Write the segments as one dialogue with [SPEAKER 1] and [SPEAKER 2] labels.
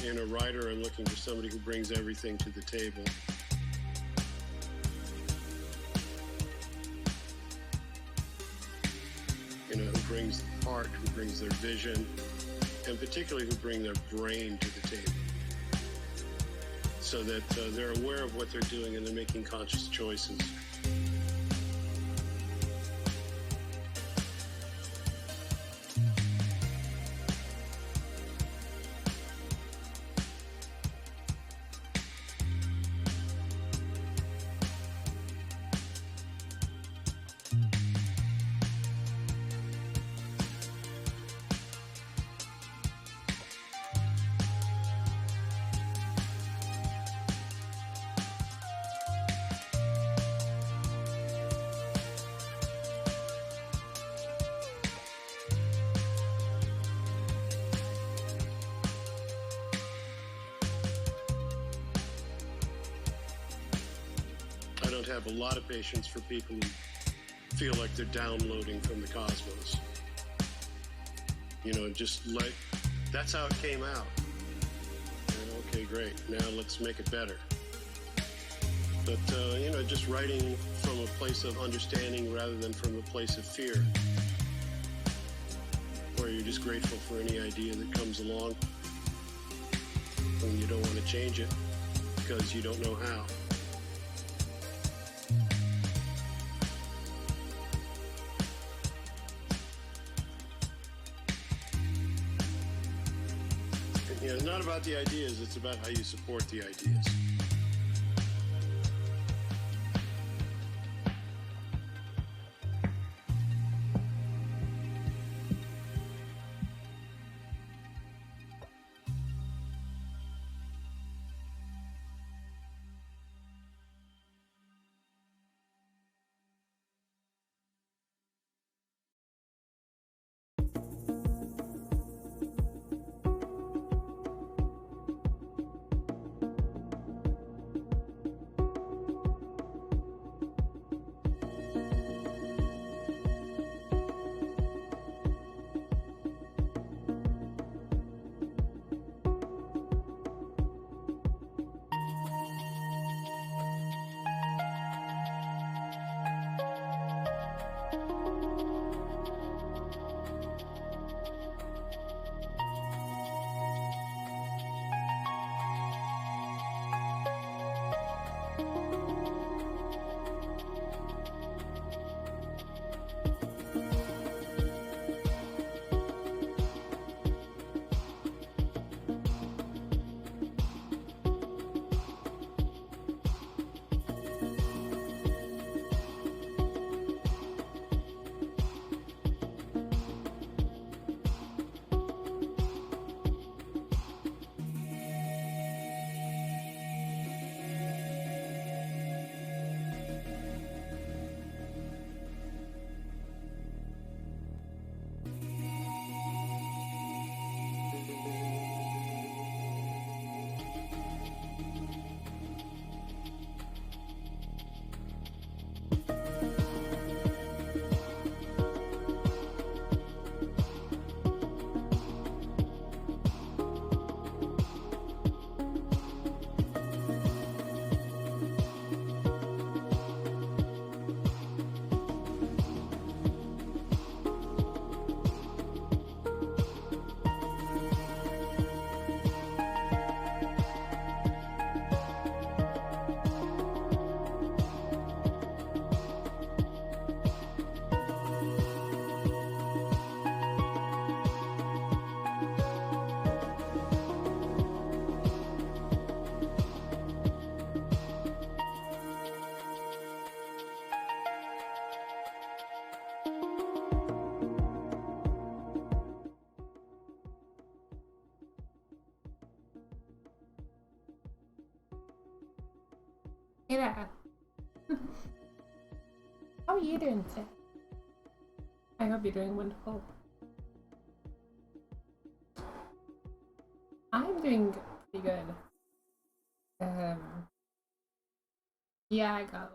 [SPEAKER 1] in a writer, I'm looking for somebody who brings everything to the table. You know, who brings the heart, who brings their vision, and particularly who bring their brain to the table, so that they're aware of what they're doing and they're making conscious choices. I don't have a lot of patience for people who feel like they're downloading from the cosmos. You know, just like, that's how it came out. You know, okay, great, now let's make it better. But, you know, just writing from a place of understanding rather than from a place of fear, where you're just grateful for any idea that comes along and you don't want to change it because you don't know how. You know, it's not about the ideas, it's about how you support the ideas.
[SPEAKER 2] Hey there. How are you doing today? I hope you're doing wonderful. I'm doing pretty good. Yeah, I got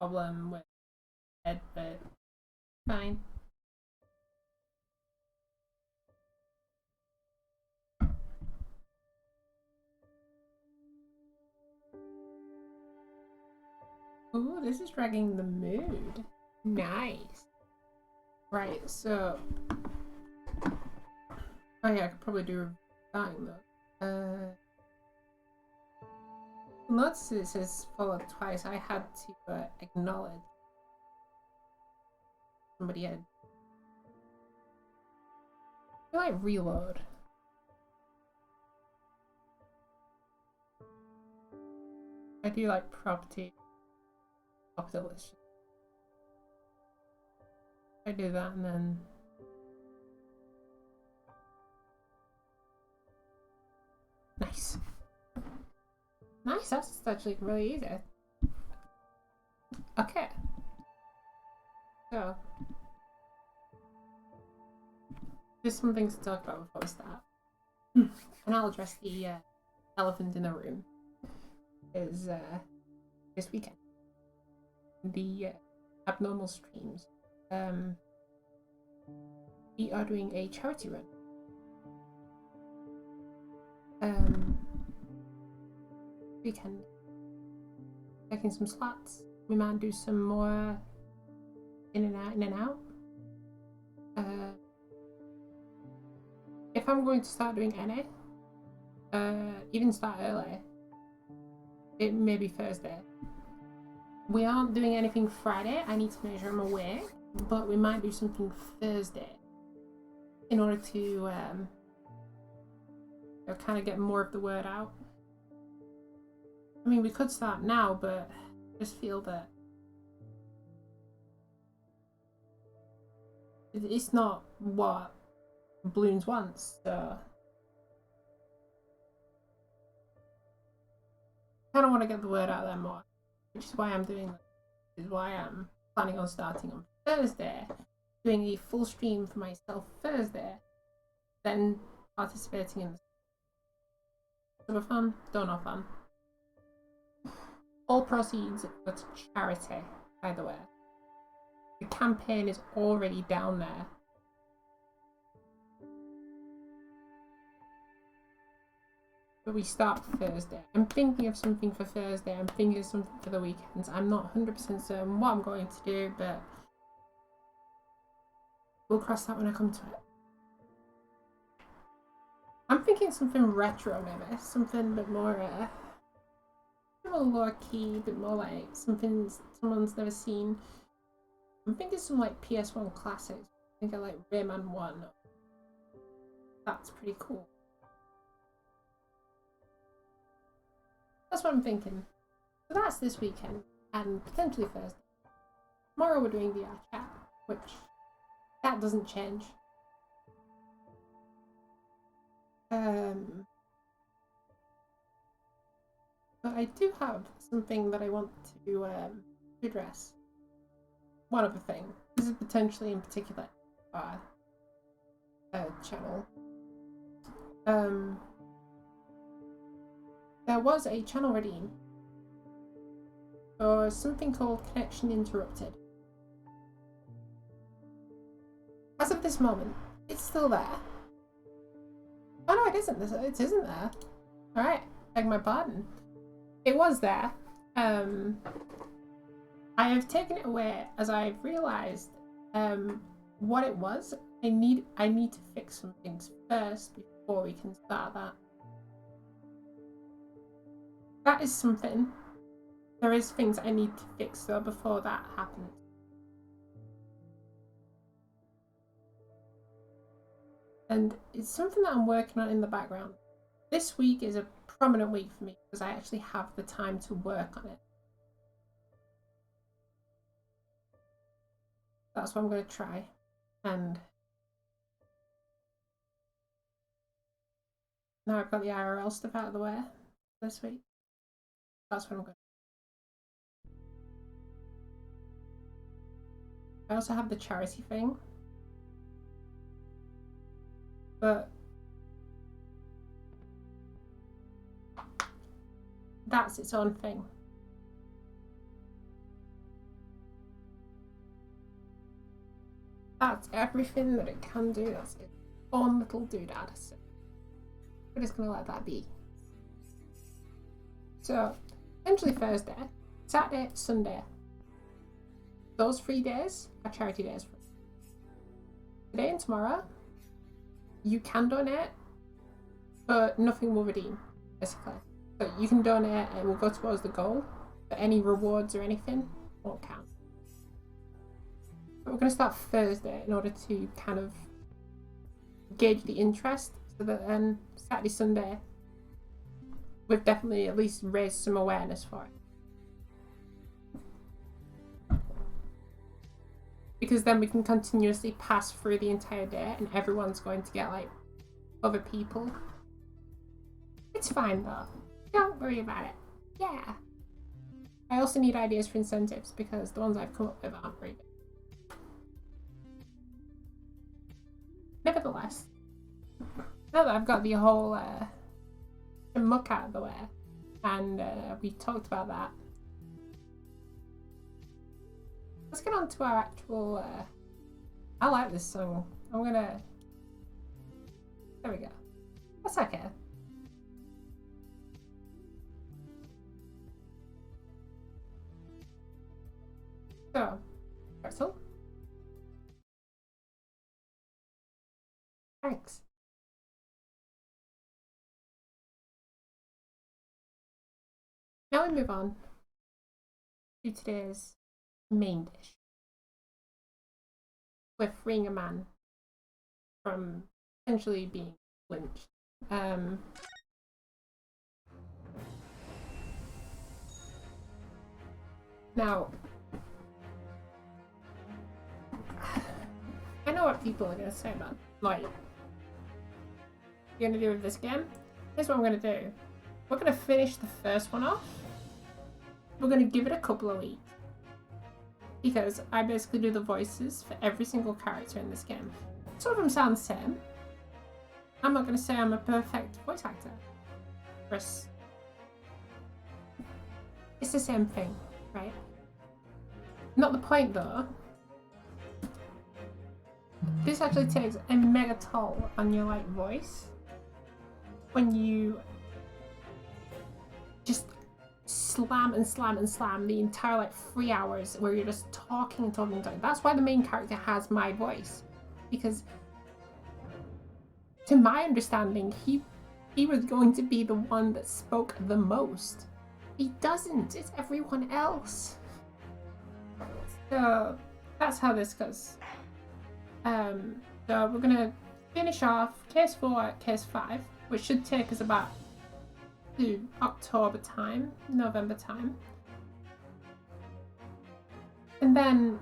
[SPEAKER 2] a problem with it, but fine. Ooh, this is dragging the mood. Nice. Right, so... Oh yeah, I could probably do that though. Notice it says followed twice. I had to acknowledge somebody had... I like reload. I do like property list. I do that and then nice. Nice, that's actually really easy. Okay. So there's some things to talk about before we start. And I'll address the elephant in the room. Is this weekend. The abnormal streams. We are doing a charity run. Weekend. Taking some slots. We might do some more in and out. If I'm going to start doing any, even start early, it may be Thursday. We aren't doing anything Friday. I need to make sure I'm awake, but we might do something Thursday in order to kind of get more of the word out. I mean, we could start now, but I just feel that it's not what Bloons wants, so I kind of want to get the word out there more, which is why I'm doing this. Which is why I'm planning on starting on Thursday, doing a full stream for myself Thursday, then participating in the super fun, donor fun. All proceeds go to charity, by the way. The campaign is already down there. But we start Thursday. I'm thinking of something for Thursday. I'm thinking of something for the weekends. I'm not 100% certain what I'm going to do, but we'll cross that when I come to it. I'm thinking something retro, maybe. Something a bit more, lower key, a bit more like something someone's never seen. I'm thinking some like PS1 classics. I think I like Rayman 1. That's pretty cool. That's what I'm thinking. So that's this weekend and potentially Thursday. Tomorrow we're doing VR chat, which that doesn't change. But I do have something that I want to address. One other thing. This is potentially in particular our channel. There was a channel redeem for something called Connection Interrupted. As of this moment, it's still there. Oh no, it isn't. It isn't there. Alright, beg my pardon. It was there. I have taken it away as I've realised what it was. I need to fix some things first before we can start that. That is something. There is things I need to fix though before that happens. And it's something that I'm working on in the background. This week is a prominent week for me because I actually have the time to work on it. That's what I'm going to try. And now I've got the IRL stuff out of the way this week. That's what I'm going to do. I also have the charity thing. But that's its own thing. That's everything that it can do. That's its own little doodad. So we're just going to let that be. So, essentially Thursday, Saturday, Sunday. Those 3 days are charity days for us. Today and tomorrow, you can donate, but nothing will redeem, basically. So you can donate and it will go towards the goal, but any rewards or anything won't count. But we're going to start Thursday in order to kind of gauge the interest, so that then Saturday, Sunday, we've definitely at least raised some awareness for it. Because then we can continuously pass through the entire day and everyone's going to get like other people. It's fine though. Don't worry about it. Yeah. I also need ideas for incentives because the ones I've come up with aren't very good. Nevertheless, now that I've got the whole muck out of the way and we talked about that, let's get on to our actual I like this song. I'm gonna, there we go. That's okay. So, Pretzel. Thanks. Now we move on to today's main dish. We're freeing a man from essentially being lynched. Now, I know what people are going to say about, like, you're going to do with this game. Here's what I'm going to do. We're going to finish the first one off. We're going to give it a couple of weeks. Because I basically do the voices for every single character in this game. Some of them sound the same. I'm not going to say I'm a perfect voice actor. Chris. It's the same thing, right? Not the point though. This actually takes a mega toll on your like voice when you just slam and slam and slam the entire like 3 hours where you're just talking and talking and talking. That's why the main character has my voice, because to my understanding he was going to be the one that spoke the most. He doesn't, it's everyone else. So that's how this goes. So we're gonna finish off case 4 at case 5, which should take us about to October time, November time. And then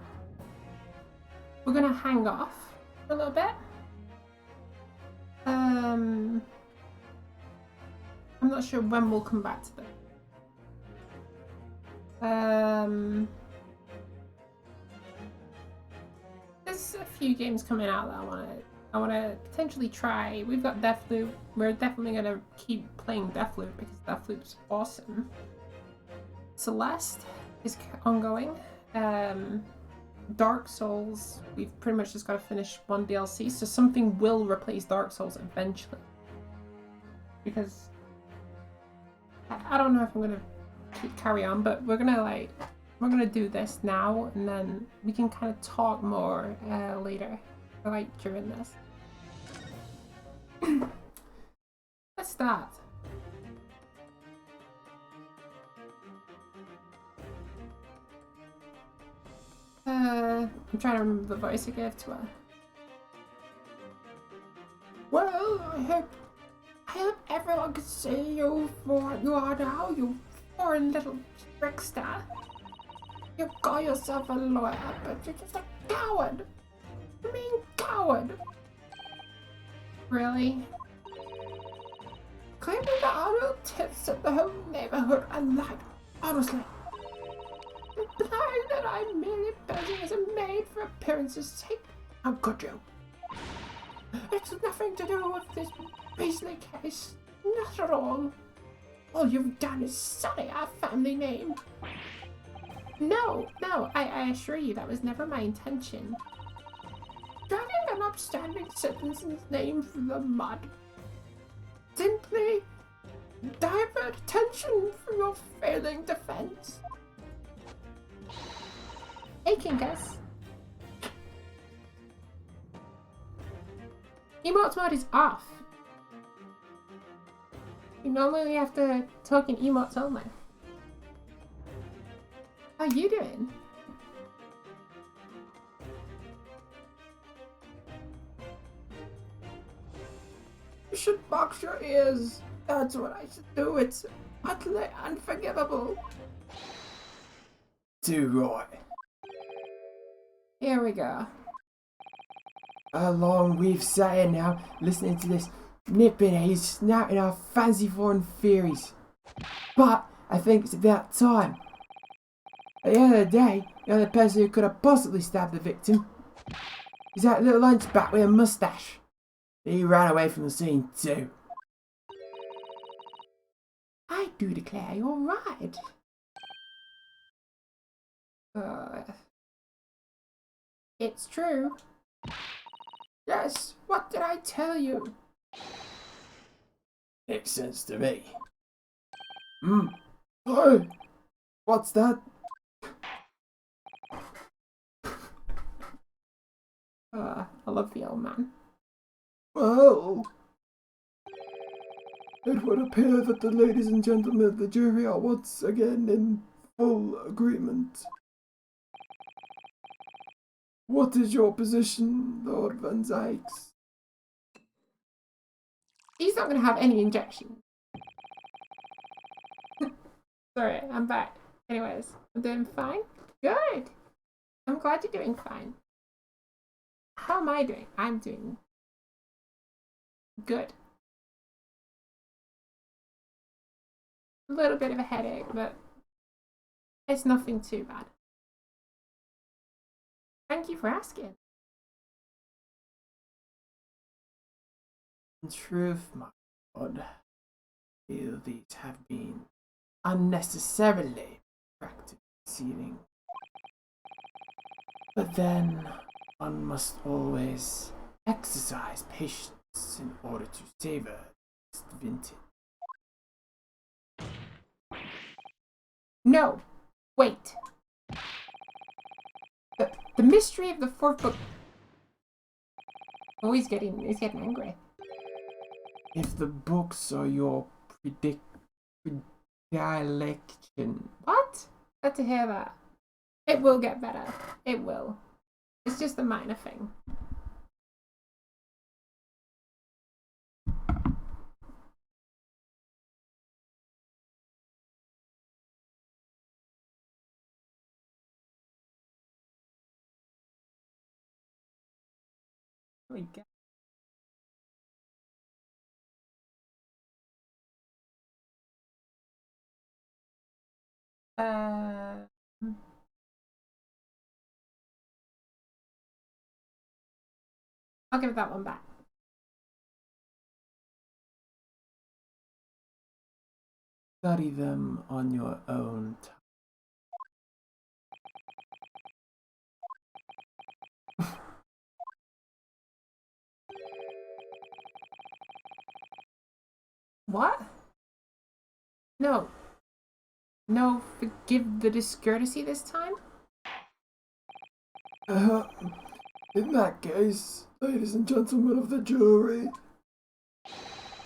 [SPEAKER 2] we're gonna hang off for a little bit. I'm not sure when we'll come back to them. There's a few games coming out that I wanna potentially try. We've got Deathloop. We're definitely gonna keep playing Deathloop because Deathloop's awesome. Celeste is ongoing. Dark Souls, we've pretty much just got to finish one DLC, so something will replace Dark Souls eventually. Because I don't know if I'm gonna carry on, but we're gonna do this now, and then we can kind of talk more later, like during this. Let's start. I'm trying to remember the voice I gave to her. Well, I hope everyone can see you for what you are now, you foreign little trickster. You call yourself a lawyer, but you're just a coward. You mean coward? Really? Claiming that Arnold tips at the whole neighborhood and lied. Honestly. Implying that I'm merely posing as a maid for appearance's sake? How could you? It's nothing to do with this beastly case. Not at all. All you've done is sully our family name. No, I assure you that was never my intention. Dragging an upstanding citizen's name through the mud. Simply divert attention from your failing defense. Hey, Kinkas. Emotes mode is off. You normally have to talk in emotes only. How you doing? You should box your ears. That's what I should do. It's utterly unforgivable.
[SPEAKER 3] Too right.
[SPEAKER 2] Here we go.
[SPEAKER 3] How long we've sat here now, listening to this nipping and he's snouting our fancy foreign theories. But I think it's about time. At the end of the day, the only person who could have possibly stabbed the victim is that little hunchback with a moustache. He ran away from the scene too.
[SPEAKER 2] I do declare you're right. It's true. Yes, what did I tell you?
[SPEAKER 3] Makes sense to me. Oh, what's that?
[SPEAKER 2] I love the old man.
[SPEAKER 3] Well, it would appear that the ladies and gentlemen of the jury are once again in full agreement. What is your position, Lord Van Zykes?
[SPEAKER 2] He's not going to have any injection. Sorry, I'm back. Anyways, I'm doing fine. Good. I'm glad you're doing fine. How am I doing? I'm doing good. A little bit of a headache, but it's nothing too bad. Thank you for asking.
[SPEAKER 3] In truth, my lord, I feel these have been unnecessarily practiced deceiving. But then, one must always exercise patience in order to savor this vintage.
[SPEAKER 2] No, wait. The mystery of the fourth book. Oh, he's getting angry.
[SPEAKER 3] If the books are your predilection,
[SPEAKER 2] What? Glad to hear that. It will get better. It will. It's just a minor thing. We go. I'll give that one back.
[SPEAKER 3] study them on your own time.
[SPEAKER 2] What? No. No, forgive the discourtesy this time?
[SPEAKER 3] In that case, ladies and gentlemen of the jury,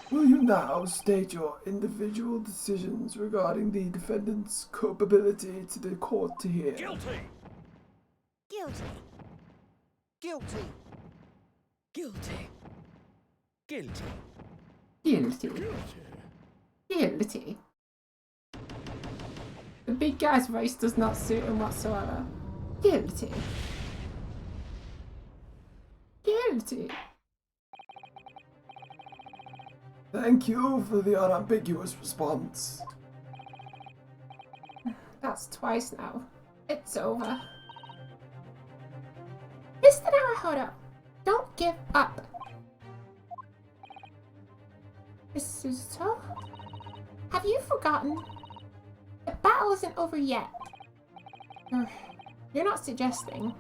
[SPEAKER 3] will you now state your individual decisions regarding the defendant's culpability to the court to hear?
[SPEAKER 4] Guilty!
[SPEAKER 5] Guilty.
[SPEAKER 4] Guilty! Guilty! Guilty!
[SPEAKER 2] Guilty. Guilty. The big guy's voice does not suit him whatsoever. Guilty. Guilty.
[SPEAKER 3] Thank you for the unambiguous response.
[SPEAKER 2] That's twice now. It's over. Mr. Naruhodo, don't give up. Miss Suzuto, have you forgotten? The battle isn't over yet. You're not suggesting.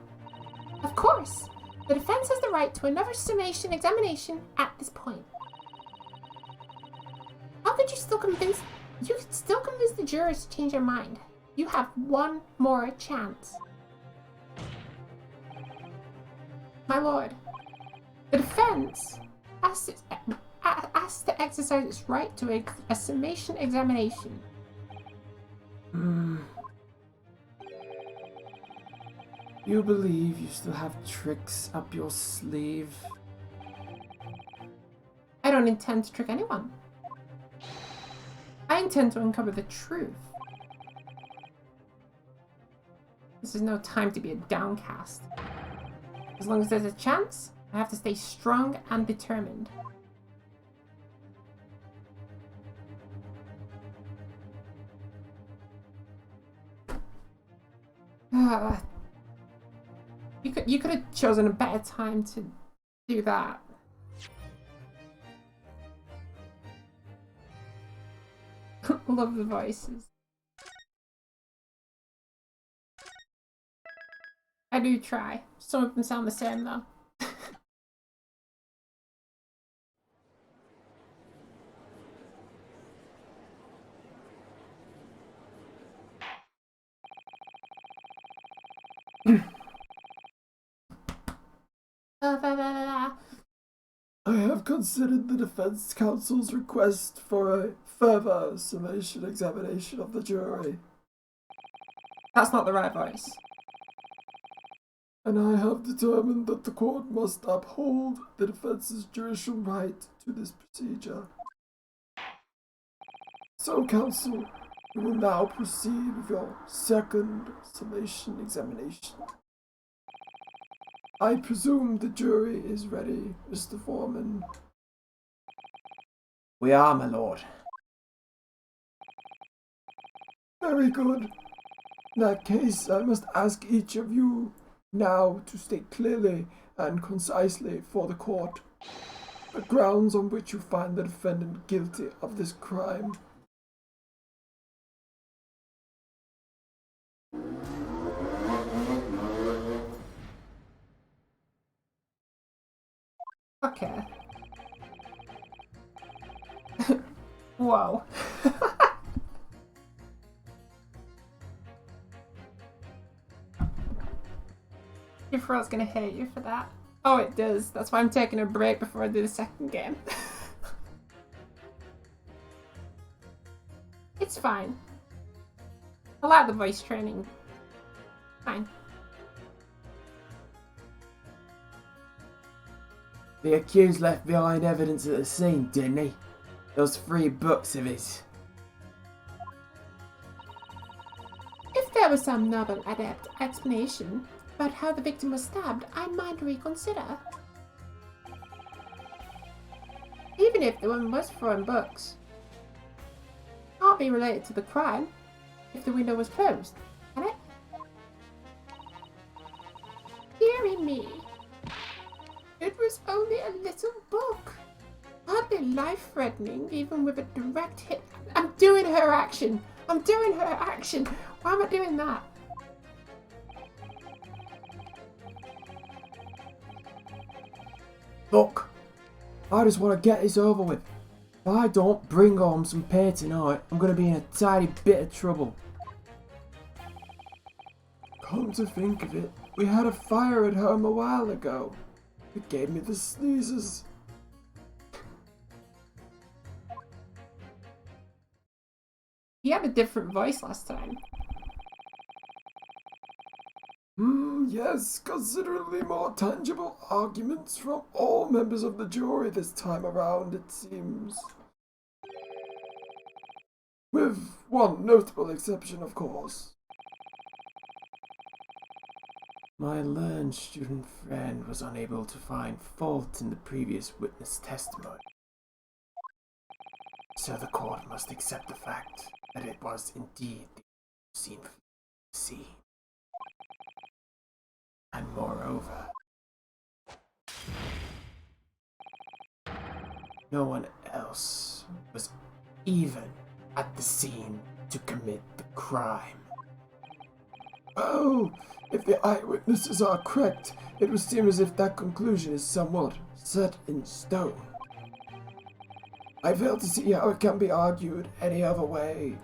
[SPEAKER 2] Of course, the defense has the right to another summation examination at this point. How could you still convince? You could still convince the jurors to change their mind. You have one more chance. My lord, the defense has to exercise its right to a summation examination.
[SPEAKER 3] You believe you still have tricks up your sleeve?
[SPEAKER 2] I don't intend to trick anyone. I intend to uncover the truth. This is no time to be a downcast. As long as there's a chance, I have to stay strong and determined. You could have chosen a better time to do that. Love the voices. I do try. Some of them sound the same though.
[SPEAKER 3] I have considered the defense counsel's request for a further summation examination of the jury.
[SPEAKER 2] That's not the right voice.
[SPEAKER 3] And I have determined that the court must uphold the defense's judicial right to this procedure. So, counsel, we will now proceed with your second summation examination. I presume the jury is ready, Mr. Foreman. We are, my lord. Very good. In that case, I must ask each of you now to state clearly and concisely for the court the grounds on which you find the defendant guilty of this crime.
[SPEAKER 2] Okay. Whoa. Your throat's gonna hate you for that. Oh, it does. That's why I'm taking a break before I do the second game. It's fine. I like the voice training. Fine.
[SPEAKER 3] The accused left behind evidence at the scene, didn't he? Those 3 books of his.
[SPEAKER 2] If there was some novel adept explanation about how the victim was stabbed, I might reconsider. Even if the woman was throwing books. Can't be related to the crime if the window was closed, can it? Dearie me. It was only a little book. Hardly life-threatening, even with a direct hit. I'm doing her action. I'm doing her action. Why am I doing that?
[SPEAKER 3] Look, I just want to get this over with. If I don't bring home some pay tonight, I'm going to be in a tiny bit of trouble. Come to think of it, we had a fire at home a while ago. It gave me the sneezes.
[SPEAKER 2] He had a different voice last time.
[SPEAKER 3] Yes, considerably more tangible arguments from all members of the jury this time around, it seems. With one notable exception, of course. My learned student friend was unable to find fault in the previous witness testimony. So the court must accept the fact that it was indeed the scene. And moreover, no one else was even at the scene to commit the crime. Oh, if the eyewitnesses are correct, it would seem as if that conclusion is somewhat set in stone. I fail to see how it can be argued any other way.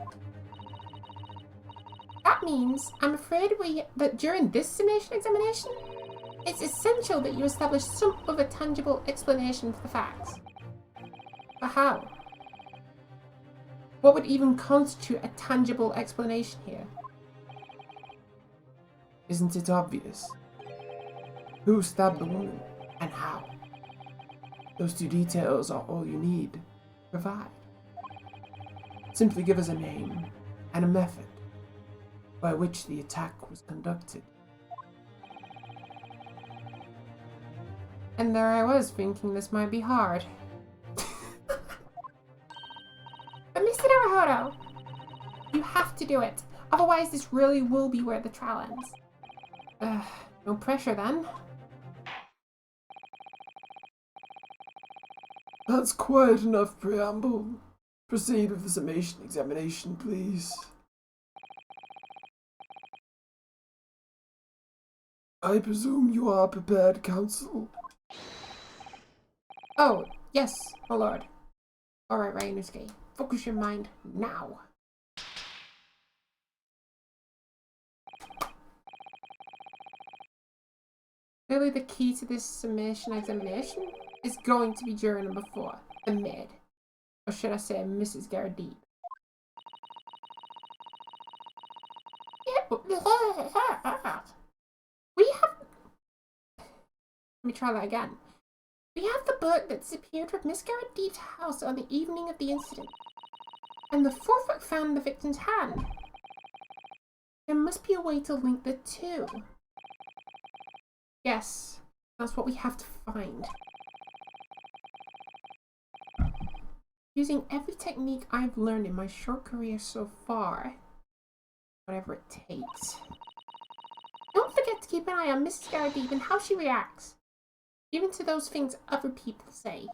[SPEAKER 2] means, I'm afraid that during this summation examination, it's essential that you establish some other tangible explanation for the facts. But how? What would even constitute a tangible explanation here?
[SPEAKER 3] Isn't it obvious? Who stabbed the woman and how? Those two details are all you need to provide. Simply give us a name and a method by which the attack was conducted.
[SPEAKER 2] And there I was thinking this might be hard. But Mr. Naruhodo, you have to do it. Otherwise this really will be where the trial ends. No pressure then.
[SPEAKER 3] That's quite enough preamble. Proceed with the summation examination, please. I presume you are prepared, counsel?
[SPEAKER 2] Oh, yes, my lord. Alright, Ryanusuke. Focus your mind now. Clearly the key to this summation examination is going to be juror number 4, the maid. Or should I say Mrs. Gardeeb. We have... Let me try that again. We have the book that disappeared from Miss Gardeeb's house on the evening of the incident. And the fourth book found in the victim's hand. There must be a way to link the two. Yes, that's what we have to find. Using every technique I've learned in my short career so far. Whatever it takes. Don't forget to keep an eye on Mrs. Gardeeb and how she reacts. Even to those things other people say.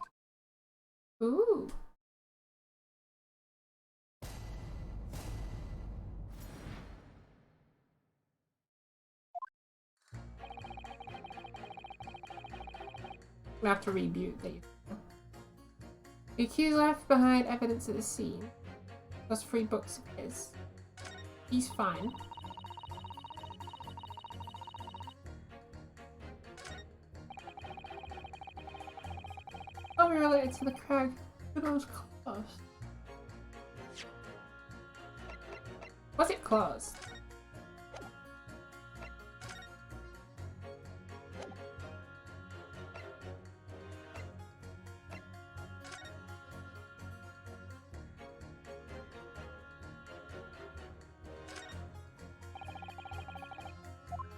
[SPEAKER 2] Ooh. We have to reboot these. The accused left behind evidence at the scene. Those 3 books of his. He's fine. Probably related to the crag. Who knows closed? Was it closed?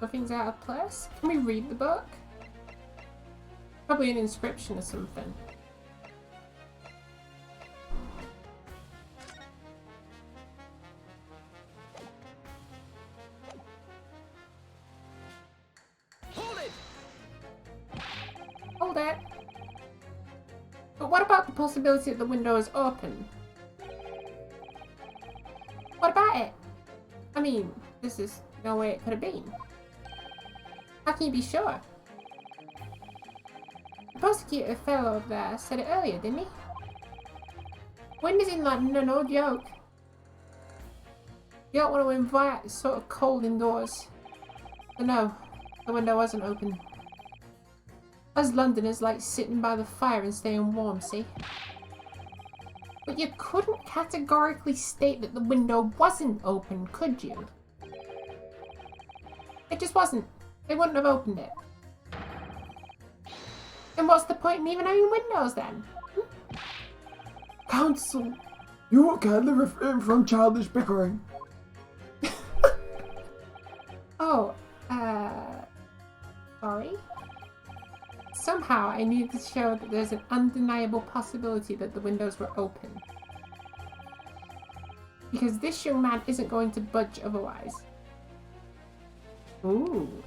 [SPEAKER 2] Nothing's out of place. Can we read the book? Probably an inscription or something.
[SPEAKER 4] Hold it!
[SPEAKER 2] Hold it! But what about the possibility that the window is open? What about it? I mean, this is no way it could have been. How can you be sure? The prosecutor fellow over there said it earlier, didn't he? Windows in London are no joke. You don't want to invite it's sort of cold indoors. But no, the window wasn't open. Us Londoners like sitting by the fire and staying warm, see? But you couldn't categorically state that the window wasn't open, could you? It just wasn't. They wouldn't have opened it. And what's the point in even having windows then?
[SPEAKER 3] Counsel, you will kindly refrain from childish bickering.
[SPEAKER 2] Oh, sorry? Somehow I need to show that there's an undeniable possibility that the windows were open. Because this young man isn't going to budge otherwise. Ooh.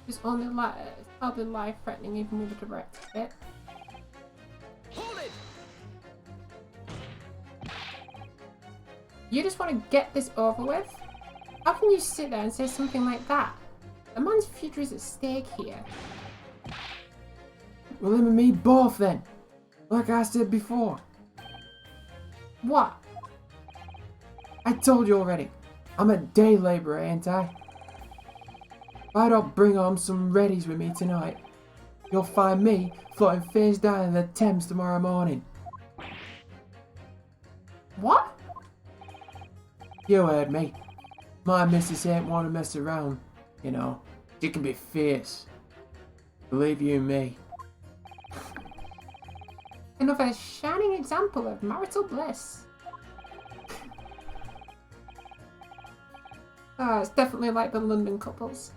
[SPEAKER 2] It's only life-threatening even with a direct hit.
[SPEAKER 4] Hold it!
[SPEAKER 2] You just want to get this over with? How can you sit there and say something like that? A man's future is at stake here.
[SPEAKER 3] Well, him and me both then. Like I said before.
[SPEAKER 2] What?
[SPEAKER 3] I told you already. I'm a day laborer, ain't I? If I don't bring home some readies with me tonight, you'll find me floating face down in the Thames tomorrow morning.
[SPEAKER 2] What?
[SPEAKER 3] You heard me. My missus ain't want to mess around, you know. She can be fierce. Believe you me.
[SPEAKER 2] Another shining example of marital bliss. It's definitely like the London couples.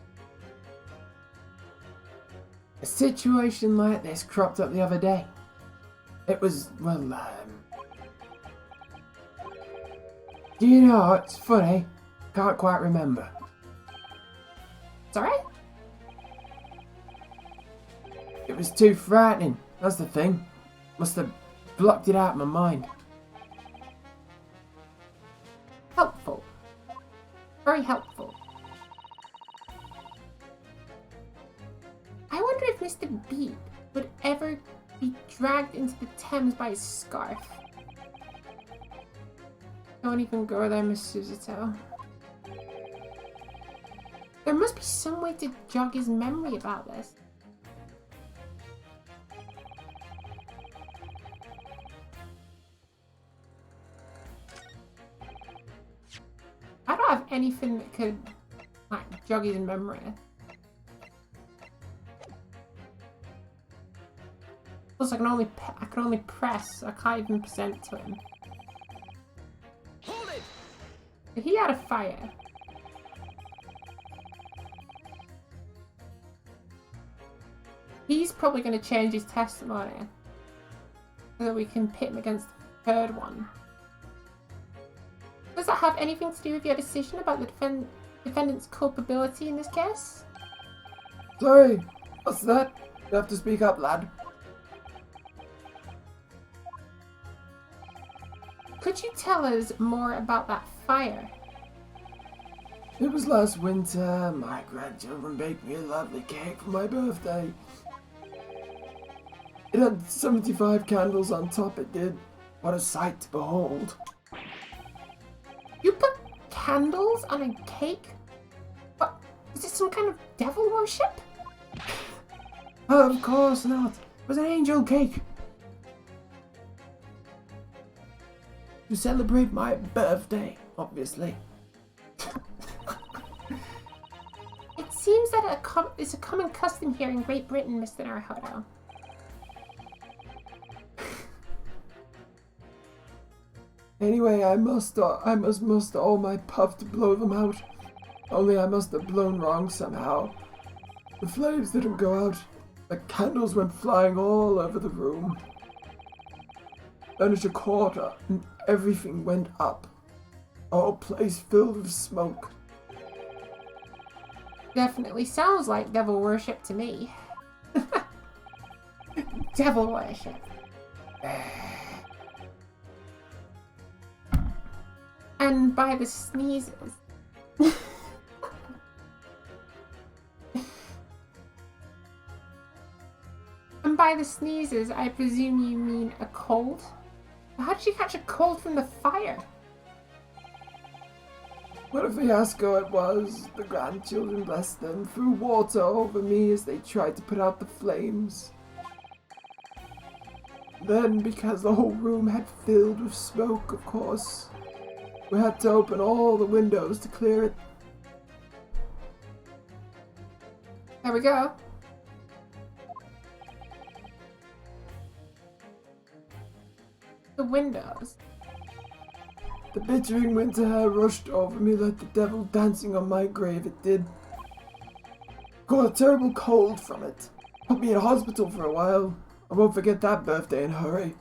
[SPEAKER 3] A situation like this cropped up the other day. It was, well, do you know, it's funny. Can't quite remember.
[SPEAKER 2] Sorry?
[SPEAKER 3] It was too frightening, that's the thing. Must have blocked it out of my mind.
[SPEAKER 2] Helpful. Very helpful. I wonder if Mr. Beep would ever be dragged into the Thames by his scarf. Don't even go there, Miss Susato. There must be some way to jog his memory about this. I don't have anything that could, like, jog his memory. Plus, I can only press. I can't even present to him.
[SPEAKER 4] Hold it!
[SPEAKER 2] If he had a fire, he's probably going to change his testimony so that we can pit him against the third one. Does that have anything to do with your decision about the defendant's culpability in this case?
[SPEAKER 3] Sorry, what's that? You have to speak up, lad.
[SPEAKER 2] Could you tell us more about that fire?
[SPEAKER 3] It was last winter. My grandchildren baked me a lovely cake for my birthday. It had 75 candles on top, it did. What a sight to behold.
[SPEAKER 2] You put candles on a cake? What? Is it some kind of devil worship?
[SPEAKER 3] Oh, of course not. It was an angel cake. To celebrate my birthday, obviously.
[SPEAKER 2] It seems that it's a common custom here in Great Britain, Mr. Naruhodo.
[SPEAKER 3] Anyway, I must muster all my puff to blow them out. Only I must have blown wrong somehow. The flames didn't go out. The candles went flying all over the room. Furniture caught up and everything went up. The whole place filled with smoke.
[SPEAKER 2] Definitely sounds like devil worship to me. Devil worship. And by the sneezes. And by the sneezes, I presume you mean a cold? How did you catch a cold from the fire?
[SPEAKER 3] What a fiasco it was. The grandchildren, bless them, threw water over me as they tried to put out the flames. Then, because the whole room had filled with smoke, of course, we had to open all the windows to clear it.
[SPEAKER 2] There we go. The windows.
[SPEAKER 3] The bittering winter air rushed over me like the devil dancing on my grave, it did. Got a terrible cold from it. Put me in hospital for a while. I won't forget that birthday in a hurry.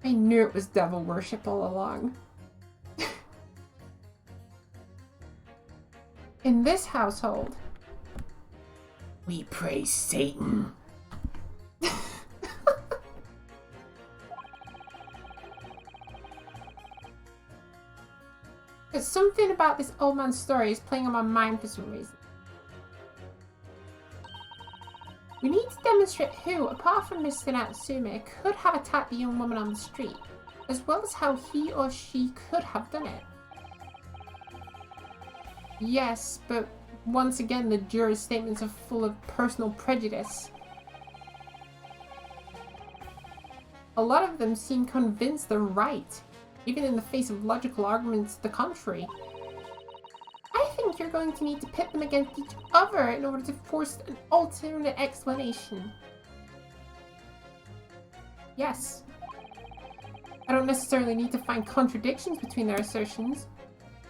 [SPEAKER 2] I knew it was devil worship all along. In this household,
[SPEAKER 3] We praise Satan.
[SPEAKER 2] there's something about this old man's story is playing on my mind for some reason. We need to demonstrate who, apart from Mr. Natsume, could have attacked the young woman on the street, as well as how he or she could have done it. Yes, but once again the jurors' statements are full of personal prejudice. A lot of them seem convinced they're right, even in the face of logical arguments to the contrary. I think you're going to need to pit them against each other in order to force an alternate explanation. Yes. I don't necessarily need to find contradictions between their assertions.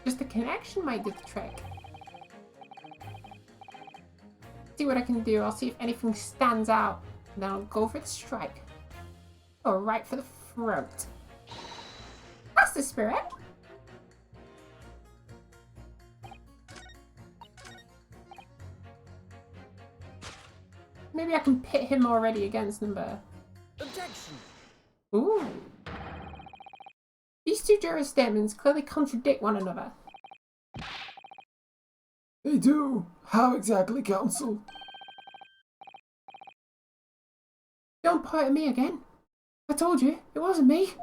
[SPEAKER 2] Just the connection might do the trick. See what I can do. I'll see if anything stands out. And then I'll go for the strike. Or right for the throat. That's the spirit. Maybe I can pit him already against number.
[SPEAKER 4] Objection.
[SPEAKER 2] Ooh. These two juror statements clearly contradict one another.
[SPEAKER 3] They do. How exactly, counsel?
[SPEAKER 2] Don't point at me again. I told you, it wasn't me.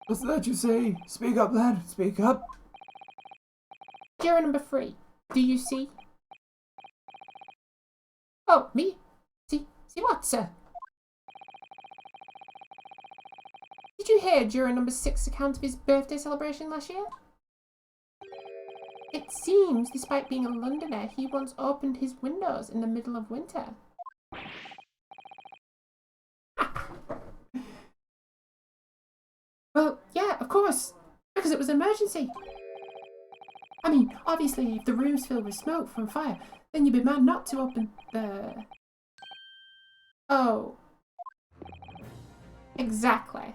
[SPEAKER 3] What's that you say? Speak up, lad. Speak up.
[SPEAKER 2] Juror number 3. Do you see? Oh, me? See what, sir? Did you hear juror number 6's account of his birthday celebration last year? It seems, despite being a Londoner, he once opened his windows in the middle of winter. Well, yeah, of course, because it was an emergency. I mean, obviously, if the room's filled with smoke from fire, then you'd be mad not to open the... Oh. Exactly.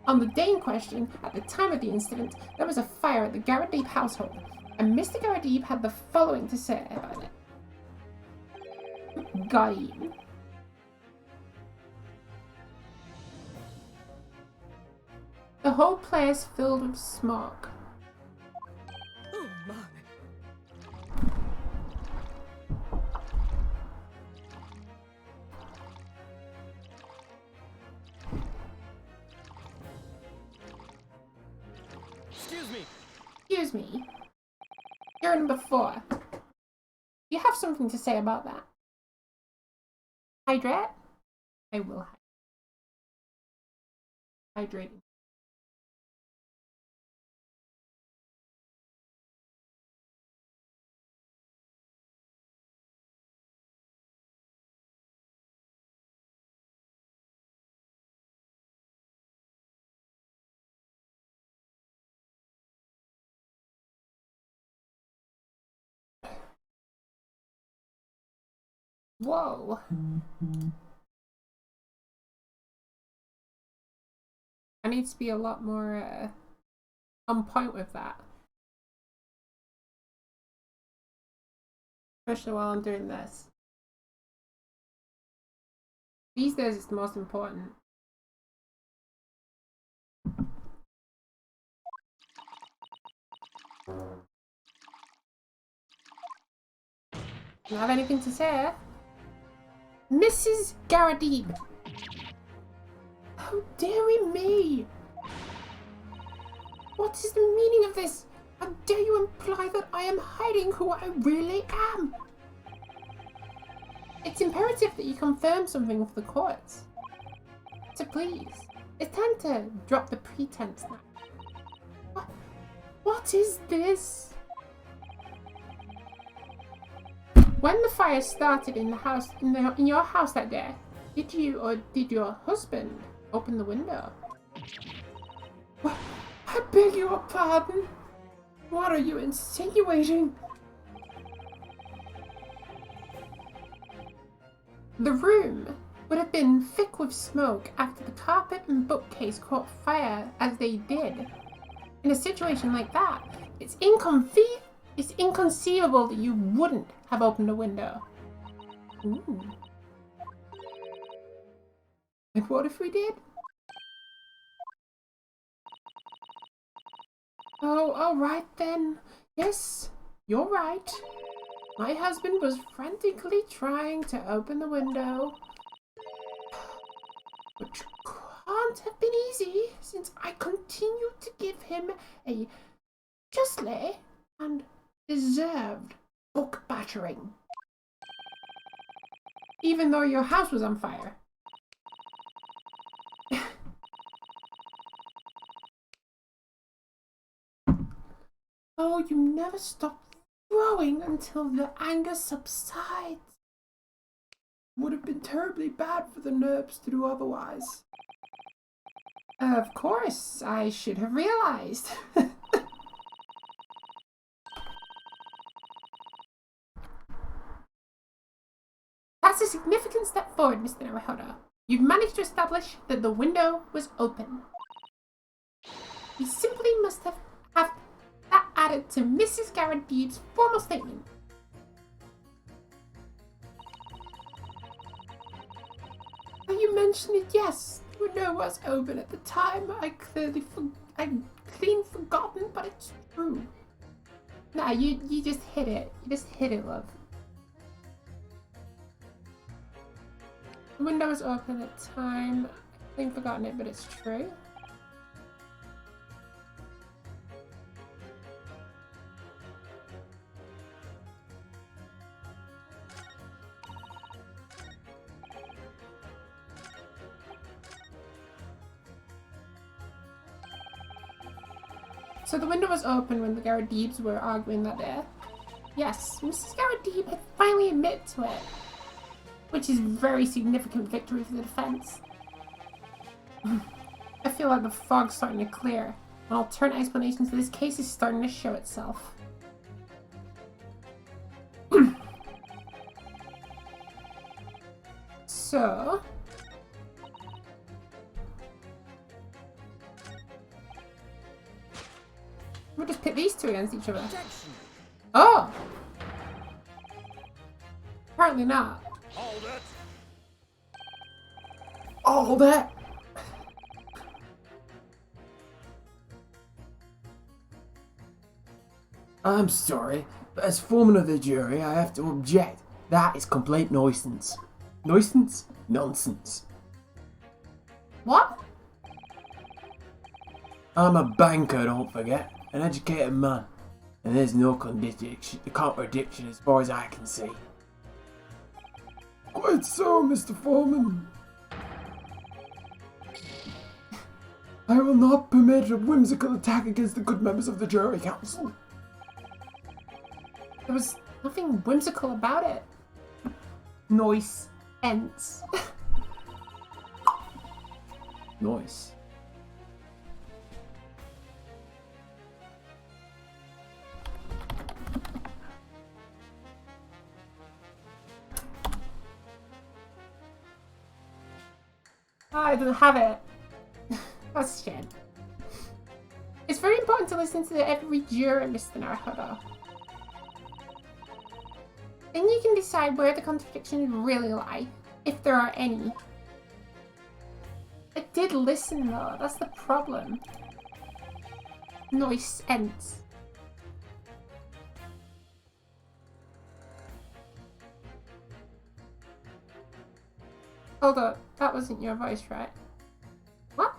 [SPEAKER 2] On the day in question, at the time of the incident, there was a fire at the Garadeep household, and Mr. Garadeep had the following to say about it. Gaim. The whole place filled with smoke.
[SPEAKER 4] Oh my. Excuse me.
[SPEAKER 2] Excuse me. You're number 4. You have something to say about that? Hydrate? I will hydrate. Whoa. I need to be a lot more on point with that. Especially while I'm doing this. These days it's the most important. Do you have anything to say? Mrs. Garadeep! How dare me! What is the meaning of this? How dare you imply that I am hiding who I really am? It's imperative that you confirm something for the courts. So please, it's time to drop the pretense now. What is this? When the fire started in the house, in your house that day, did you or did your husband open the window? What? I beg your pardon. What are you insinuating? The room would have been thick with smoke after the carpet and bookcase caught fire as they did. In a situation like that, it's inconceivable that you wouldn't have opened a window. Ooh. And what if we did? Oh, alright then. Yes, you're right. My husband was frantically trying to open the window, which can't have been easy since I continued to give him a justly and deserved book battering, even though your house was on fire. Oh, you never stop throwing until the anger subsides.
[SPEAKER 3] Would have been terribly bad for the nerves to do otherwise.
[SPEAKER 2] Of course, I should have realized. That's a significant step forward, Mr. Naruhodo. You've managed to establish that the window was open. You simply must have that added to Mrs. Garrett Beebe's formal statement. Now you mentioned it, yes. The window was open at the time. I clean forgotten, but it's true. Nah, you just hit it. You just hit it, love. The window was open at the time. I clean forgotten it, but it's true. So the window was open when the Garradibes were arguing that day. Yes, Mrs. Garradib had finally admitted to it, which is a very significant victory for the defense. I feel like the fog's starting to clear. An alternate explanation to this case is starting to show itself. So... we'll just pit these two against each other.
[SPEAKER 4] Objection.
[SPEAKER 2] Oh! Apparently not.
[SPEAKER 4] Hold it.
[SPEAKER 3] All that? I'm sorry, but as foreman of the jury, I have to object. That is complete nuisance. Nuisance? Nonsense.
[SPEAKER 2] What?
[SPEAKER 3] I'm a banker, don't forget. An educated man. And there's no contradiction as far as I can see. Quite so, Mr. Foreman. I will not permit a whimsical attack against the good members of the jury council.
[SPEAKER 2] There was nothing whimsical about it. Noise. Ents.
[SPEAKER 3] Nice.
[SPEAKER 2] I didn't have it. That's a shame. It's very important to listen to every juror, Mr. Naruhodo. Then you can decide where the contradictions really lie, if there are any. I did listen though, that's the problem. Noise ends. Hold up, that wasn't your voice, right? What?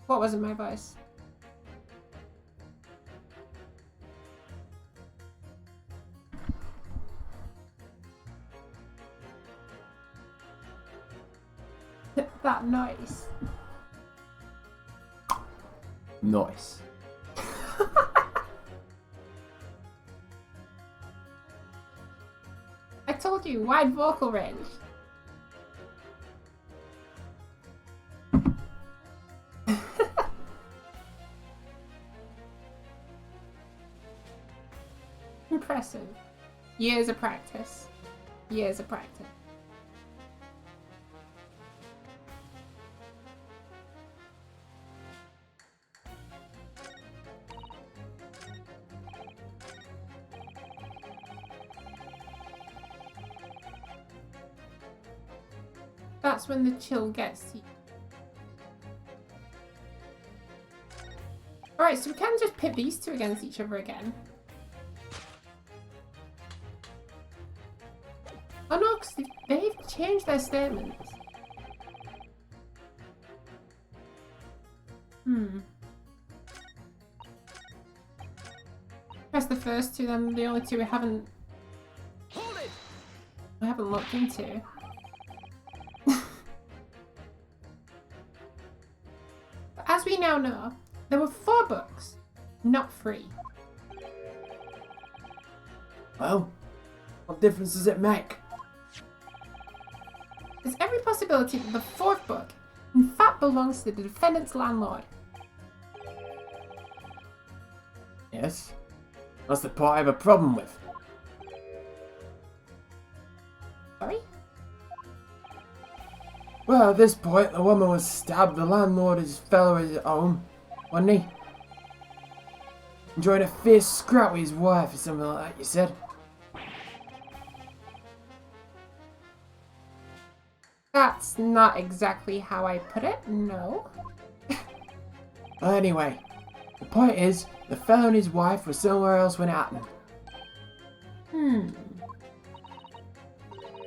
[SPEAKER 2] What wasn't my voice? That noise.
[SPEAKER 3] Nice.
[SPEAKER 2] I told you, wide vocal range. Impressive. Years of practice. Years of practice. That's when the chill gets to you. Alright, so we can just pit these two against each other again. Oh no, because they've changed their statements. Press the first two, then the only two we haven't looked into. As we now know, there were 4 books, not 3.
[SPEAKER 3] Well, what difference does it make?
[SPEAKER 2] There's every possibility that the 4th book, in fact, belongs to the defendant's landlord.
[SPEAKER 3] Yes? That's the part I have a problem with.
[SPEAKER 2] Sorry?
[SPEAKER 3] Well, at this point, the woman was stabbed. The landlord fell at his home, wasn't he? Enjoying a fierce scrap with his wife or something like that, you said?
[SPEAKER 2] That's not exactly how I put it, no.
[SPEAKER 3] Well, anyway, the point is, the fellow and his wife were somewhere else when it happened.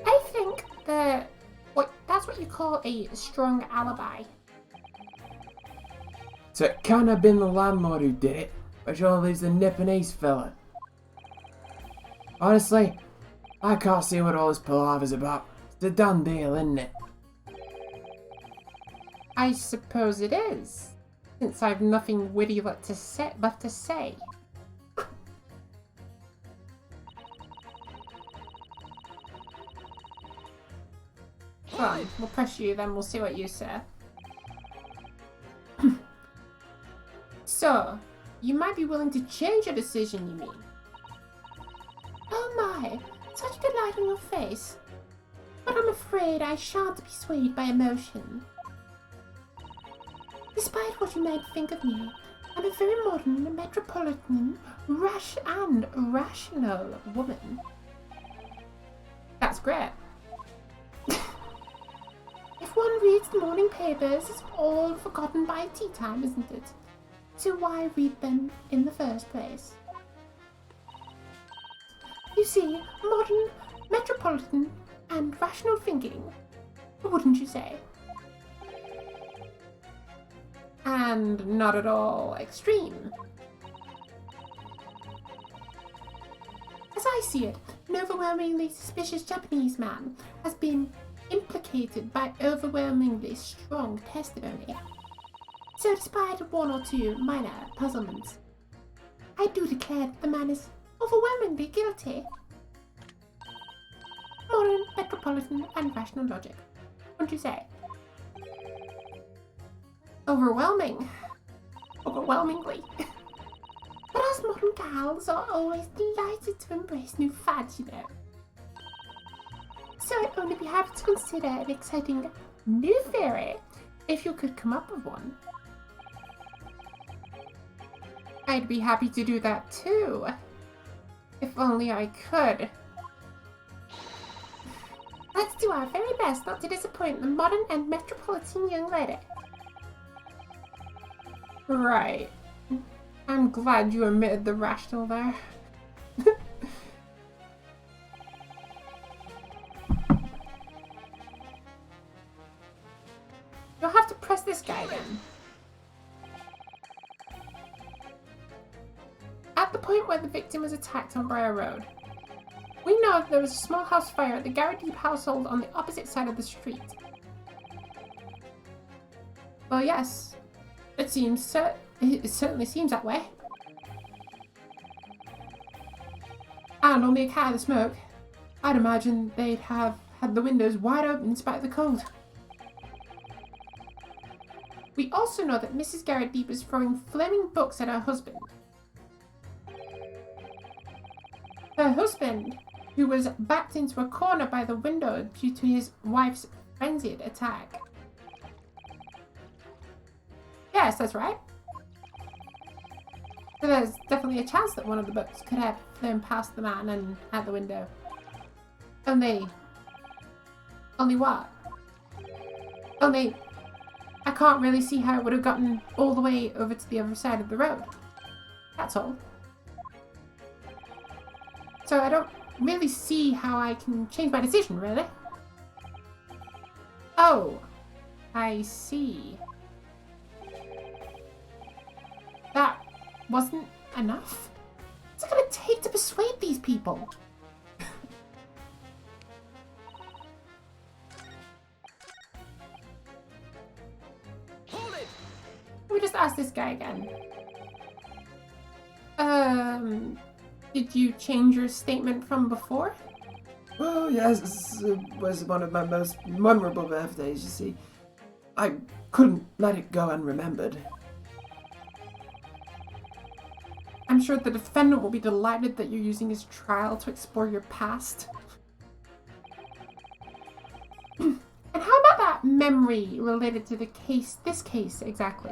[SPEAKER 2] I think that that's what you call a strong alibi.
[SPEAKER 3] So it can't have been the landlord who did it, which only leaves the Nipponese fella. Honestly, I can't see what all this palaver's about. It's a done deal, isn't it?
[SPEAKER 2] I suppose it is, since I've nothing witty left to say. Go on, we'll press you, then we'll see what you say. So, you might be willing to change your decision, you mean? Oh my, such good light on your face. But I'm afraid I shan't be swayed by emotion. Despite what you might think of me, I'm a very modern, metropolitan, rational woman. That's great. If one reads the morning papers, it's all forgotten by tea time, isn't it? So why read them in the first place? You see, modern, metropolitan, and rational thinking, wouldn't you say? And not at all extreme. As I see it, an overwhelmingly suspicious Japanese man has been implicated by overwhelmingly strong testimony. So despite 1 or 2 minor puzzlements, I do declare that the man is overwhelmingly guilty. Modern, metropolitan, and rational logic, wouldn't you say? Overwhelmingly. But us modern gals are always delighted to embrace new fads, you know. So I'd only be happy to consider an exciting new theory if you could come up with one. I'd be happy to do that too. If only I could. Let's do our very best not to disappoint the modern and metropolitan young lady. Right. I'm glad you omitted the rational there. You'll have to press this guy then. At the point where the victim was attacked on Briar Road, we know that there was a small house fire at the Gary Deep household on the opposite side of the street. Well, yes. It certainly seems that way. And on the account of the smoke, I'd imagine they'd have had the windows wide open in spite of the cold. We also know that Mrs. Garrett Deep was throwing flaming books at her husband. Her husband, who was backed into a corner by the window due to his wife's frenzied attack. Yes, that's right. So there's definitely a chance that one of the books could have flown past the man and out the window. Only what? I I can't really see how it would have gotten all the way over to the other side of the road. That's all. So I don't really see how I can change my decision, really. Oh, I see. That wasn't enough? What's it gonna take to persuade these people?
[SPEAKER 4] Hold it!
[SPEAKER 2] Let me just ask this guy again. Did you change your statement from before?
[SPEAKER 3] Well, yes, it was one of my most memorable birthdays, you see. I couldn't let it go unremembered.
[SPEAKER 2] I'm sure the defendant will be delighted that you're using his trial to explore your past. And how about that memory related to the case, this case exactly?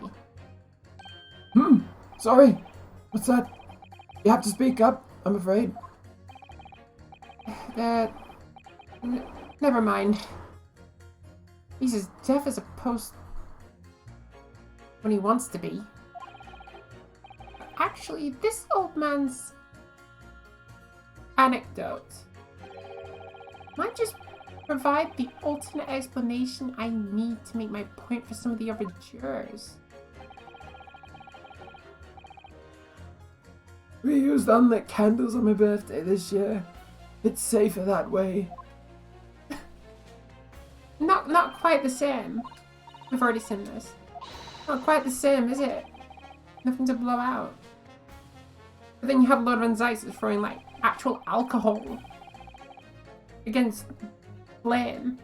[SPEAKER 3] Sorry. What's that? You have to speak up, I'm afraid.
[SPEAKER 2] Never mind. He's as deaf as a post when he wants to be. Actually, this old man's anecdote might just provide the alternate explanation I need to make my point for some of the other jurors.
[SPEAKER 3] We used unlit candles on my birthday this year. It's safer that way.
[SPEAKER 2] Not quite the same. We've already seen this. Not quite the same, is it? Nothing to blow out. But then you have a lot of anxieties throwing like actual alcohol against flame.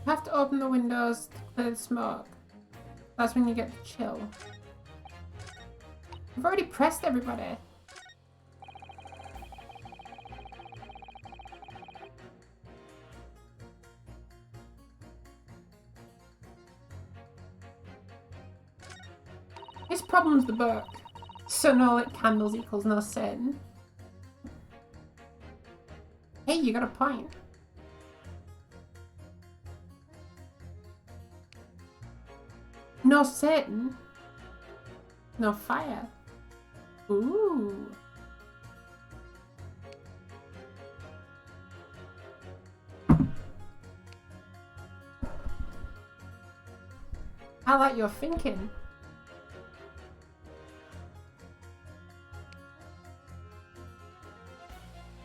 [SPEAKER 2] You have to open the windows to clear the smoke. That's when you get the chill. I've already pressed everybody. His problem's the book. So no lit candles equals no sin. Hey, you got a point. No Satan. No fire. Ooh. I like your thinking.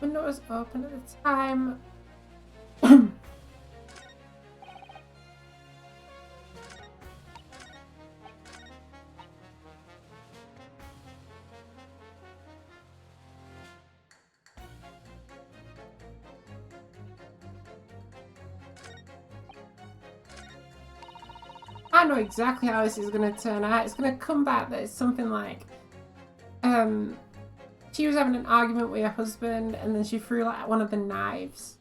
[SPEAKER 2] Window was open at the time. I know exactly how this is going to turn out. It's going to come back that it's something like, she was having an argument with her husband and then she threw like one of the knives.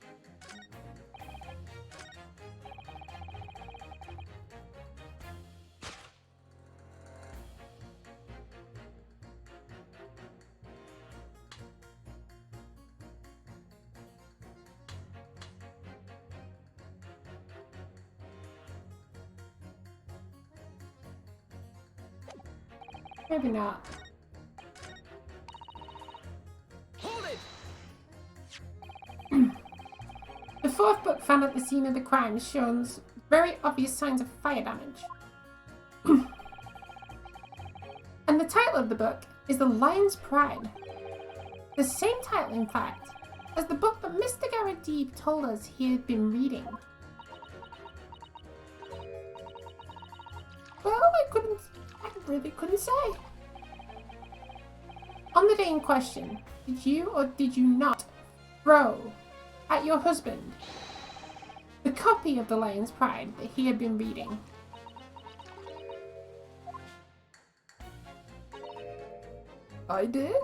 [SPEAKER 2] Maybe not.
[SPEAKER 4] Hold it!
[SPEAKER 2] The fourth book found at the scene of the crime shows very obvious signs of fire damage. And the title of the book is The Lion's Pride. The same title, in fact, as the book that Mr. Garadib told us he had been reading. Well, I really couldn't say. On the day in question, did you or did you not throw at your husband the copy of The Lion's Pride that he had been reading?
[SPEAKER 3] I did?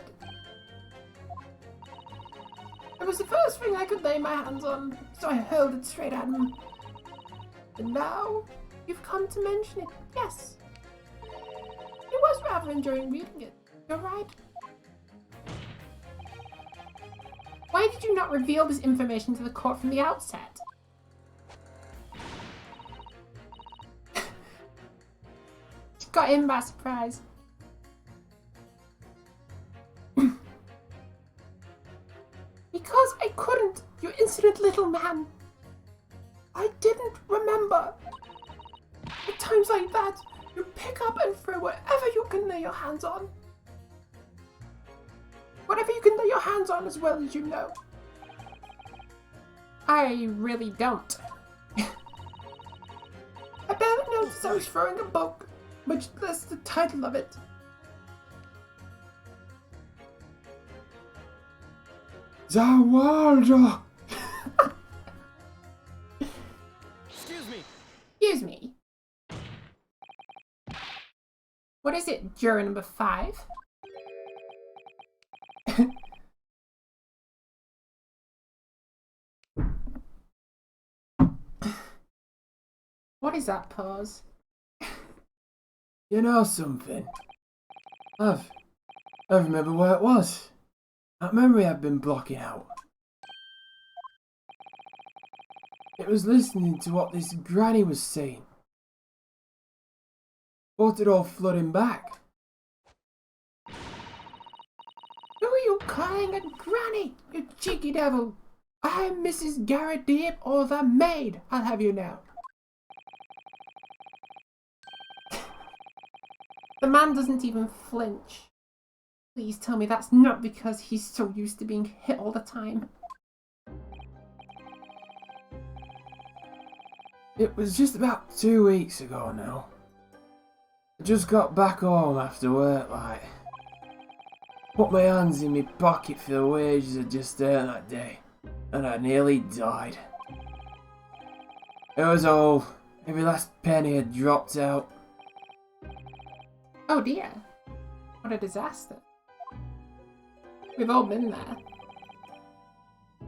[SPEAKER 2] It was the first thing I could lay my hands on, so I hurled it straight at him. And now, you've come to mention it. Yes. He was rather enjoying reading it. You're right. Why did you not reveal this information to the court from the outset? She got in by surprise. Because I couldn't, you insolent little man. I didn't remember. At times like that, you pick up and throw whatever you can lay your hands on. Whatever you can lay your hands on as well as you know. I really don't. I barely noticed I was throwing a book, much less the title of it.
[SPEAKER 3] Zawaldo!
[SPEAKER 4] Excuse me.
[SPEAKER 2] Excuse me. What is it, juror number 5? What is that pause?
[SPEAKER 3] You know something? I remember where it was. That memory I've been blocking out. It was listening to what this granny was saying. Brought it all flooding back.
[SPEAKER 2] Who are you calling a granny, you cheeky devil? I'm Mrs. Garrett Deep, or the maid, I'll have you know. The man doesn't even flinch. Please tell me that's not because he's so used to being hit all the time.
[SPEAKER 3] It was just about 2 weeks ago now. I just got back home after work, like. Put my hands in my pocket for the wages I just earned that day, and I nearly died. It was all, every last penny had dropped out.
[SPEAKER 2] Oh dear. What a disaster. We've all been there.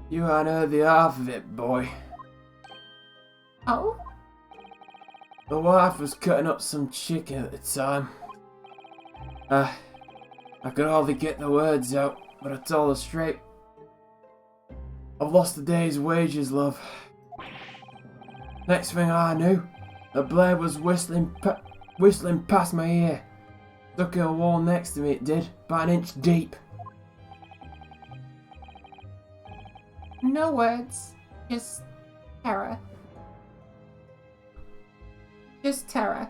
[SPEAKER 3] You hadn't heard the half of it, boy.
[SPEAKER 2] Oh?
[SPEAKER 3] The wife was cutting up some chicken at the time. I could hardly get the words out, but I told her straight. I've lost a day's wages, love. Next thing I knew, the blade was whistling past my ear. Stuck in a wall next to me, it did, about 1 inch deep.
[SPEAKER 2] No words. Just terror. Just terror.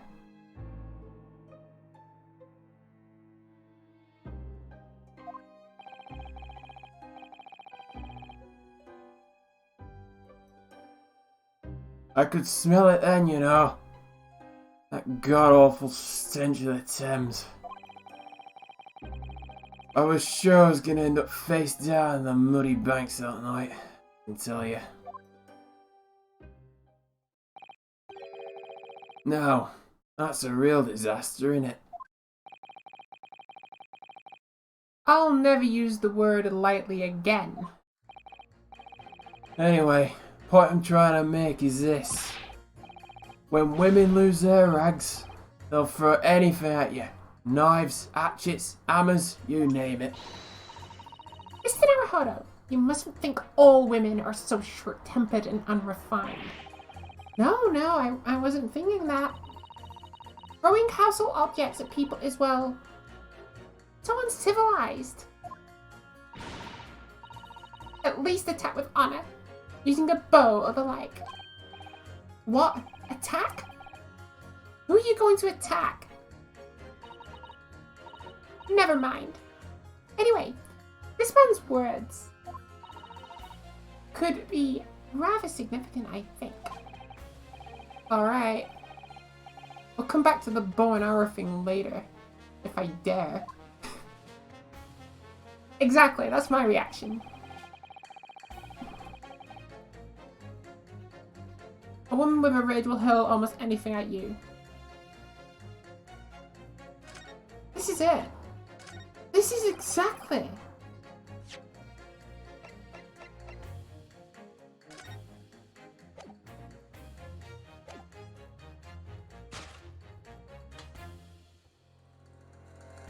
[SPEAKER 3] I could smell it then, you know. That god-awful stench of the Thames. I was sure I was gonna end up face down in the muddy banks that night, I can tell you. Now, that's a real disaster, innit?
[SPEAKER 2] I'll never use the word lightly again.
[SPEAKER 3] Anyway, point I'm trying to make is this. When women lose their rags, they'll throw anything at you. Knives, hatchets, hammers, you name it.
[SPEAKER 2] Mr. Naruhodo, you mustn't think all women are so short-tempered and unrefined. No, I wasn't thinking that. Throwing household objects at people is, well, so uncivilized. At least attack with honor, using a bow or the like. What? Attack? Who are you going to attack? Never mind. Anyway, this man's words could be rather significant, I think. Alright. We'll come back to the bow and arrow thing later, if I dare. Exactly, that's my reaction. A woman with a rage will hurl almost anything at you. This is it. This is exactly.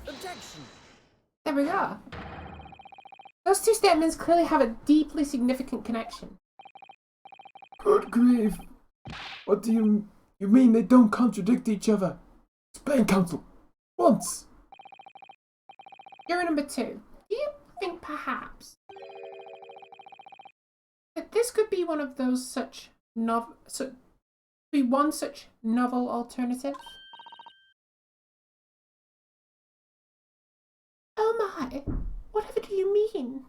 [SPEAKER 4] Objection.
[SPEAKER 2] There we go. Those two statements clearly have a deeply significant connection.
[SPEAKER 3] Good grief. What do you mean they don't contradict each other? Explain, counsel. Once.
[SPEAKER 2] Juror number 2. Do you think perhaps that this could be one of those such novel alternative? Oh my, whatever do you mean?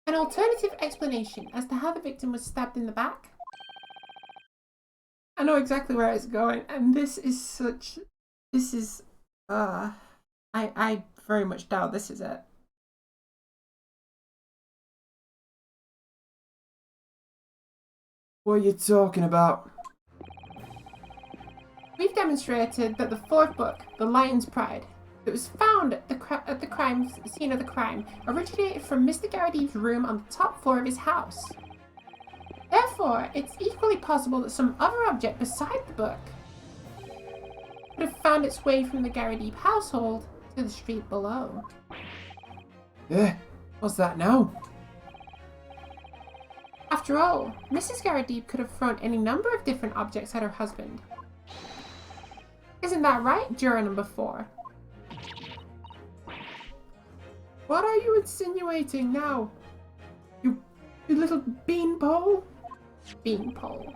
[SPEAKER 2] An alternative explanation as to how the victim was stabbed in the back? I know exactly where it's going, and I very much doubt this is it.
[SPEAKER 3] What are you talking about?
[SPEAKER 2] We've demonstrated that the fourth book, The Lion's Pride, that was found at the crime scene of the crime, originated from Mr. Garrity's room on the top floor of his house. Therefore, it's equally possible that some other object beside the book would have found its way from the Garrity household to the street below.
[SPEAKER 3] Yeah, what's that now?
[SPEAKER 2] After all, Mrs. Garrity could have thrown any number of different objects at her husband. Isn't that right, juror number 4?
[SPEAKER 3] What are you insinuating now? You little beanpole?
[SPEAKER 2] Beanpole.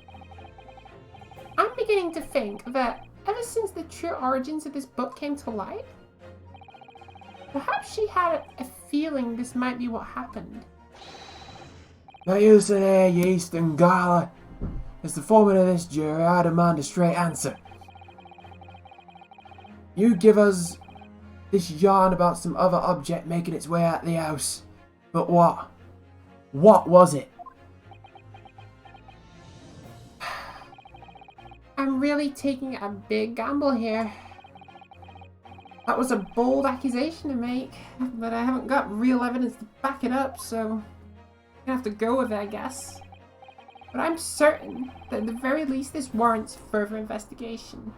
[SPEAKER 2] I'm beginning to think that ever since the true origins of this book came to light, perhaps she had a feeling this might be what happened.
[SPEAKER 3] Now you sit here, you Eastern Gala. As the foreman of this jury, I demand a straight answer. You give us this yarn about some other object making its way out of the house. But what? What was it?
[SPEAKER 2] I'm really taking a big gamble here. That was a bold accusation to make, but I haven't got real evidence to back it up, so I'm gonna have to go with it, I guess. But I'm certain that at the very least this warrants further investigation.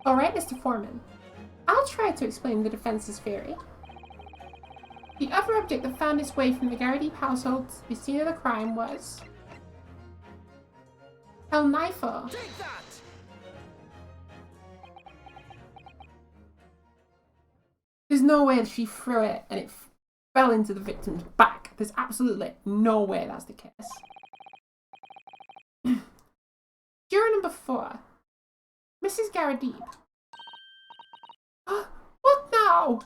[SPEAKER 2] Alright, Mr. Foreman. I'll try to explain the defense's theory. The other object that found its way from the Garrity household to the scene of the crime was El Knifo.
[SPEAKER 4] Take that!
[SPEAKER 2] There's no way that she threw it and it fell into the victim's back. There's absolutely no way that's the case. Juror number 4. Mrs. Garrity. What now?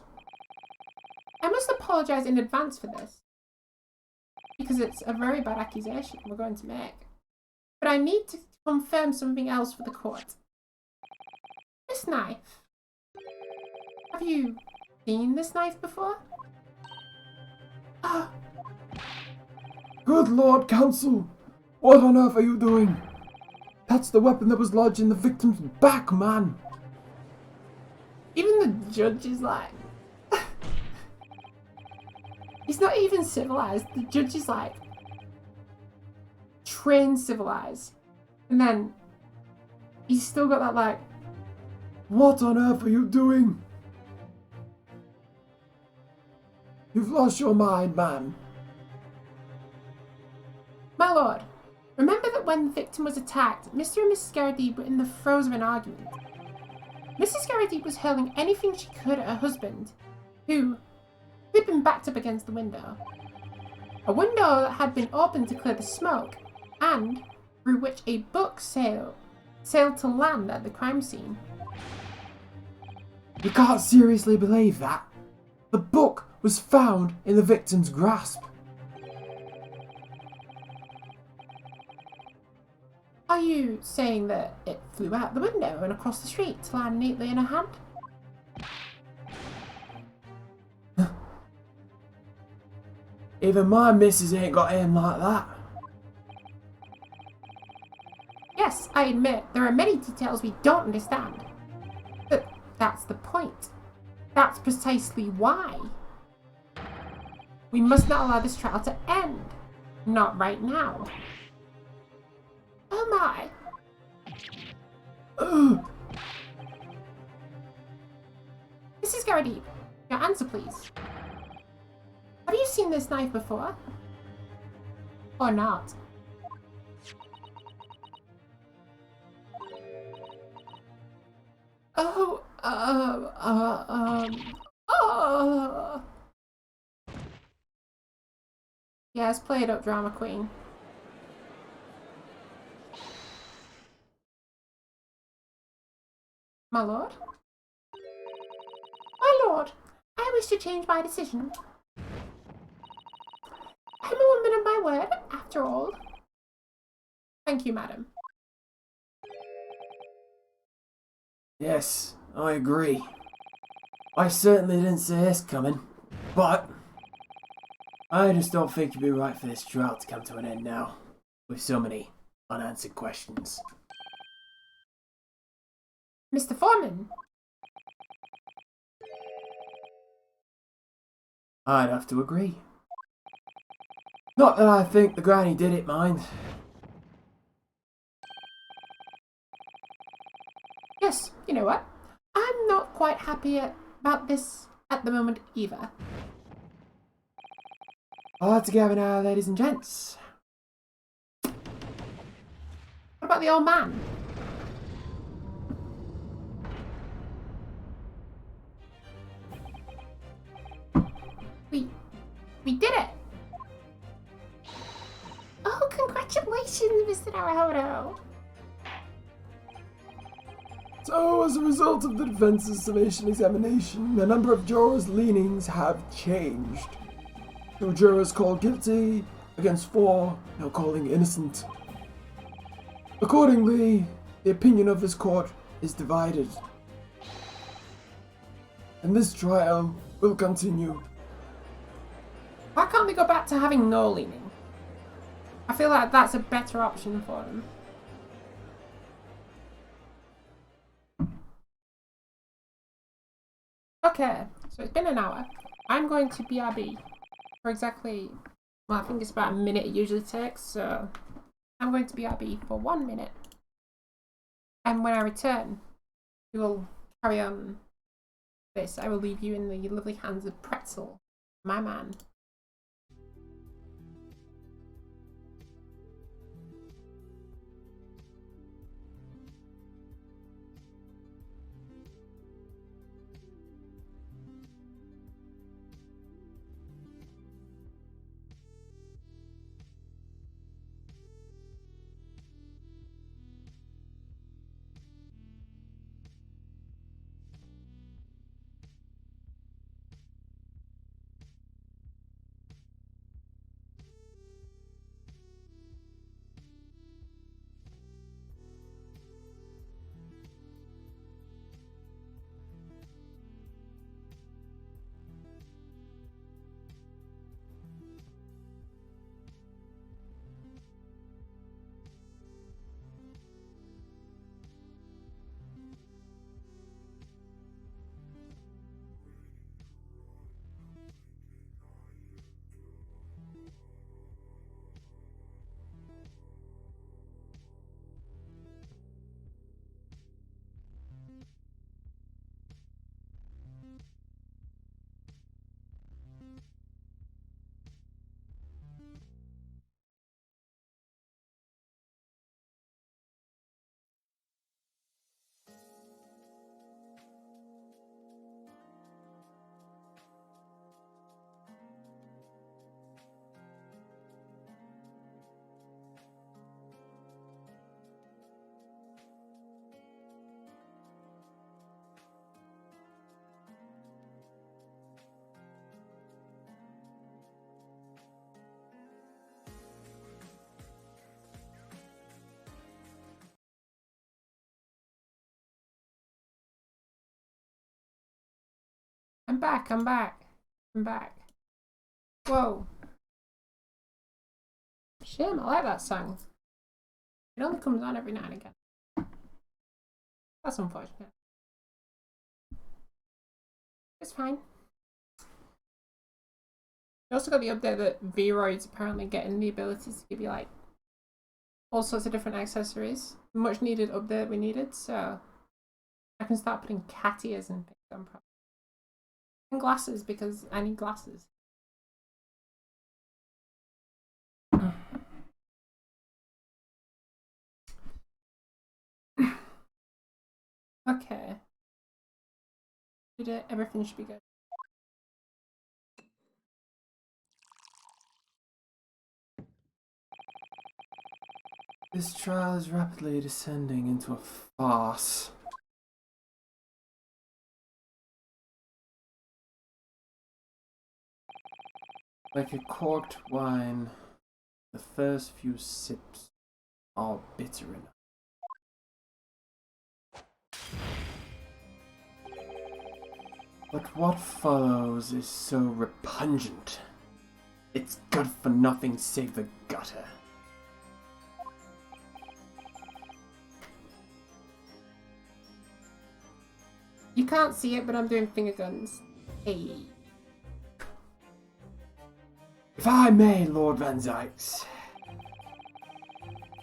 [SPEAKER 2] I must apologise in advance for this, because it's a very bad accusation we're going to make. But I need to confirm something else for the court. This knife. Have you seen this knife before?
[SPEAKER 3] Good Lord, counsel! What on earth are you doing? That's the weapon that was lodged in the victim's back, man!
[SPEAKER 2] Even the judge is like... He's not even civilized. The judge is like... trained civilized. And then... he's still got that like...
[SPEAKER 3] What on earth are you doing? You've lost your mind, man.
[SPEAKER 2] My lord, remember that when the victim was attacked, Mr. and Mrs. Garrity were in the throes of an argument. Mrs. Garrity was hurling anything she could at her husband, who'd been backed up against the window. A window that had been opened to clear the smoke, and through which a book sailed to land at the crime scene.
[SPEAKER 3] You can't seriously believe that. The book was found in the victim's grasp.
[SPEAKER 2] Are you saying that it flew out the window and across the street to land neatly in her hand?
[SPEAKER 3] Even my missus ain't got aim like that.
[SPEAKER 2] Yes, I admit there are many details we don't understand. But that's the point. That's precisely why. We must not allow this trial to end. Not right now. Oh my. Scarabee, your answer please. Have you seen this knife before? Or not? Oh, Yes, play it up, drama queen. My lord? My lord, I wish to change my decision. I'm a woman of my word, after all. Thank you, madam.
[SPEAKER 3] Yes, I agree. I certainly didn't see this coming, but I just don't think it'd be right for this trial to come to an end now, with so many unanswered questions.
[SPEAKER 2] Mr. Foreman?
[SPEAKER 3] I'd have to agree. Not that I think the granny did it, mind.
[SPEAKER 2] Yes, you know what? I'm not quite happy about this at the moment either.
[SPEAKER 3] Hard to gather now, ladies and gents.
[SPEAKER 2] What about the old man? We did it! Oh, congratulations, Mr. Naruhodo!
[SPEAKER 3] So, as a result of the defense's summation examination, the number of jurors' leanings have changed. 2 jurors called guilty against 4 now calling innocent. Accordingly, the opinion of this court is divided. And this trial will continue.
[SPEAKER 2] Why can't we go back to having no leaning? I feel like that's a better option for them. Okay, so it's been an hour. I'm going to BRB for exactly, well, I think it's about a minute it usually takes, so I'm going to BRB for 1 minute. And when I return, we will carry on this. I will leave you in the lovely hands of Pretzel, my man. I'm back, I'm back, I'm back. Whoa. Shame, I like that song. It only comes on every now and again. That's unfortunate. It's fine. We also got the update that V-Roid's apparently getting the ability to give you like all sorts of different accessories. Much needed update we needed, so I can start putting cat ears and things on. And glasses, because I need glasses. Okay. Everything should be good.
[SPEAKER 3] This trial is rapidly descending into a farce. Like a corked wine, the first few sips are bitter enough. But what follows is so repugnant. It's good for nothing save the gutter.
[SPEAKER 2] You can't see it, but I'm doing finger guns. Hey.
[SPEAKER 3] If I may, Lord Van Zykes,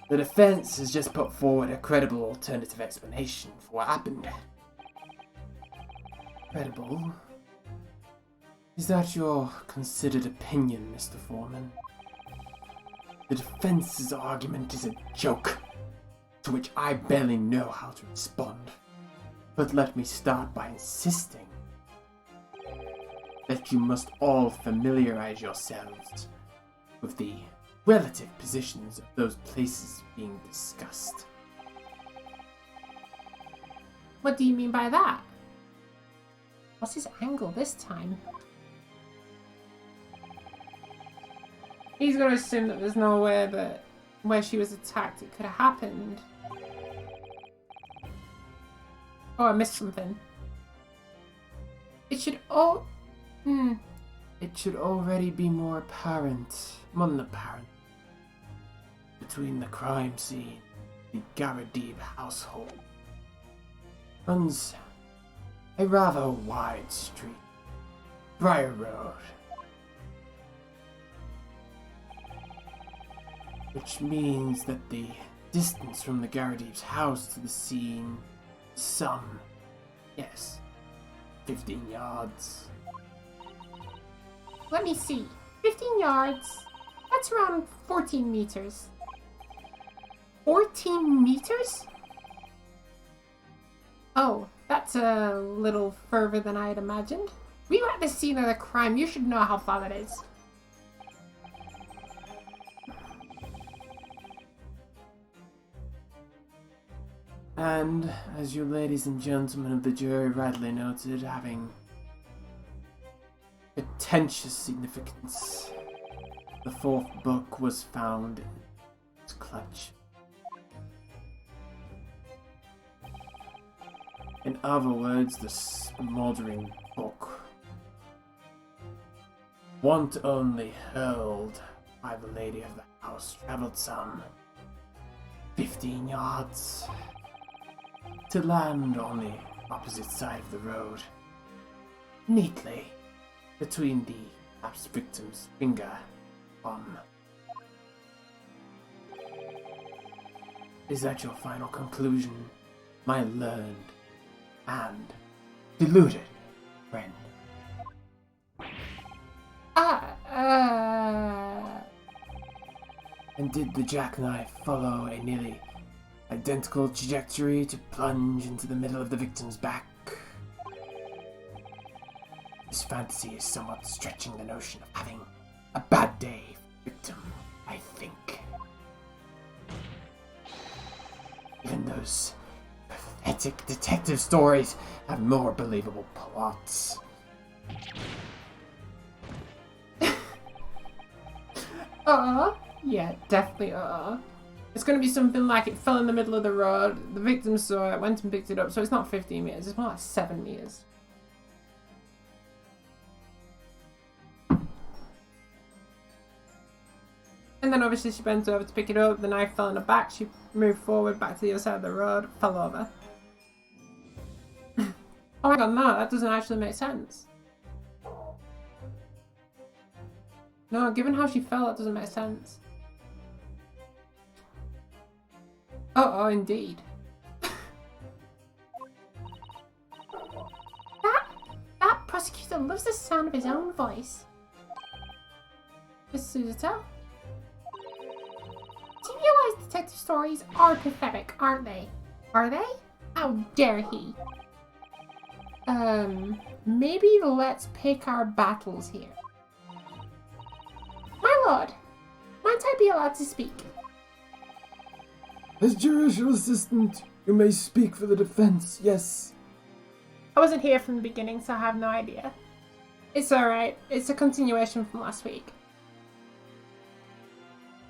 [SPEAKER 3] the defense has just put forward a credible alternative explanation for what happened. Credible? Is that your considered opinion, Mr. Foreman? The defense's argument is a joke, to which I barely know how to respond. But let me start by insisting that you must all familiarize yourselves with the relative positions of those places being discussed.
[SPEAKER 2] What do you mean by that? What's his angle this time? He's gonna assume that there's no way that where she was attacked it could have happened. Oh, I missed something. It should
[SPEAKER 3] It should already be more apparent, between the crime scene and the Garadib household. Runs a rather wide street, Briar Road, which means that the distance from the Garadib's house to the scene is some, 15 yards.
[SPEAKER 2] Let me see. 15 yards. That's around 14 meters. 14 meters? Oh, that's a little further than I had imagined. We were at the scene of the crime. You should know how far that is.
[SPEAKER 3] And, as you ladies and gentlemen of the jury rightly noted, having pretentious significance, the fourth book was found in its clutch. In other words, the smoldering book, once only held by the lady of the house, traveled some 15 yards to land on the opposite side of the road, neatly between the perhaps victim's finger thumb. Is that your final conclusion, my learned and deluded friend? And did the jackknife follow a nearly identical trajectory to plunge into the middle of the victim's back? This fantasy is somewhat stretching the notion of having a bad day victim, I think. Even those pathetic detective stories have more believable plots.
[SPEAKER 2] Yeah, definitely It's gonna be something like it fell in the middle of the road, the victim saw it, went and picked it up, so it's not 15 meters, it's more like 7 meters. And then obviously she bent over to pick it up, the knife fell in her back, she moved forward back to the other side of the road, fell over. Oh my god, no, that doesn't actually make sense. No, given how she fell, that doesn't make sense. Oh, indeed. that prosecutor master loves the sound of his own voice. Miss Suzuto? Do you realize detective stories are pathetic, aren't they? Are they? How dare he? Maybe let's pick our battles here. My lord, might I be allowed to speak?
[SPEAKER 3] As judicial assistant, you may speak for the defense, yes.
[SPEAKER 2] I wasn't here from the beginning, so I have no idea. It's alright. It's a continuation from last week.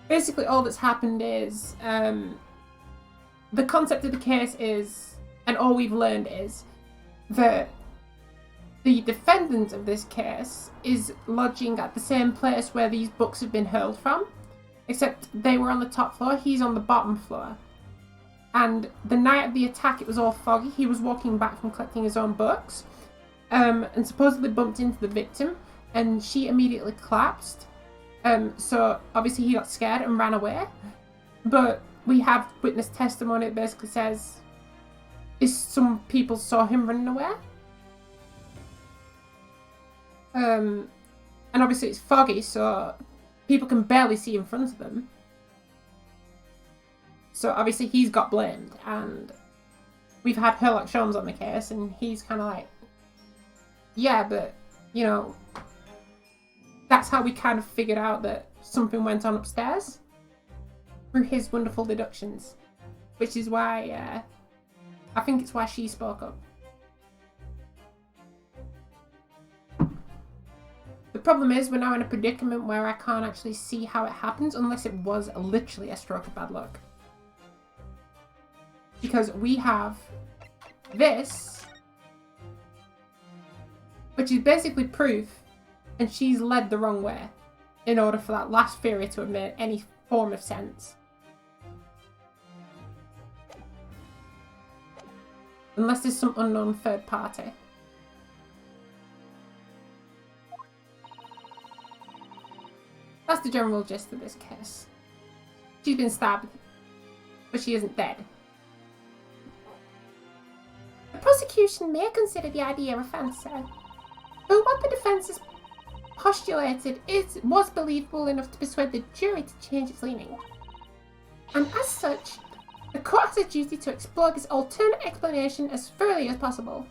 [SPEAKER 2] Basically, all that's happened is, the concept of the case is, and all we've learned is, that the defendant of this case is lodging at the same place where these books have been hurled from, except they were on the top floor, he's on the bottom floor. And the night of the attack, it was all foggy. He was walking back from collecting his own books, and supposedly bumped into the victim, and she immediately collapsed. So obviously he got scared and ran away. But we have witness testimony that basically says some people saw him running away. And obviously it's foggy, so people can barely see in front of them. So obviously he's got blamed, and we've had Sherlock Holmes on the case, and he's kind of like, yeah, but, you know, that's how we kind of figured out that something went on upstairs through his wonderful deductions, which is why, I think it's why she spoke up. The problem is we're now in a predicament where I can't actually see how it happens unless it was literally a stroke of bad luck. Because we have this, which is basically proof, and she's led the wrong way in order for that last theory to have made any form of sense. Unless there's some unknown third party. That's the general gist of this case. She's been stabbed, but she isn't dead. The prosecution may consider the idea offensive, but what the defense has postulated was believable enough to persuade the jury to change its leaning. And as such, the court has a duty to explore this alternate explanation as thoroughly as possible.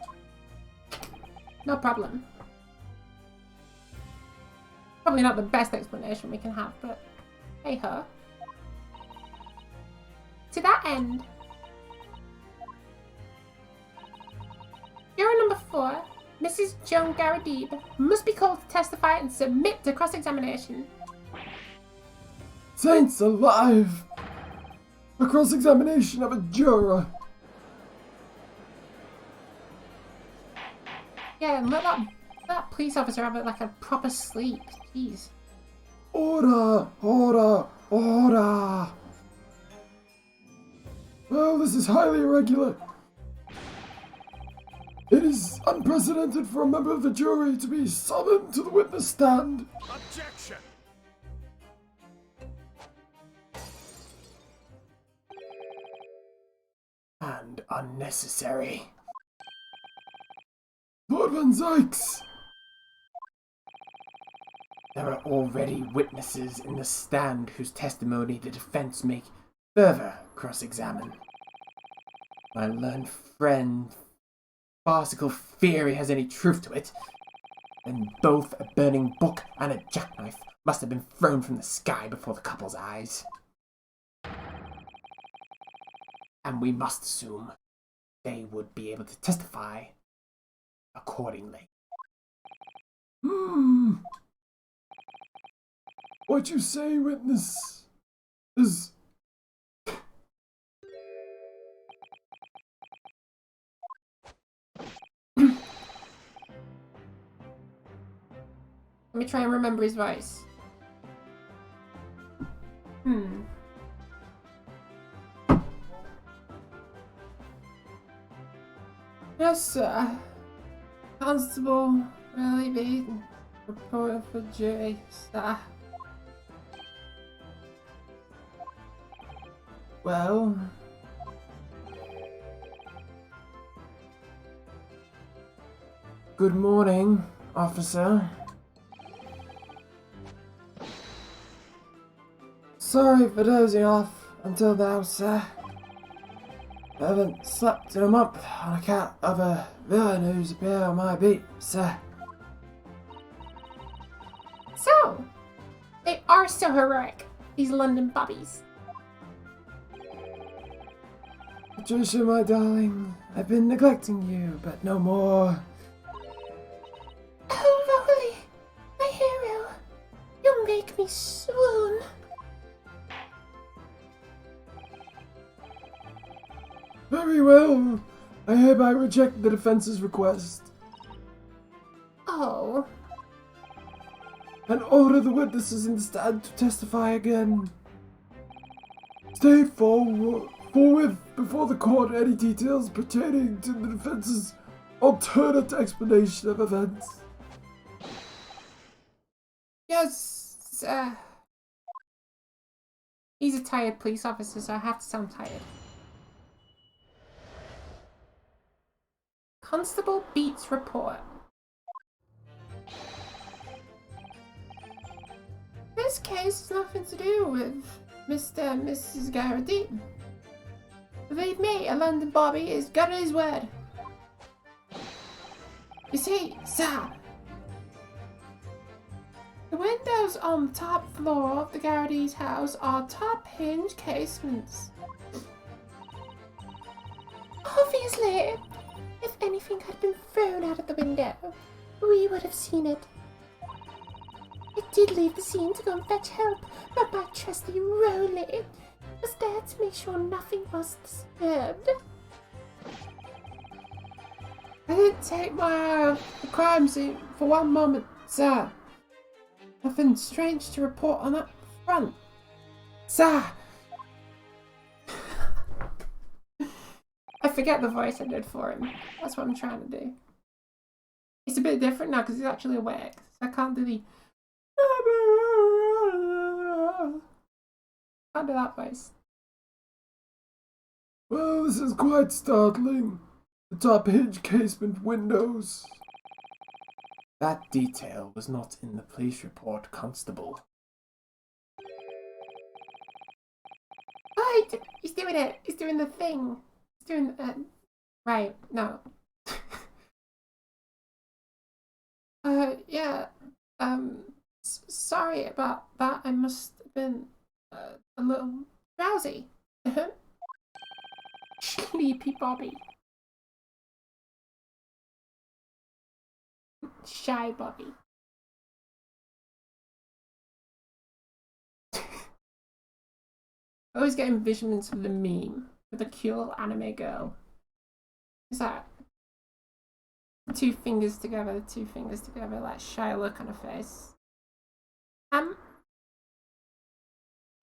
[SPEAKER 2] No problem. Probably not the best explanation we can have, but hey ho. To that end, juror number 4, Mrs. Joan Garadib, must be called to testify and submit to cross-examination.
[SPEAKER 3] Saints alive! A cross-examination of a juror!
[SPEAKER 2] Yeah, and let that police officer have like a proper sleep. Jeez.
[SPEAKER 3] Order! Order! Order! Well, this is highly irregular. It is unprecedented for a member of the jury to be summoned to the witness stand.
[SPEAKER 4] Objection!
[SPEAKER 3] And unnecessary. Lord Van Zykes! There are already witnesses in the stand whose testimony the defense may further cross-examine. My learned friend, farcical theory has any truth to it, then both a burning book and a jackknife must have been thrown from the sky before the couple's eyes. And we must assume they would be able to testify accordingly. What you say, witness, is...
[SPEAKER 2] Let me try and remember his voice. Yes, sir. Constable, really be reporter for jury, sir.
[SPEAKER 3] Well... Good morning. officer. Sorry for dozing off until now, sir. I haven't slept in a month on account of a villain who's appeared on my beat, sir.
[SPEAKER 2] So, they are so heroic, these London bobbies.
[SPEAKER 3] Patricia, my darling, I've been neglecting you, but no more.
[SPEAKER 2] Oh, Rolly, my hero, you'll make me swoon.
[SPEAKER 3] Very well. I hereby reject the defense's request
[SPEAKER 2] Oh,
[SPEAKER 3] and order the witnesses in the stand to testify again. Stay forward before the court any details pertaining to the defense's alternate explanation of events.
[SPEAKER 2] yes, sir. He's a tired police officer, so I have to sound tired. Constable Beats report. This case has nothing to do with Mr. and Mrs. Garradine. Believe me, a London Bobby is good at his word. You see, sir, the windows on the top floor of the Garradine's house are top hinge casements. Obviously, if anything had been thrown out of the window, we would have seen it. I did leave the scene to go and fetch help, but my trusty Rolly was there to make sure nothing was disturbed. I didn't take my eye off the crime scene for one moment, sir. Nothing strange to report on that front, sir. I forget the voice I did for him. That's what I'm trying to do. It's a bit different now because he's actually awake, so I can't do the... Can't do that voice.
[SPEAKER 3] Well, this is quite startling. The top hinge casement windows. That detail was not in the police report, Constable.
[SPEAKER 2] Oh, he's doing it. He's doing the thing. He's doing right, no. Yeah. Sorry about that. I must have been a little drowsy. Sleepy Bobby. Shy Bobby. I always get visions of the meme with a cute little anime girl. Is that two fingers together, like shy look on her face? Can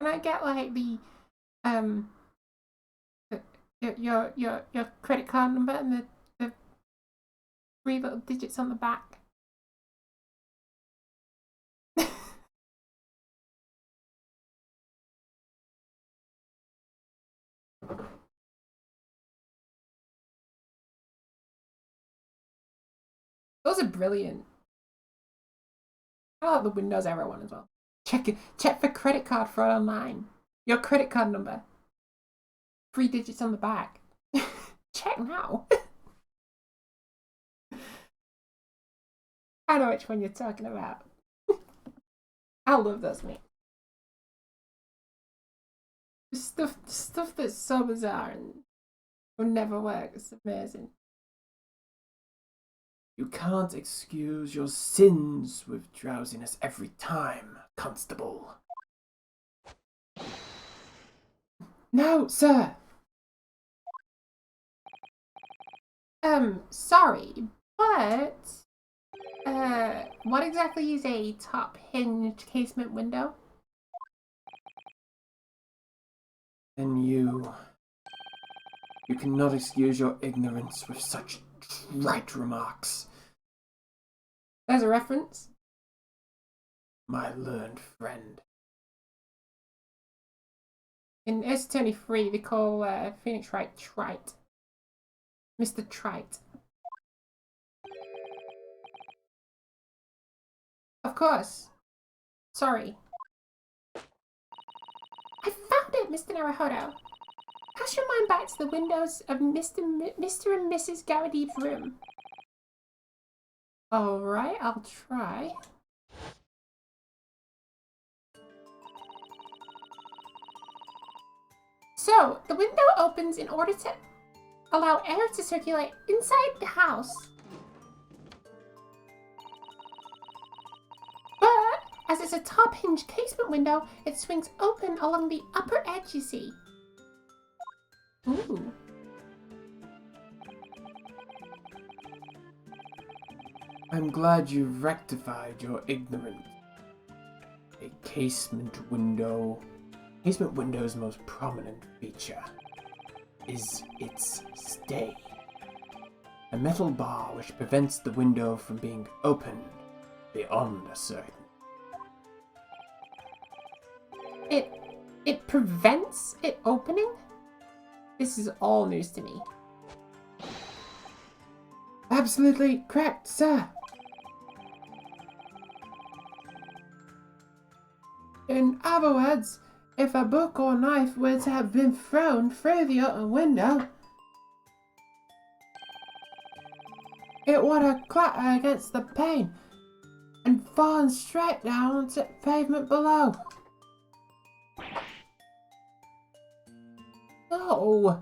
[SPEAKER 2] I get like the your credit card number and the 3 little digits on the back? Those are brilliant. I like the Windows Error one as well. Check for credit card fraud online. Your credit card number. 3 digits on the back. Check now. I know which one you're talking about. I love those memes. Stuff that's so bizarre and will never work. It's amazing.
[SPEAKER 3] You can't excuse your sins with drowsiness every time, Constable.
[SPEAKER 2] No, sir. Sorry, but what exactly is a top hinged casement window?
[SPEAKER 3] And you cannot excuse your ignorance with such trite remarks.
[SPEAKER 2] There's a reference.
[SPEAKER 3] My learned friend.
[SPEAKER 2] In S23, they call Phoenix Wright Trite. Mr. Trite. course. Sorry. I found it, Mr. Naruhodo. Cast your mind back to the windows of Mr. and Mrs. Garadeep's room. Alright, I'll try. So, the window opens in order to allow air to circulate inside the house. But, as it's a top-hinged casement window, it swings open along the upper edge, you see. Ooh.
[SPEAKER 3] I'm glad you rectified your ignorance. A casement window's most prominent feature is its stay. A metal bar which prevents the window from being opened beyond a certain.
[SPEAKER 2] It prevents it opening? This is all news to me.
[SPEAKER 3] Absolutely correct, sir. In other words, if a book or knife were to have been thrown through the open window, it would have clattered against the pane and fallen straight down onto the pavement below.
[SPEAKER 2] No!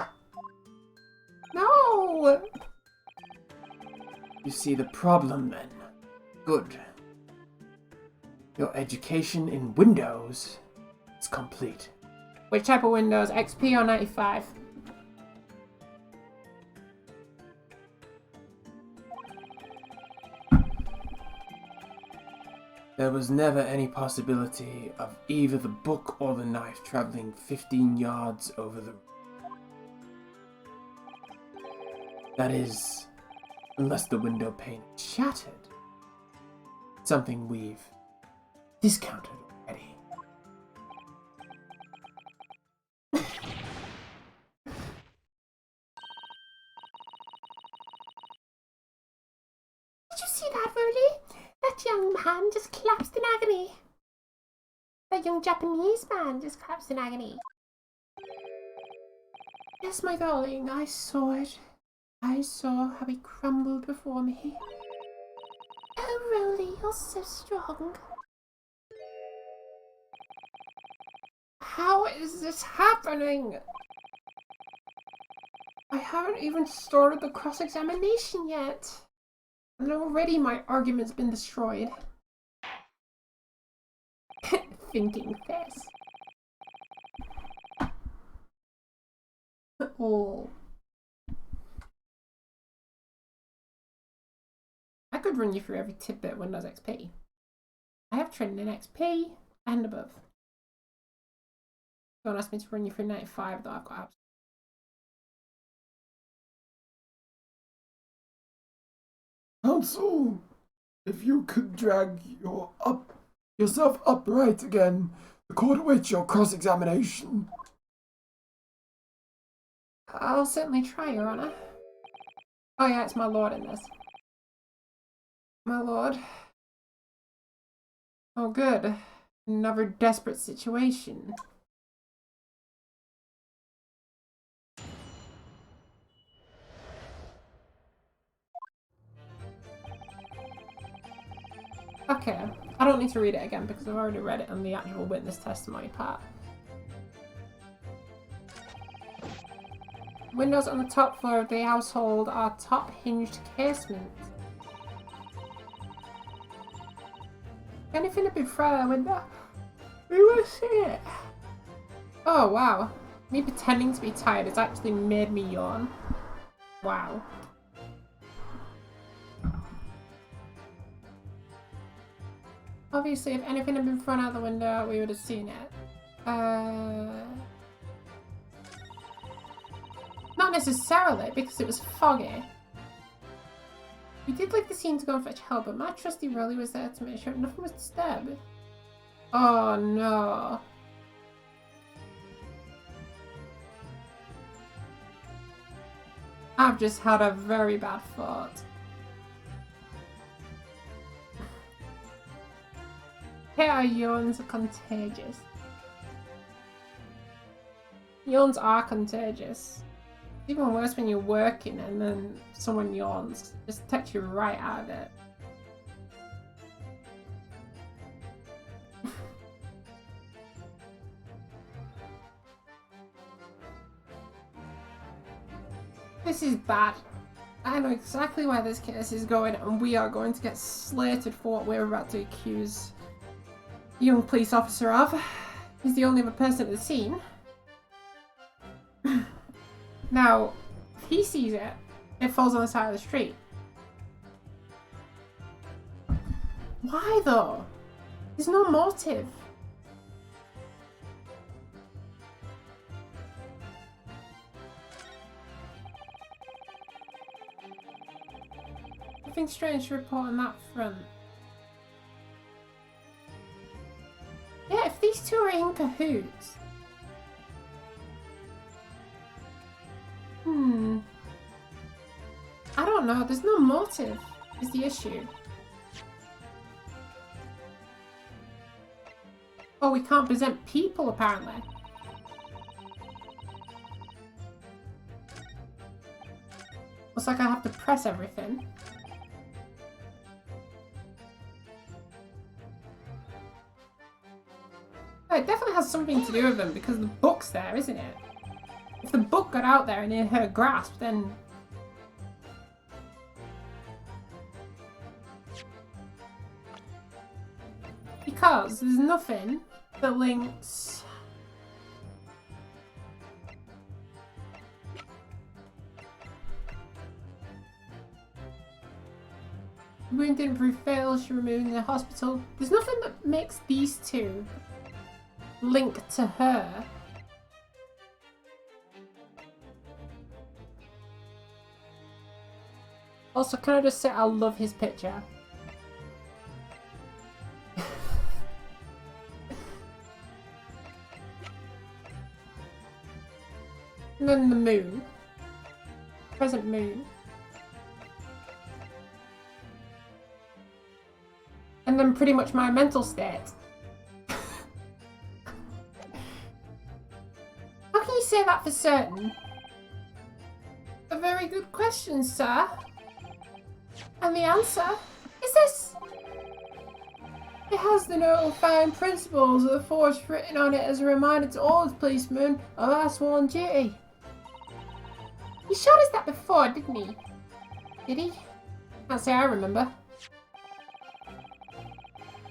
[SPEAKER 2] No!
[SPEAKER 3] You see the problem then? Good. Your education in Windows is complete.
[SPEAKER 2] Which type of Windows? XP or 95?
[SPEAKER 3] There was never any possibility of either the book or the knife traveling 15 yards over the... That is, unless the window pane shattered. Something we've discounted already.
[SPEAKER 2] Did you see that, Verly? That young man just collapsed in agony. That young Japanese man just collapsed in agony. Yes, my darling, I saw it. I saw how he crumbled before me. Oh, Roly, you're so strong. How is this happening? I haven't even started the cross-examination yet. And already my argument's been destroyed. Thinking face. Oh. I could run you through every tidbit of Windows XP. I have training in XP and above. Don't ask me to run you through 95 though, I've got apps.
[SPEAKER 3] Counsel, if you could drag yourself upright again, the court awaits your cross-examination.
[SPEAKER 2] I'll certainly try, Your Honour. Oh yeah, it's my lord in this. My lord. Oh good. Another desperate situation. Okay, I don't need to read it again because I've already read it on the actual witness testimony part. Windows on the top floor of the household are top-hinged casement. Anything a bit further window? We will see it. Oh wow. Me pretending to be tired has actually made me yawn. Wow. Obviously, if anything had been thrown out the window, we would have seen it. Not necessarily, because it was foggy. We did leave the scene to go and fetch help, but my trusty Rolly was there to make sure nothing was disturbed. Oh no. I've just had a very bad thought. hate how yawns are contagious. Yawns are contagious. It's even worse when you're working and then someone yawns. It just takes you right out of it. This is bad. I know exactly where this case is going, and we are going to get slated for what we're about to accuse the young police officer of. He's the only other person at the scene. Now, if he sees it, it falls on the side of the street. Why though? There's no motive. Nothing strange to report on that front. Yeah, if these two are in cahoots. I don't know, there's no motive, is the issue. Oh, we can't present people apparently. Looks like I have to press everything. Oh, it definitely has something to do with them because the book's there, isn't it? If the book got out there and in her grasp, then... Because there's nothing that links... The wound didn't prove fatal, she removed in the hospital. There's nothing that makes these two link to her. Also, can I just say I love his picture? And then the moon. Present moon. And then pretty much my mental state. How can you say that for certain? A very good question, sir. And the answer is this. It has the notifying principles of the force written on it as a reminder to all policemen of our sworn duty. He showed us that before, didn't he? Did he? Can't say I remember.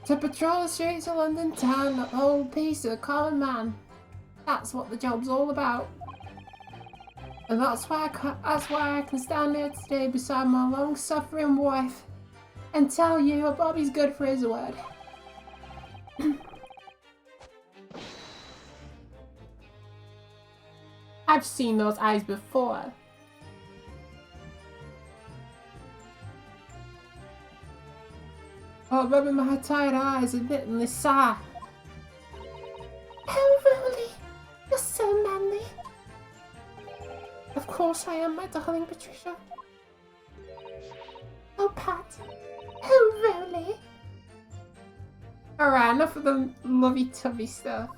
[SPEAKER 2] To patrol the streets of London town, uphold peace to the common man. That's what the job's all about. And that's why I can stand here today beside my long-suffering wife and tell you Bobby's good for his word. I've seen those eyes before. Oh, rubbing my tired eyes a bit in the sigh. Oh, really? You're so manly. Of course I am, my darling Patricia. Oh, Pat. Oh, really? Alright, enough of the lovey-tubby stuff.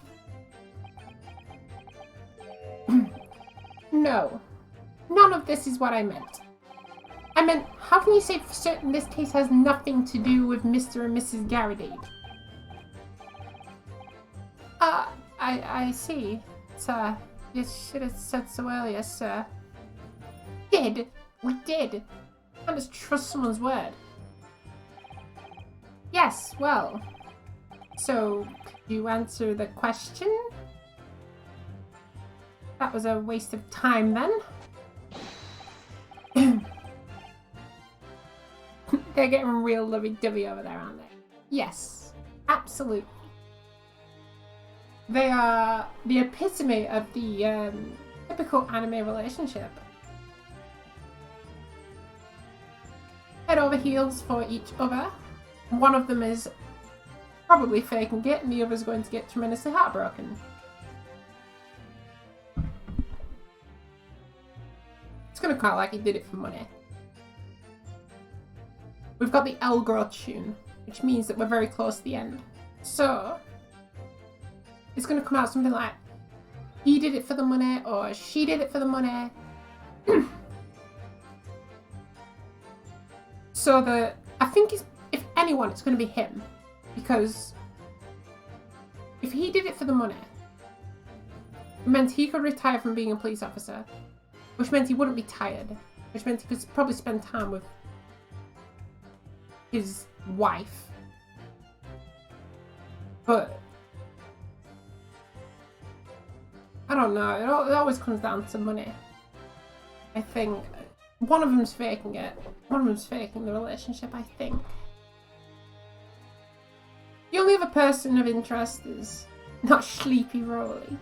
[SPEAKER 2] No. None of this is what I meant. I meant, how can you say for certain this case has nothing to do with Mr. and Mrs. Garrity? I see. Sir, you should have said so earlier, sir. We did. I just trust someone's word. Yes, well. So, could you answer the question? That was a waste of time then. They're getting real lovey-dovey over there, aren't they? Yes, absolutely. They are the epitome of the typical anime relationship. Head over heels for each other. One of them is probably faking it, and the other is going to get tremendously heartbroken. It's gonna cry like he did it for money. We've got the Elgro tune, which means that we're very close to the end. So, it's going to come out something like, he did it for the money, or she did it for the money. So I think if anyone, it's going to be him. Because if he did it for the money, it meant he could retire from being a police officer, which meant he wouldn't be tired, which meant he could probably spend time with his wife. But I don't know, it always comes down to money. I think one of them's faking it. One of them's faking the relationship, I think. The only other person of interest is not Sleepy Rolly.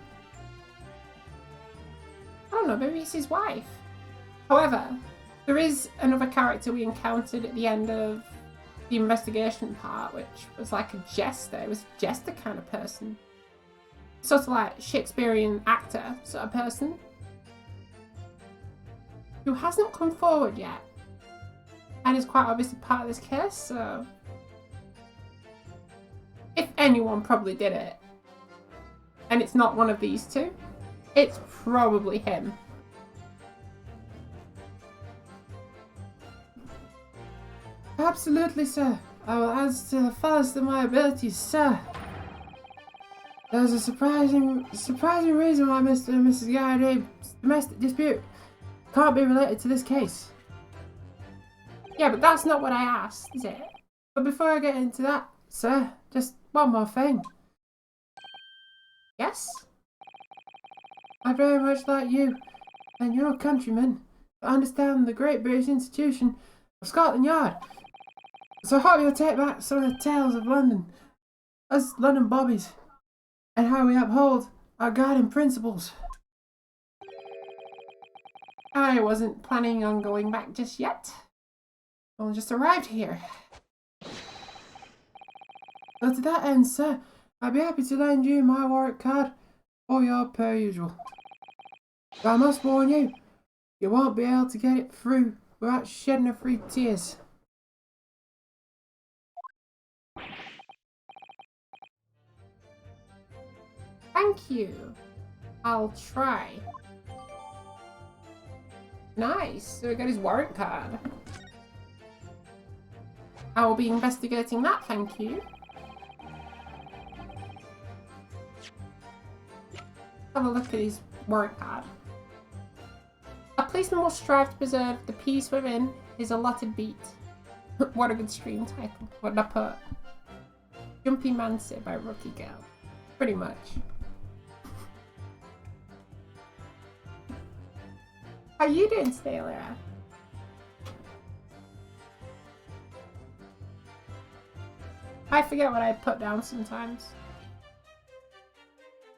[SPEAKER 2] I don't know, maybe it's his wife. However, there is another character we encountered at the end of the investigation part, which was like a jester. It was a jester kind of person. Sort of like Shakespearean actor sort of person. Who hasn't come forward yet. And is quite obviously part of this case, so... If anyone probably did it, and it's not one of these two, it's probably him.
[SPEAKER 3] Absolutely, sir. I will add to the fullest of my abilities, sir. There's a surprising reason why Mr. and Mrs. Gardade's domestic dispute can't be related to this case.
[SPEAKER 2] Yeah, but that's not what I asked, is it?
[SPEAKER 3] But before I get into that, sir, just one more thing.
[SPEAKER 2] Yes?
[SPEAKER 3] I'd very much like you and your countrymen to understand the great British institution of Scotland Yard. So I hope you'll take back some of the tales of London, us London bobbies, and how we uphold our guiding principles.
[SPEAKER 2] I wasn't planning on going back just yet. I just arrived here.
[SPEAKER 3] So to that end, sir, I'd be happy to lend you my warrant card for your per usual. But I must warn you, you won't be able to get it through without shedding a few tears.
[SPEAKER 2] Thank you. I'll try. Nice. So we got his warrant card. I will be investigating that, thank you. Have a look at his warrant card. A policeman will strive to preserve the peace within his allotted beat. What a good stream title. What did I put? Jumpy Mancy by Rookie Girl. Pretty much. How you doing today, Lyra? I forget what I put down sometimes.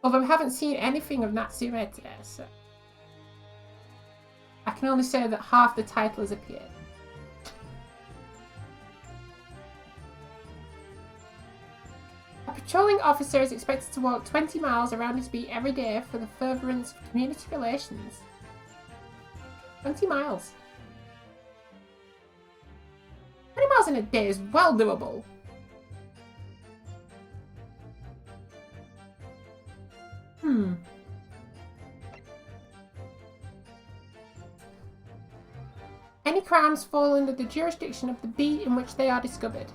[SPEAKER 2] Although I haven't seen anything of Natsume today, so... I can only say that half the title has appeared. A patrolling officer is expected to walk 20 miles around his beat every day for the furtherance of community relations. 20 miles. 20 miles in a day is well doable. Any crimes fall under the jurisdiction of the beat in which they are discovered.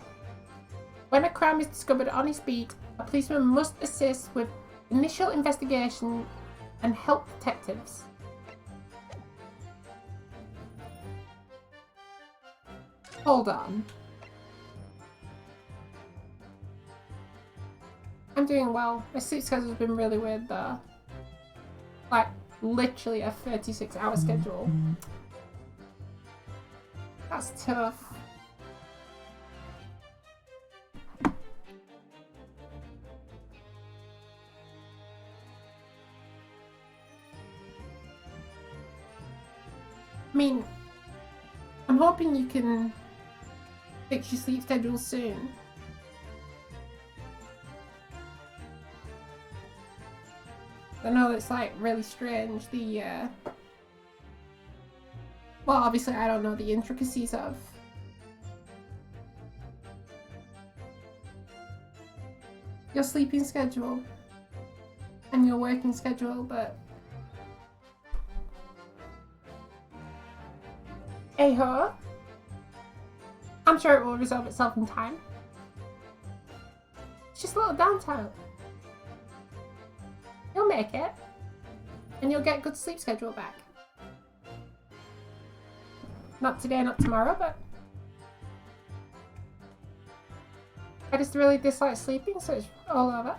[SPEAKER 2] When a crime is discovered on his beat, a policeman must assist with initial investigation and help detectives. Hold on. I'm doing well. My sleep schedule has been really weird though. Like, literally a 36-hour schedule. That's tough. I mean, I'm hoping you can fix your sleep schedule soon. I know it's like really strange, well, obviously I don't know the intricacies of your sleeping schedule and your working schedule, but hey-ho. I'm sure it will resolve itself in time. It's just a little downtime. You'll make it. And you'll get good sleep schedule back. Not today, not tomorrow, but I just really dislike sleeping, so it's all over.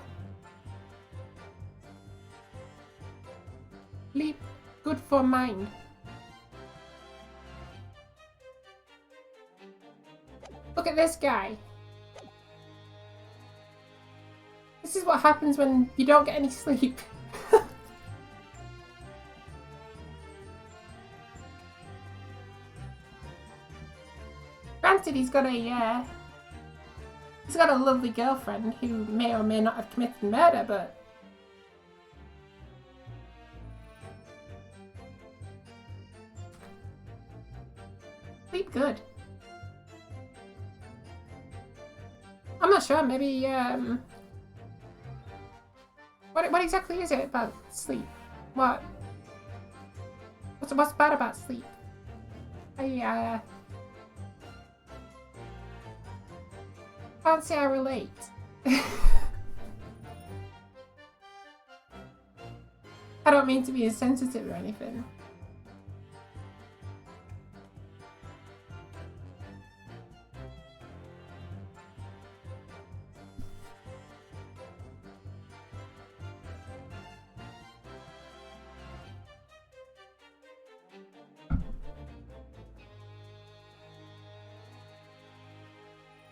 [SPEAKER 2] Sleep, good for mind. Look at this guy. This is what happens when you don't get any sleep. Granted, he's got a lovely girlfriend who may or may not have committed murder, but sleep good. I'm not sure, maybe, what exactly is it about sleep? What's bad about sleep? I can't say I relate. I don't mean to be insensitive or anything.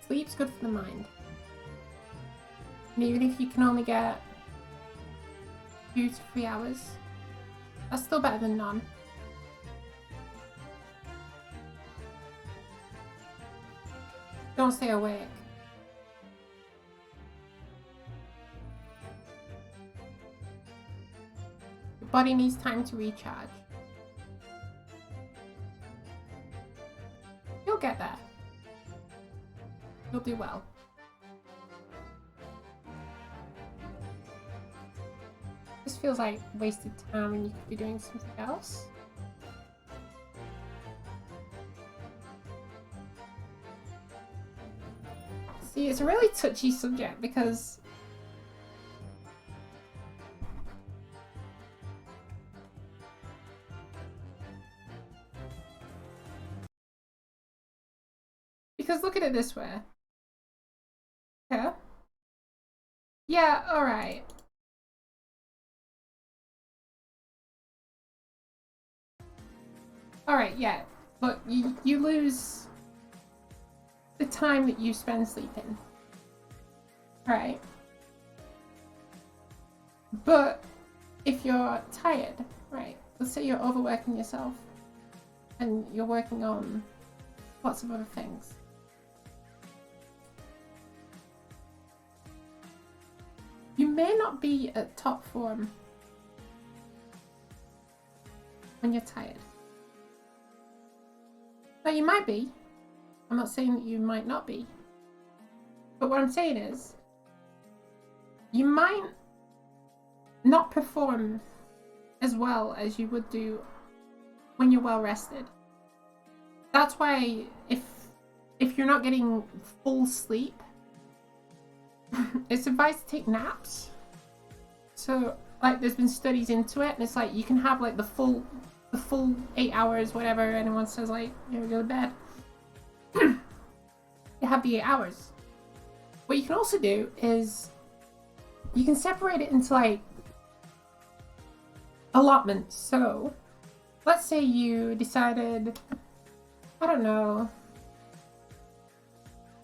[SPEAKER 2] Sleep's good for the mind. And even if you can only get 2 to 3 hours, that's still better than none. Don't stay awake. Your body needs time to recharge. You'll get there. You'll do well. This feels like wasted time when you could be doing something else. See, it's a really touchy subject because look at it this way. Yeah? Yeah, alright. Alright, yeah. Look, you lose the time that you spend sleeping. Right? But if you're tired, right? Let's say you're overworking yourself and you're working on lots of other things. You may not be at top form when you're tired. Now you might be. I'm not saying that you might not be. But what I'm saying is, you might not perform as well as you would do when you're well rested. That's why if you're not getting full sleep, it's advised to take naps. So like there's been studies into it, and it's like you can have like the full 8 hours, whatever anyone says, like, you know, go to bed. You have the 8 hours. What you can also do is you can separate it into like allotments. So let's say you decided, I don't know,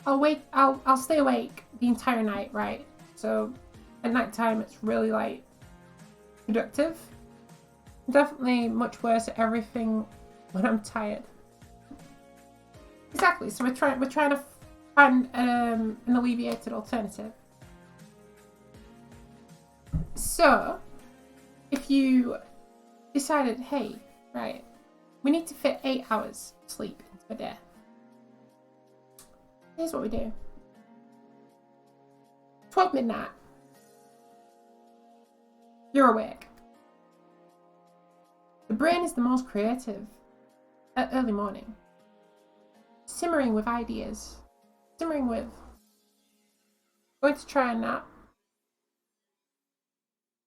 [SPEAKER 2] I'll stay awake the entire night, right? So at night time it's really like productive. Definitely much worse at everything when I'm tired. Exactly. So we're trying to find an alleviated alternative. So if you decided, hey, right, we need to fit 8 hours sleep into a day. Here's what we do. 12 midnight, You're awake. The brain is the most creative at early morning. Simmering with ideas. Simmering with going to try a nap.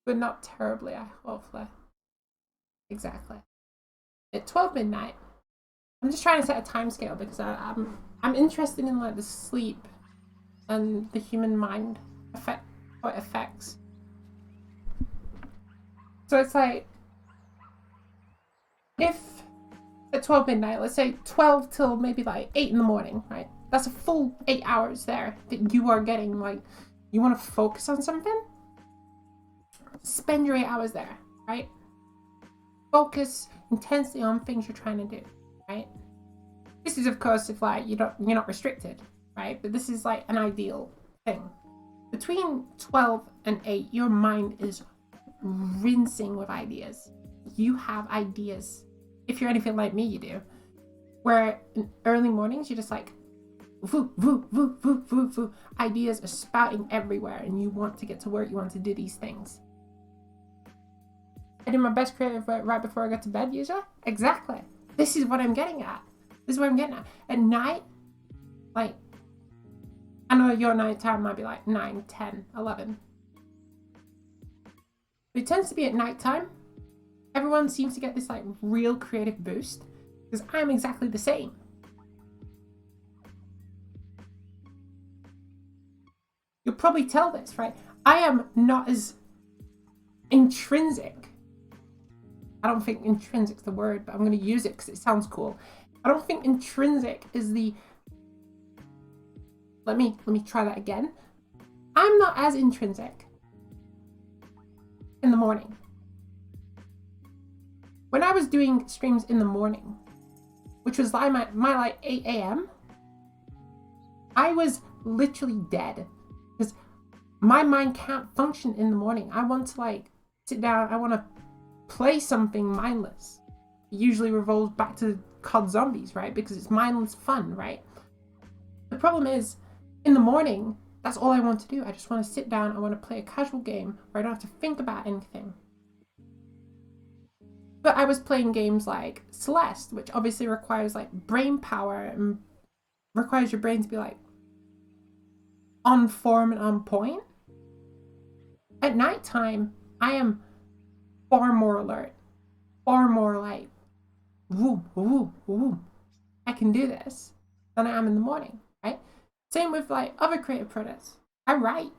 [SPEAKER 2] But not terribly, hopefully. Exactly. At 12 midnight, I'm just trying to set a time scale because I'm interested in like the sleep and the human mind effect, how it affects. So it's like, if at 12 midnight, let's say 12 till maybe like 8 in the morning, right? That's a full 8 hours there that you are getting, like, you want to focus on something? Spend your 8 hours there, right? Focus intensely on things you're trying to do, right? This is, of course, if like you're not restricted, right? But this is like an ideal thing. Between 12 and 8, your mind is rinsing with ideas. You have ideas. If you're anything like me, you do. Where in early mornings, you're just like, voo, voo, voo, voo, voo, voo. Ideas are spouting everywhere, and you want to get to work. You want to do these things. I do my best creative work right before I go to bed, usually. Exactly. This is what I'm getting at. This is what I'm getting at. At night, like, I know your night time might be like 9, 10, 11. But it tends to be at night time. Everyone seems to get this like real creative boost because I'm exactly the same. You'll probably tell this, right? I am not as intrinsic. I don't think intrinsic's the word, but I'm going to use it because it sounds cool. I don't think intrinsic is the... Let me try that again. I'm not as intrinsic in the morning. When I was doing streams in the morning, which was like my like 8 a.m., I was literally dead because my mind can't function in the morning. I want to like sit down. I want to play something mindless. It usually revolves back to COD Zombies, right? Because it's mindless fun, right? The problem is, in the morning, that's all I want to do. I just want to sit down. I want to play a casual game where I don't have to think about anything. But I was playing games like Celeste, which obviously requires like brain power and requires your brain to be like on form and on point. At nighttime, I am far more alert, far more like, woo, woo, woo. I can do this than I am in the morning, right? Same with like other creative products. I write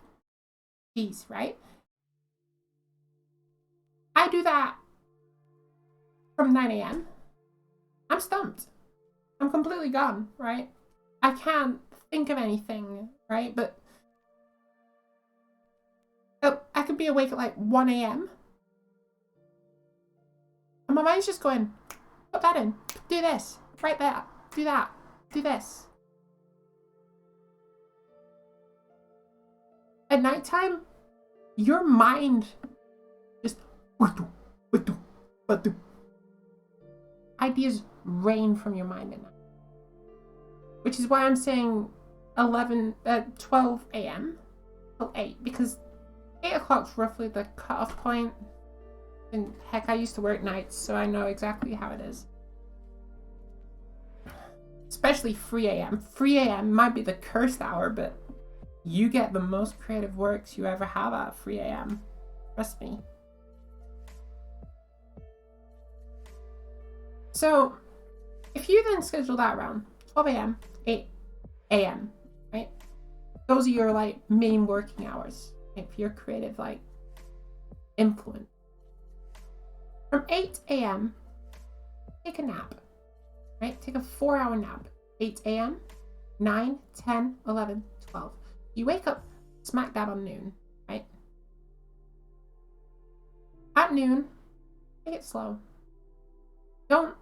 [SPEAKER 2] these, right? I do that from 9 a.m. I'm stumped. I'm completely gone, right? I can't think of anything, right? But I could be awake at like 1 a.m. and my mind's just going, put that in, do this, right there, do that, do this. At nighttime, your mind just ideas rain from your mind at night. Which is why I'm saying 12 a.m. till 8, because 8 o'clock's roughly the cutoff point. And heck, I used to work nights, so I know exactly how it is. Especially 3 a.m. 3 a.m. might be the cursed hour, but you get the most creative works you ever have at 3 a.m. Trust me. So, if you then schedule that around 12 a.m., 8 a.m., right? Those are your like main working hours, right? For your creative like influence. From 8 a.m., take a nap, right? Take a 4-hour nap. 8 a.m., 9, 10, 11, 12. You wake up smack dab on noon, right? At noon, take it slow. Don't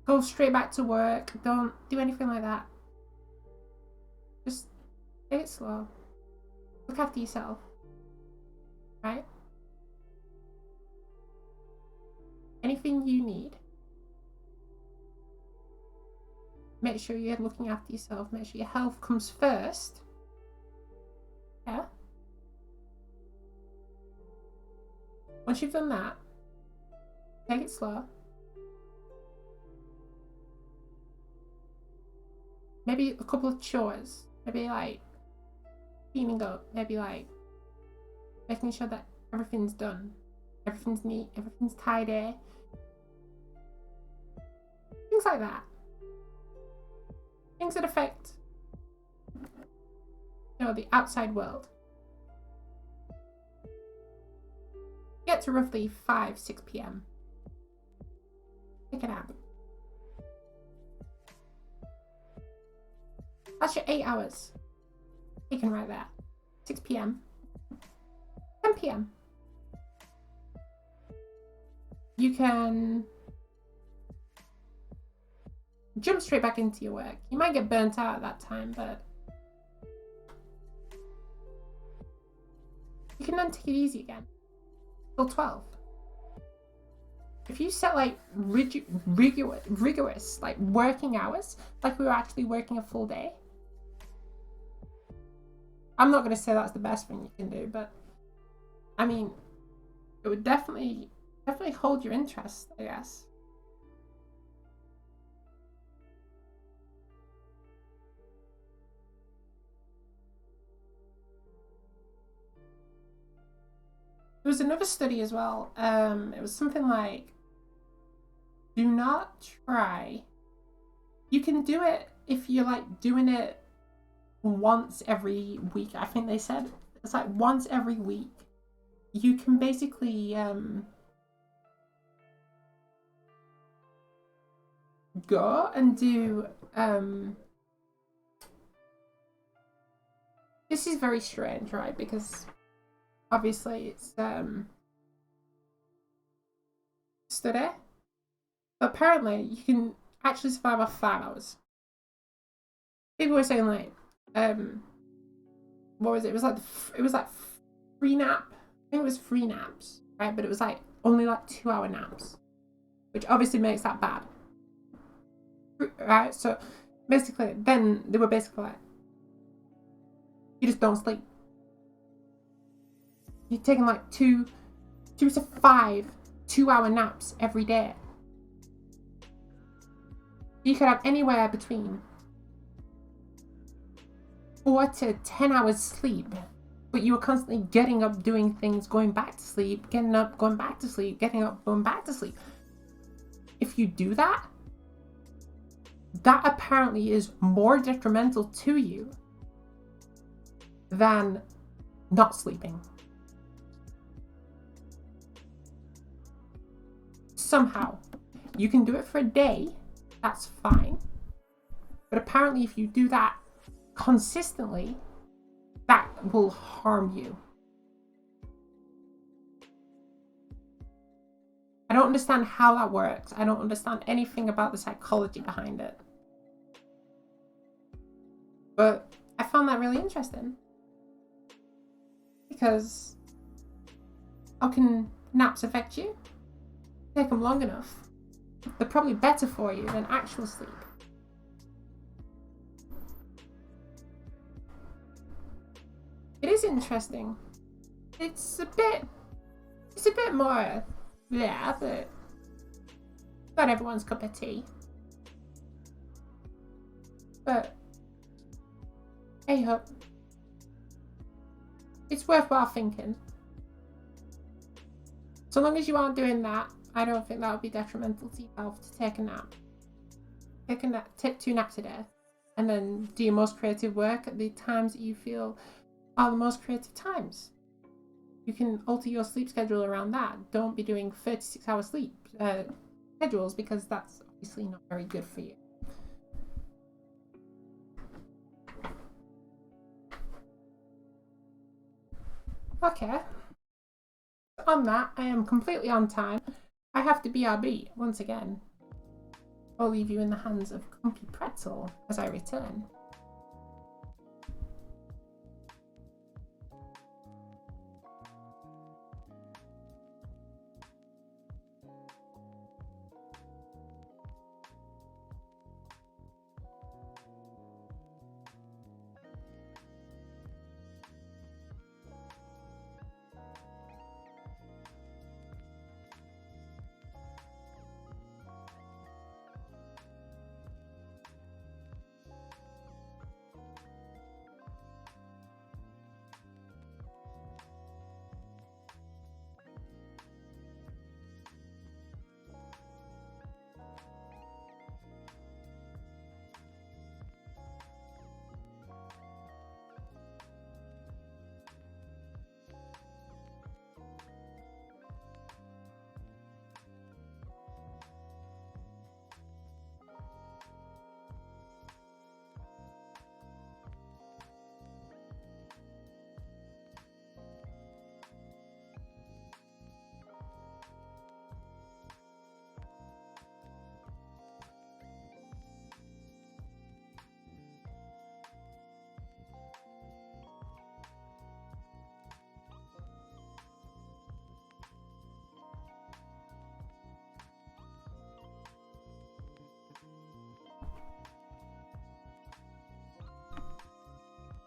[SPEAKER 2] go straight back to work. Don't do anything like that. Just take it slow. Look after yourself, right? Anything you need. Make sure you're looking after yourself. Make sure your health comes first. Yeah? Once you've done that, take it slow. Maybe a couple of chores. Maybe like cleaning up. Maybe like making sure that everything's done. Everything's neat. Everything's tidy. Things like that. Things that affect, the outside world. Get to roughly 6 p.m. Take a nap. That's your 8 hours. Taken right there. 6 p.m. 10 p.m. You can jump straight back into your work. You might get burnt out at that time, but you can then take it easy again till 12. If you set like rigorous like working hours, like we were actually working a full day, I'm not going to say that's the best thing you can do, but I mean, it would definitely hold your interest, I guess. There was another study as well. It was something like, do not try. You can do it if you're like doing it once every week. I think they said it's like once every week. You can basically go and do this is very strange, right? Because obviously it's study, but apparently you can actually survive off 5 hours. People were saying like what was it? It was like free nap. I think it was free naps, right? But it was like only like 2-hour naps, which obviously makes that bad, right? So basically, then they were basically like, you just don't sleep. You're taking like 2 to 5 2-hour naps every day. You could have anywhere between 4 to 10 hours sleep, but you were constantly getting up, doing things, going back to sleep, getting up, going back to sleep, getting up, going back to sleep. If you do that, that apparently is more detrimental to you than not sleeping. Somehow. You can do it for a day, that's fine. But apparently if you do that consistently, that will harm you. I don't understand how that works. I don't understand anything about the psychology behind it. But I found that really interesting. Because how can naps affect you? Take them long enough. They're probably better for you than actual sleep. It is interesting. It's a bit more there, but not everyone's cup of tea. But hey ho, it's worthwhile thinking. So long as you aren't doing that, I don't think that would be detrimental to your health to take a nap. Take 2 naps a day, and then do your most creative work at the times that you feel are the most creative times. You can alter your sleep schedule around that. Don't be doing 36-hour sleep schedules, because that's obviously not very good for you. Okay. On that, I am completely on time. I have to BRB once again. I'll leave you in the hands of Jumpy Pretzel as I return.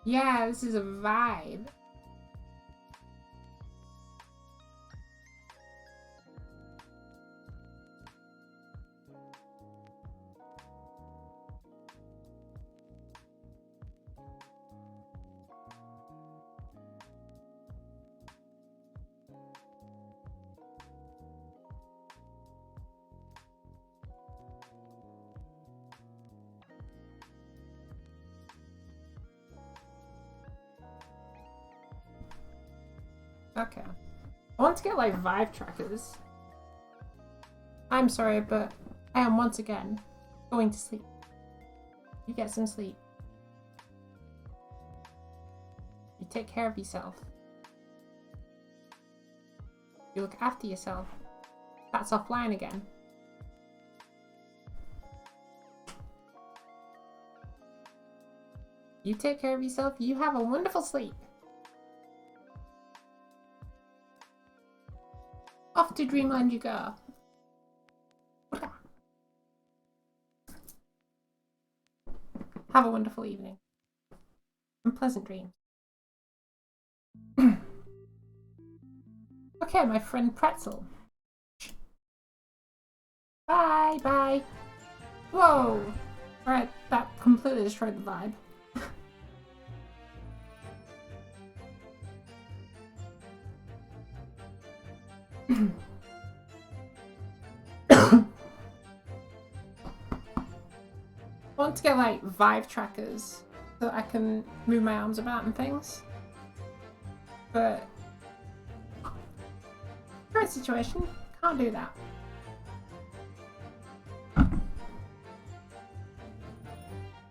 [SPEAKER 2] Yeah, this is a vibe. Okay. I want to get like vibe trackers. I'm sorry, but I am once again going to sleep. You get some sleep. You take care of yourself. You look after yourself. That's offline again. You take care of yourself. You have a wonderful sleep. Off to dreamland you go. Have a wonderful evening. And pleasant dreams. Okay, my friend Pretzel. Bye, bye. Whoa! Alright, that completely destroyed the vibe. I want to get like vibe trackers so that I can move my arms about and things. But current situation, can't do that.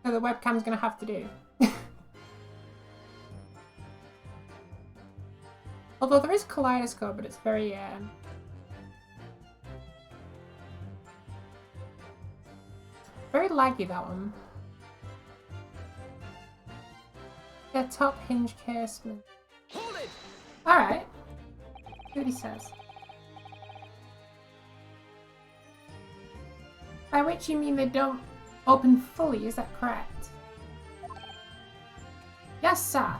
[SPEAKER 2] So the webcam's gonna have to do. Although there is kaleidoscope, but it's very very laggy, that one. Yeah, top hinge casement.
[SPEAKER 4] Hold it!
[SPEAKER 2] Alright. See what he says. By which you mean they don't open fully, is that correct? Yes, sir.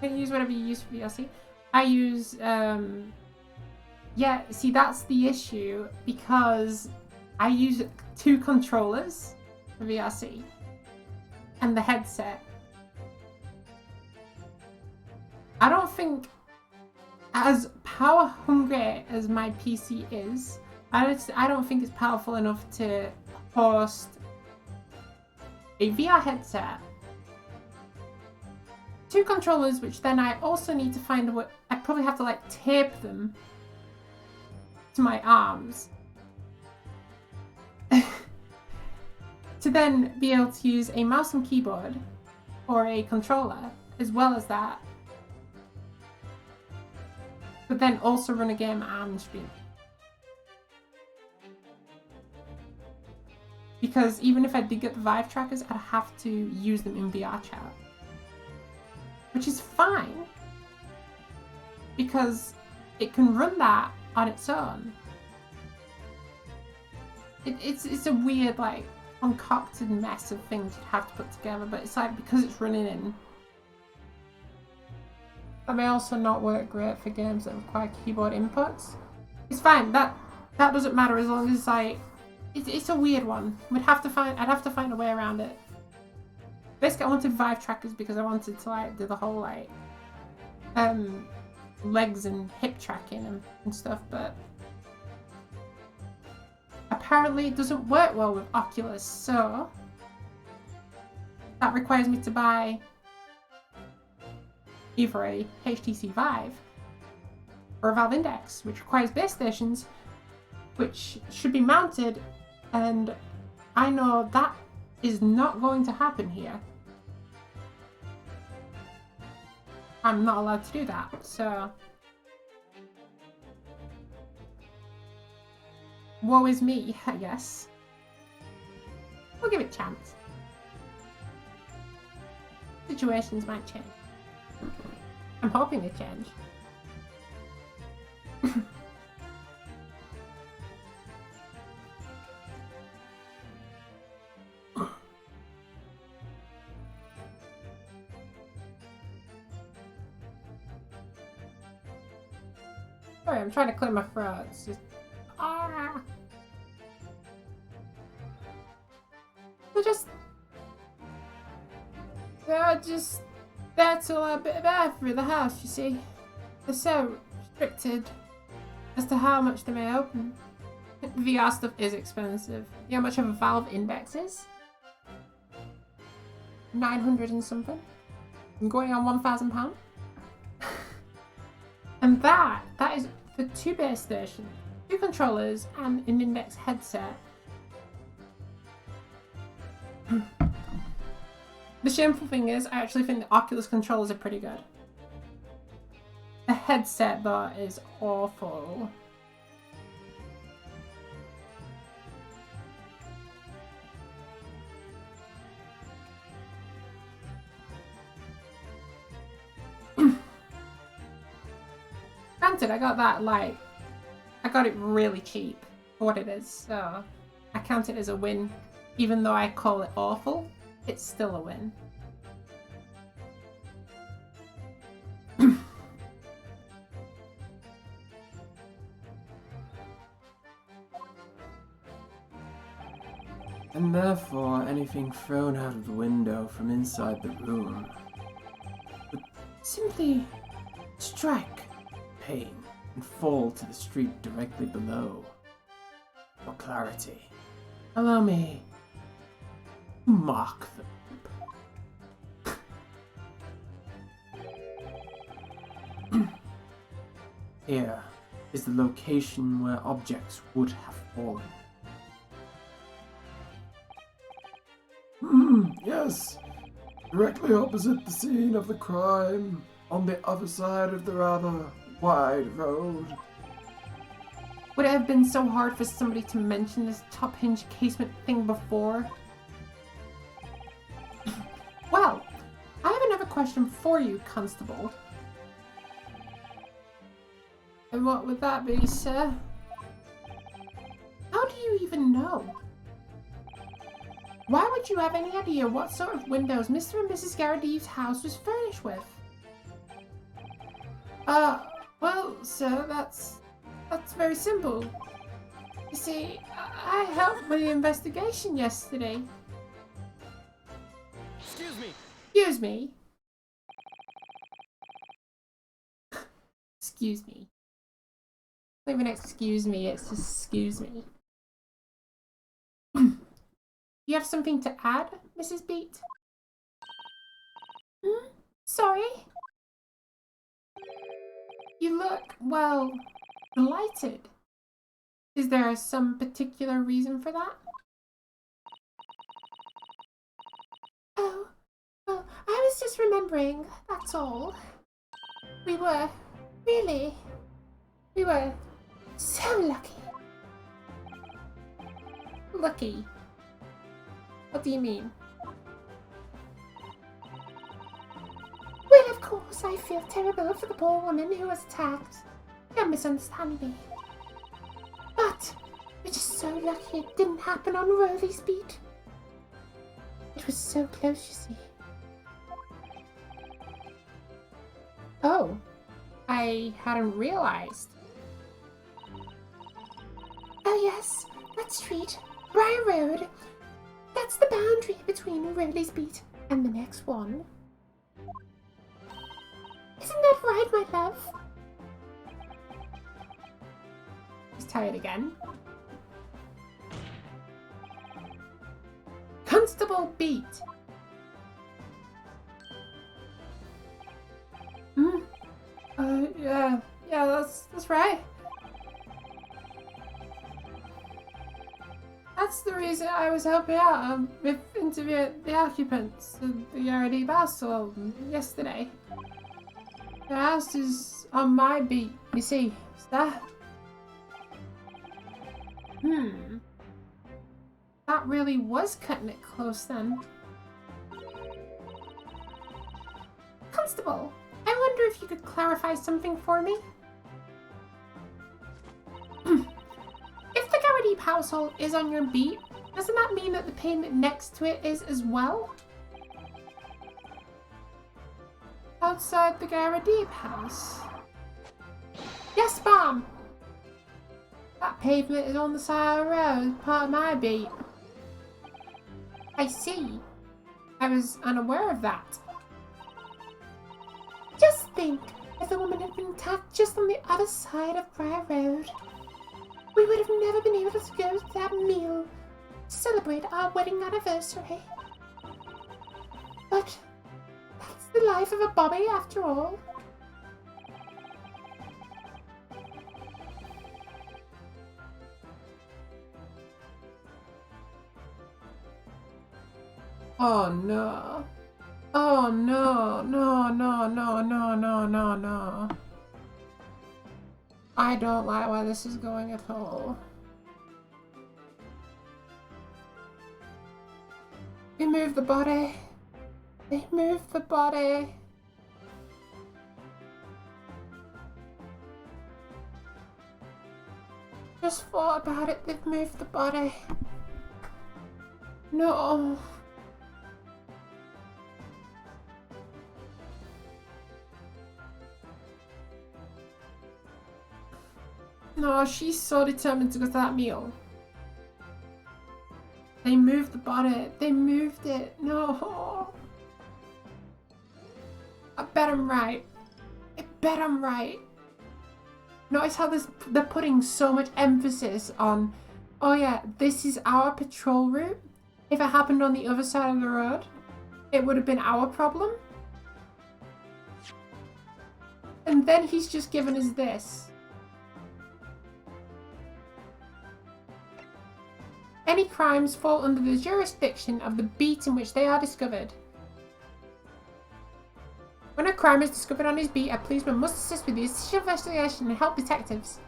[SPEAKER 2] You can use whatever you use for VLC. I use, yeah, see, that's the issue, because I use 2 controllers for VRC and the headset. I don't think, as power hungry as my PC is, I don't think it's powerful enough to host a VR headset, 2 controllers, which then I also need to find what I probably have to like tape them to my arms to then be able to use a mouse and keyboard or a controller as well as that, but then also run a game and stream. Because even if I did get the Vive trackers, I'd have to use them in VR chat. Which is fine, because it can run that on its own. It's a weird, like, concocted mess of things you'd have to put together, but it's like, because it's running in. That may also not work great for games that require keyboard inputs. It's fine, that doesn't matter as long as, like, it's a weird one. I'd have to find a way around it. Basically, I wanted Vive trackers because I wanted to like do the whole like legs and hip tracking and stuff, but apparently it doesn't work well with Oculus, so that requires me to buy either a HTC Vive or a Valve Index, which requires base stations, which should be mounted, and I know that is not going to happen here. I'm not allowed to do that, so woe is me, I guess. We'll give it a chance. Situations might change. I'm hoping they change. Sorry, I'm trying to clear my throat. It's just... Ah! They're just there till a bit of air through the house, you see. They're so restricted as to how much they may open. VR stuff is expensive. You know how much of a valve index is? 900 and something. I'm going on £1,000. And that is for 2 base stations, 2 controllers, and an index headset. The shameful thing is, I actually think the Oculus controllers are pretty good. The headset, though, is awful. Granted, I got that, like, I got it really cheap for what it is, so I count it as a win. Even though I call it awful, it's still a win.
[SPEAKER 3] And therefore, anything thrown out of the window from inside the room would simply strike pain and fall to the street directly below. For clarity, allow me to mark them. Here is the location where objects would have fallen. Yes, directly opposite the scene of the crime, on the other side of the rather wide road.
[SPEAKER 2] Would it have been so hard for somebody to mention this top hinge casement thing before? Well, I have another question for you, Constable. And what would that be, sir? How do you even know? Why would you have any idea what sort of windows Mr. and Mrs. Garadive's house was furnished with? Well, sir, that's very simple. You see, I helped with the investigation yesterday.
[SPEAKER 4] Excuse me.
[SPEAKER 2] Excuse me? Excuse me. Not even excuse me, it's just excuse me. You have something to add, Mrs. Beat? Sorry? You look, well, delighted. Is there some particular reason for that? Oh, well, I was just remembering, that's all. We were so lucky. Lucky? What do you mean? Well, of course, I feel terrible for the poor woman who was attacked. Don't misunderstand me. But we're just so lucky it didn't happen on Rowley's beat. It was so close, you see. Oh, I hadn't realized. Oh yes, that street, Briar Road. That's the boundary between Rowley's beat and the next one. Isn't that right, my love? He's tired again. Constable Beat. Yeah, that's right. That's the reason I was helping out with interviewing the occupants of the Yaradi Basel yesterday. The house is on my beat, you see, is that? That really was cutting it close then. Constable, I wonder if you could clarify something for me? If the Garadi household is on your beat, doesn't that mean that the payment next to it is as well? Outside the Garadi house. Yes, Mom! That pavement is on the side of the road, part of my beat. I see. I was unaware of that. Just think, if the woman had been attacked just on the other side of Briar Road, we would have never been able to go to that meal to celebrate our wedding anniversary. But that's the life of a Bobby after all. Oh no. Oh no, no, no, no, no, no, no, no. I don't like where this is going at all. They moved the body. They moved the body. Just thought about it, they've moved the body. No. No, she's so determined to go to that meal. They moved the body. They moved it. No. I bet I'm right. I bet I'm right. Notice how they're putting so much emphasis on, oh yeah, this is our patrol route. If it happened on the other side of the road, it would have been our problem. And then he's just given us this. Any crimes fall under the jurisdiction of the beat in which they are discovered. When a crime is discovered on his beat, a policeman must assist with the initial investigation and help detectives.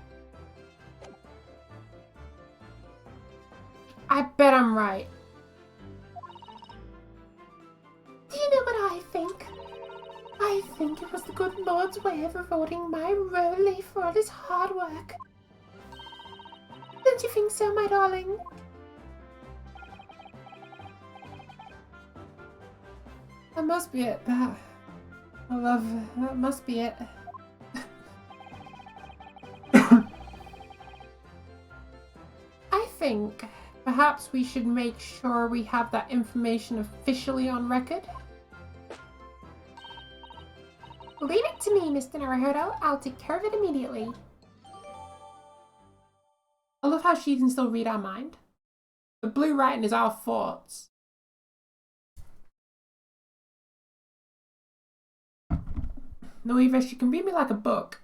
[SPEAKER 2] I bet I'm right. Do you know what I think? I think it was the good Lord's way of rewarding my Rowley for all his hard work. Don't you think so, my darling? That must be it. That must be it. I think perhaps we should make sure we have that information officially on record. Leave it to me, Mr. Naruhodo. I'll take care of it immediately. I love how she can still read our mind. The blue writing is our thoughts. No, Eva, she can read me like a book.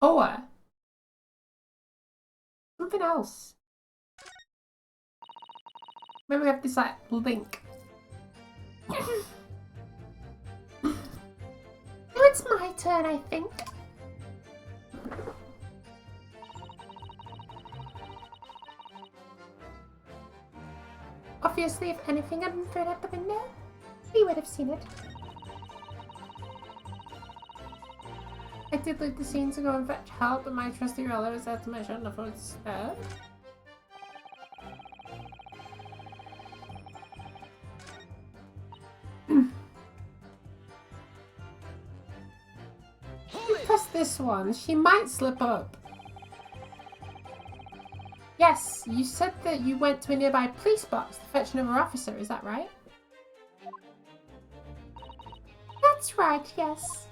[SPEAKER 2] Or something else. Maybe we have this like link. Now it's my turn, I think. Obviously, if anything had been thrown out the window, we would have seen it. I did leave the scene to go and fetch help, but my trusty relative said to my shouldn't have foot instead. Press this one. She might slip up. Yes, you said that you went to a nearby police box to fetch another officer, is that right? That's right, yes.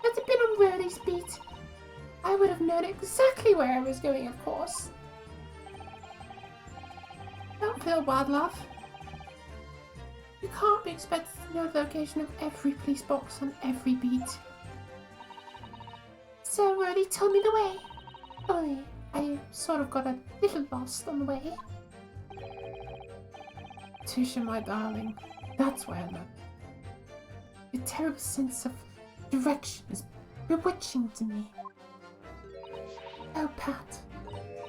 [SPEAKER 2] Had it been on Rowley's beat, I would have known exactly where I was going, of course. Don't feel bad, love. You can't be expected to know the location of every police box on every beat. So Rowley told me the way. Only I sort of got a little lost on the way. Tusha, my darling, that's why I love you. Your terrible sense of direction is bewitching to me. Oh, Pat.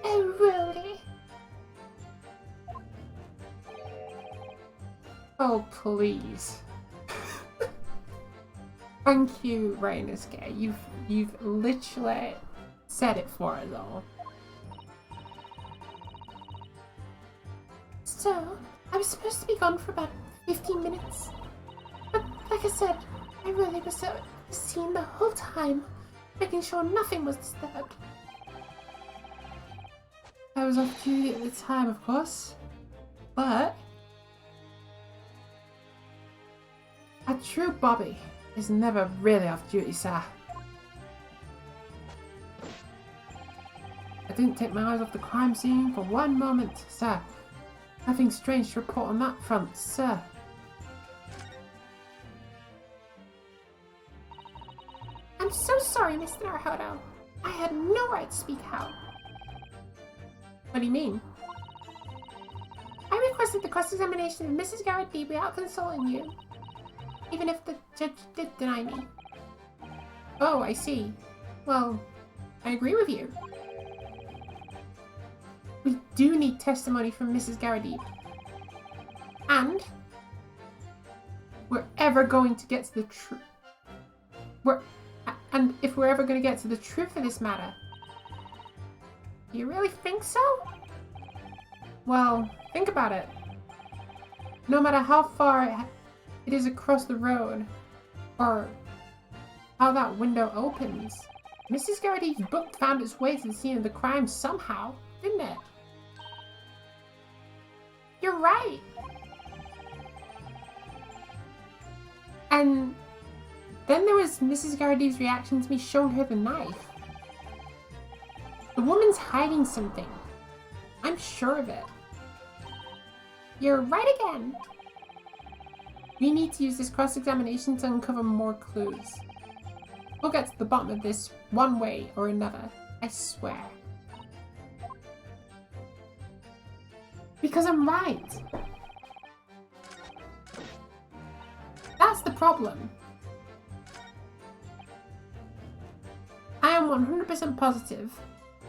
[SPEAKER 2] Oh, Rowley. Oh, please. Thank you, Rainusuke. You've literally said it for us all. So, I was supposed to be gone for about 15 minutes. But like I said, I really was at the scene the whole time, making sure nothing was disturbed. I was off duty at the time, of course, but a true Bobby is never really off duty, sir. I didn't take my eyes off the crime scene for one moment, sir. Nothing strange to report on that front, sir. I'm so sorry, Mr. Naruhodo. I had no right to speak out. What do you mean? I requested the cross-examination of Mrs. Garrett D without consulting you, even if the judge did deny me. Oh, I see. Well, I agree with you. We do need testimony from Mrs. Garrett. And we're ever going to get to the truth. And if we're ever going to get to the truth of this matter. Do you really think so? Well, think about it. No matter how far it is across the road, or how that window opens, Mrs. Garrity's book found its way to the scene of the crime somehow, didn't it? You're right. And then there was Mrs. Garrity's reaction to me showing her the knife. The woman's hiding something. I'm sure of it. You're right again. We need to use this cross-examination to uncover more clues. We'll get to the bottom of this one way or another, I swear. Because I'm right. That's the problem. I am 100% positive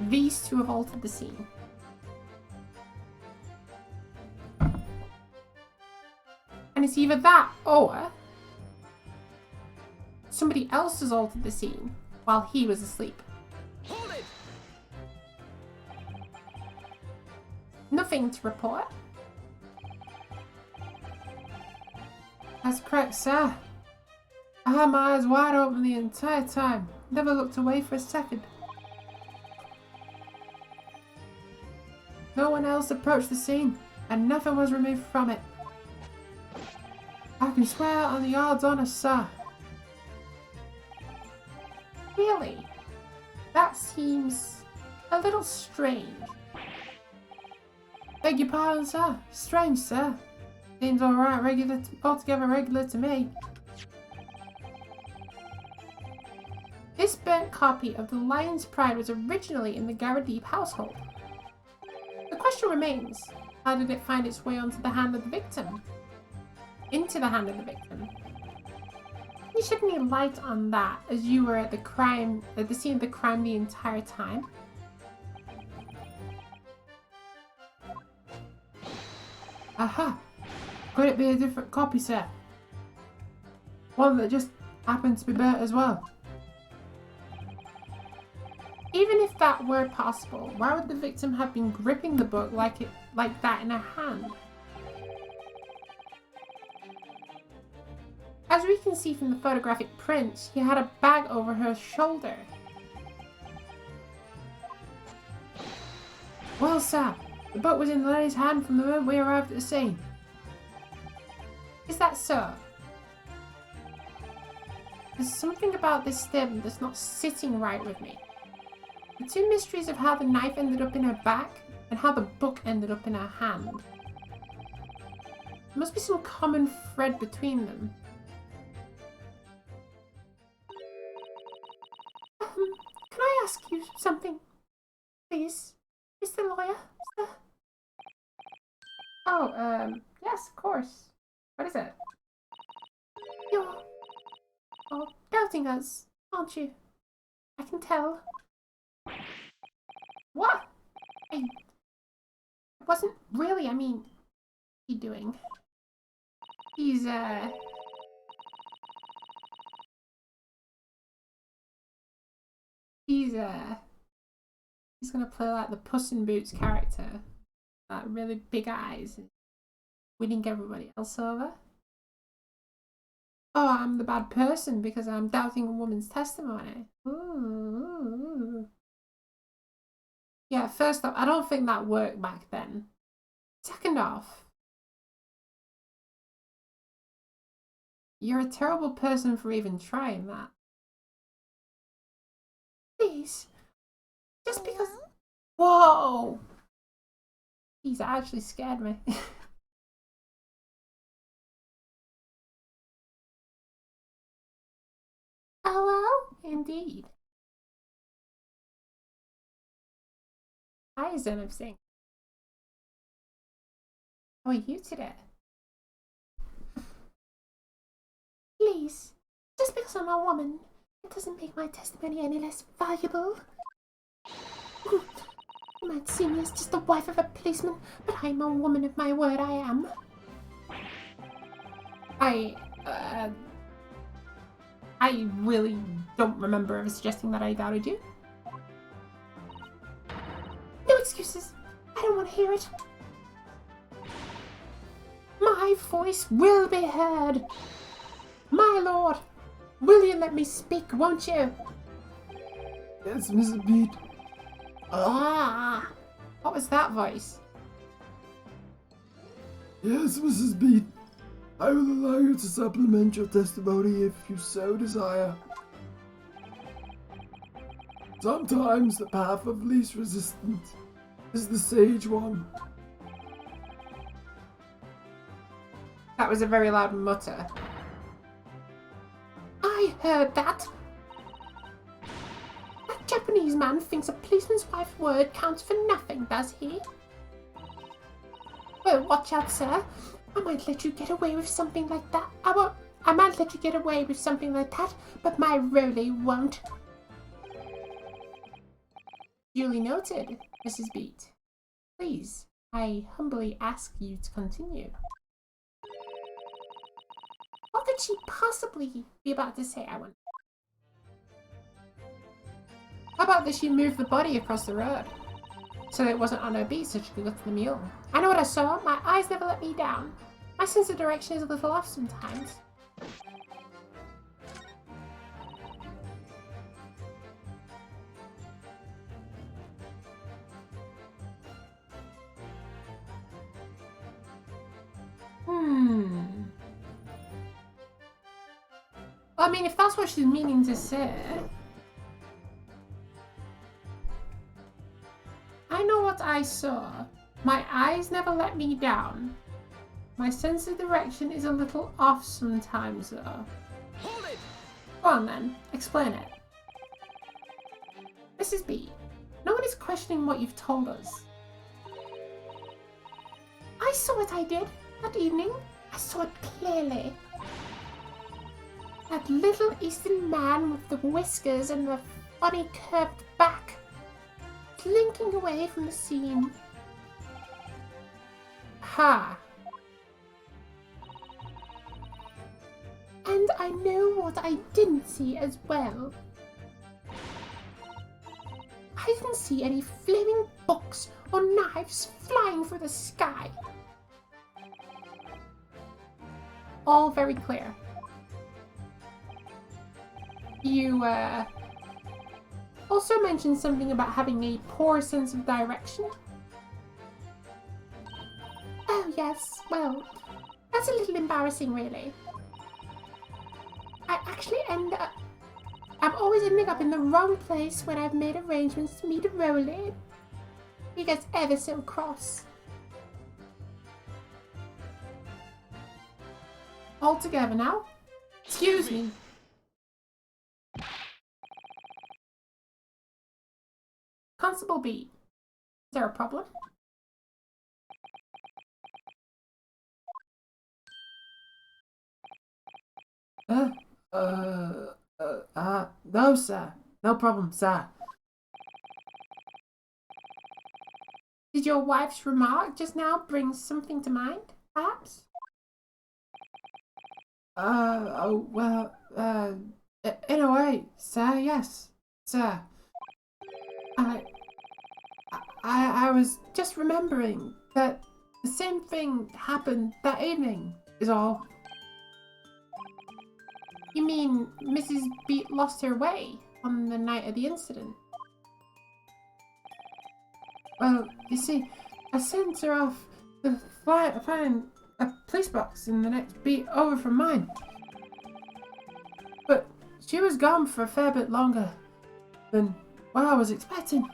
[SPEAKER 2] these two have altered the scene. And it's either that or somebody else has altered the scene while he was asleep.
[SPEAKER 4] Hold it!
[SPEAKER 2] Nothing to report. That's correct, sir. I had my eyes wide open the entire time. Never looked away for a second. No one else approached the scene, and nothing was removed from it. I can swear on the odds on a sir. Really? That seems a little strange. Beg your pardon, sir. Strange, sir. Seems alright, altogether regular to me. This burnt copy of The Lion's Pride was originally in the Garradeep household. The question remains, how did it find its way onto the hand of the victim? Into the hand of the victim? Can you shed any light on that as you were at the scene of the crime the entire time? Aha! Could it be a different copy, sir? One that just happened to be burnt as well? Even if that were possible, why would the victim have been gripping the book like that in her hand? As we can see from the photographic prints, he had a bag over her shoulder. Well, sir, the book was in the lady's hand from the moment we arrived at the scene. Is that so? There's something about this statement that's not sitting right with me. The two mysteries of how the knife ended up in her back and how the book ended up in her hand. There must be some common thread between them. Can I ask you something, please, Mr. Lawyer, sir? Oh, yes, of course. What is it? You're doubting us, aren't you? I can tell. What? I wasn't really, I mean, what's he doing? He's gonna play like the Puss in Boots character. Really big eyes, winning everybody else over. Oh, I'm the bad person because I'm doubting a woman's testimony. Ooh. Yeah, first off, I don't think that worked back then. Second off, you're a terrible person for even trying that. Please, just because... Whoa! He's actually scared me. Oh, well, indeed. Hi, Zen of Sing. How are you today? Please, just because I'm a woman, it doesn't make my testimony any less valuable. You might see me as just the wife of a policeman, but I'm a woman of my word, I am. I really don't remember ever suggesting that I doubted you. No excuses. I don't want to hear it. My voice will be heard. My lord, will you let me speak, won't you?
[SPEAKER 3] Yes, Mrs. Beat.
[SPEAKER 2] Ah, what was that voice?
[SPEAKER 3] Yes, Mrs. Beat. I will allow you to supplement your testimony if you so desire. Sometimes the path of least resistance is the sage one.
[SPEAKER 2] That was a very loud mutter. I heard that. That Japanese man thinks a policeman's wife's word counts for nothing, does he? Well, watch out, sir. I might let you get away with something like that. I might let you get away with something like that, but my Rolly won't. Duly noted, Mrs. Beat. Please, I humbly ask you to continue. What could she possibly be about to say, I wonder? How about that she moved the body across the road so that it wasn't on her beat so she could go to the mule? I know what I saw. My eyes never let me down. My sense of direction is a little off sometimes. I mean, if that's what she's meaning to say... I know what I saw. My eyes never let me down. My sense of direction is a little off sometimes, though.
[SPEAKER 4] Hold it!
[SPEAKER 2] Go on then, explain it. Mrs. B, no one is questioning what you've told us. I saw what I did that evening. I saw it clearly. That little Eastern man with the whiskers and the funny curved back, slinking away from the scene. Ha! And I know what I didn't see as well. I didn't see any flaming books or knives flying through the sky. All very clear. You, also mentioned something about having a poor sense of direction. Oh yes, well, that's a little embarrassing really. I actually I'm always ending up in the wrong place when I've made arrangements to meet Rolly. He gets ever so cross. All together now? Excuse me. Constable B, is there a problem?
[SPEAKER 3] No, sir. No problem, sir.
[SPEAKER 2] Did your wife's remark just now bring something to mind, perhaps?
[SPEAKER 3] In a way, sir, yes, sir. I was just remembering that the same thing happened that evening, is all.
[SPEAKER 2] You mean Mrs. Beat lost her way on the night of the incident? Well, you see, I sent her off to find a police box in the next beat over from mine. But she was gone for a fair bit longer than what I was expecting.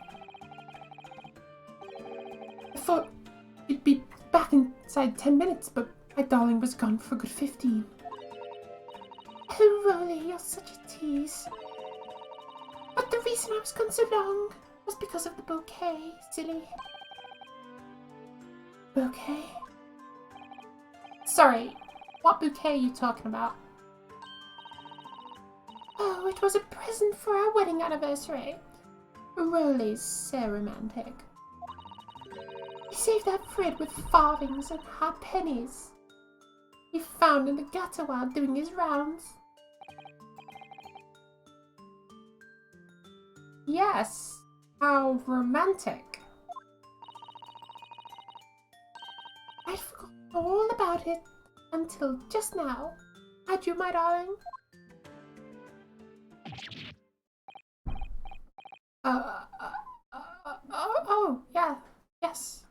[SPEAKER 2] I thought she'd be back inside 10 minutes, but my darling was gone for a good 15. Oh, Rolly, you're such a tease. But the reason I was gone so long was because of the bouquet, silly. Bouquet? Sorry, what bouquet are you talking about? Oh, it was a present for our wedding anniversary. Rolly's so romantic. He saved that Fred with farthings and half pennies he found in the gutter while doing his rounds. Yes, how romantic. I'd forgotten all about it until just now. Had you, my darling? Oh, yeah, yes.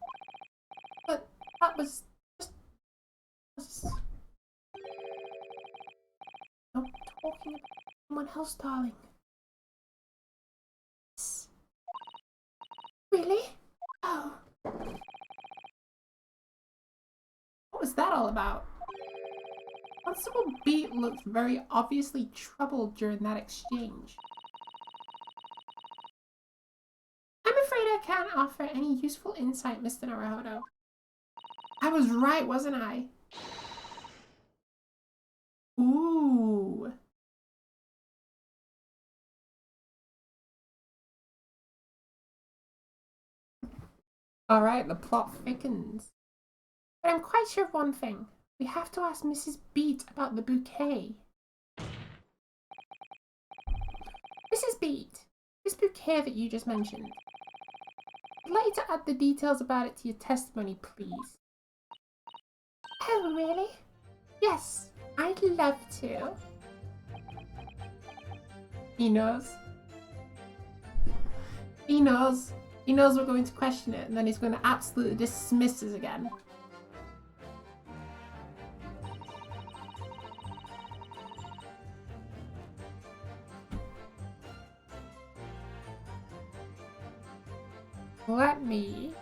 [SPEAKER 2] But that was just... I'm talking about someone else, darling. Really? Oh. What was that all about? Constable Beat looked very obviously troubled during that exchange. I'm afraid I can't offer any useful insight, Mr. Naruhodo. I was right, wasn't I? Ooh. Alright, the plot thickens. But I'm quite sure of one thing. We have to ask Mrs. Beat about the bouquet. Mrs. Beat, this bouquet that you just mentioned. I'd like you to add the details about it to your testimony, please. Oh, really? Yes, I'd love to. He knows. He knows. He knows we're going to question it, and then he's going to absolutely dismiss us again. Let me...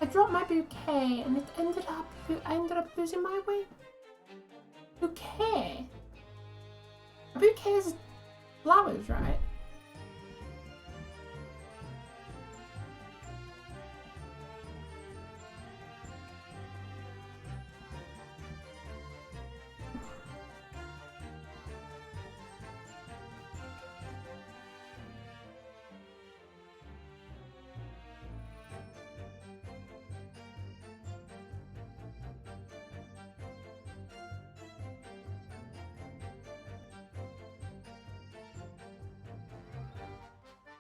[SPEAKER 2] I dropped my bouquet and it I ended up losing my way. Bouquet? A bouquet is flowers, right?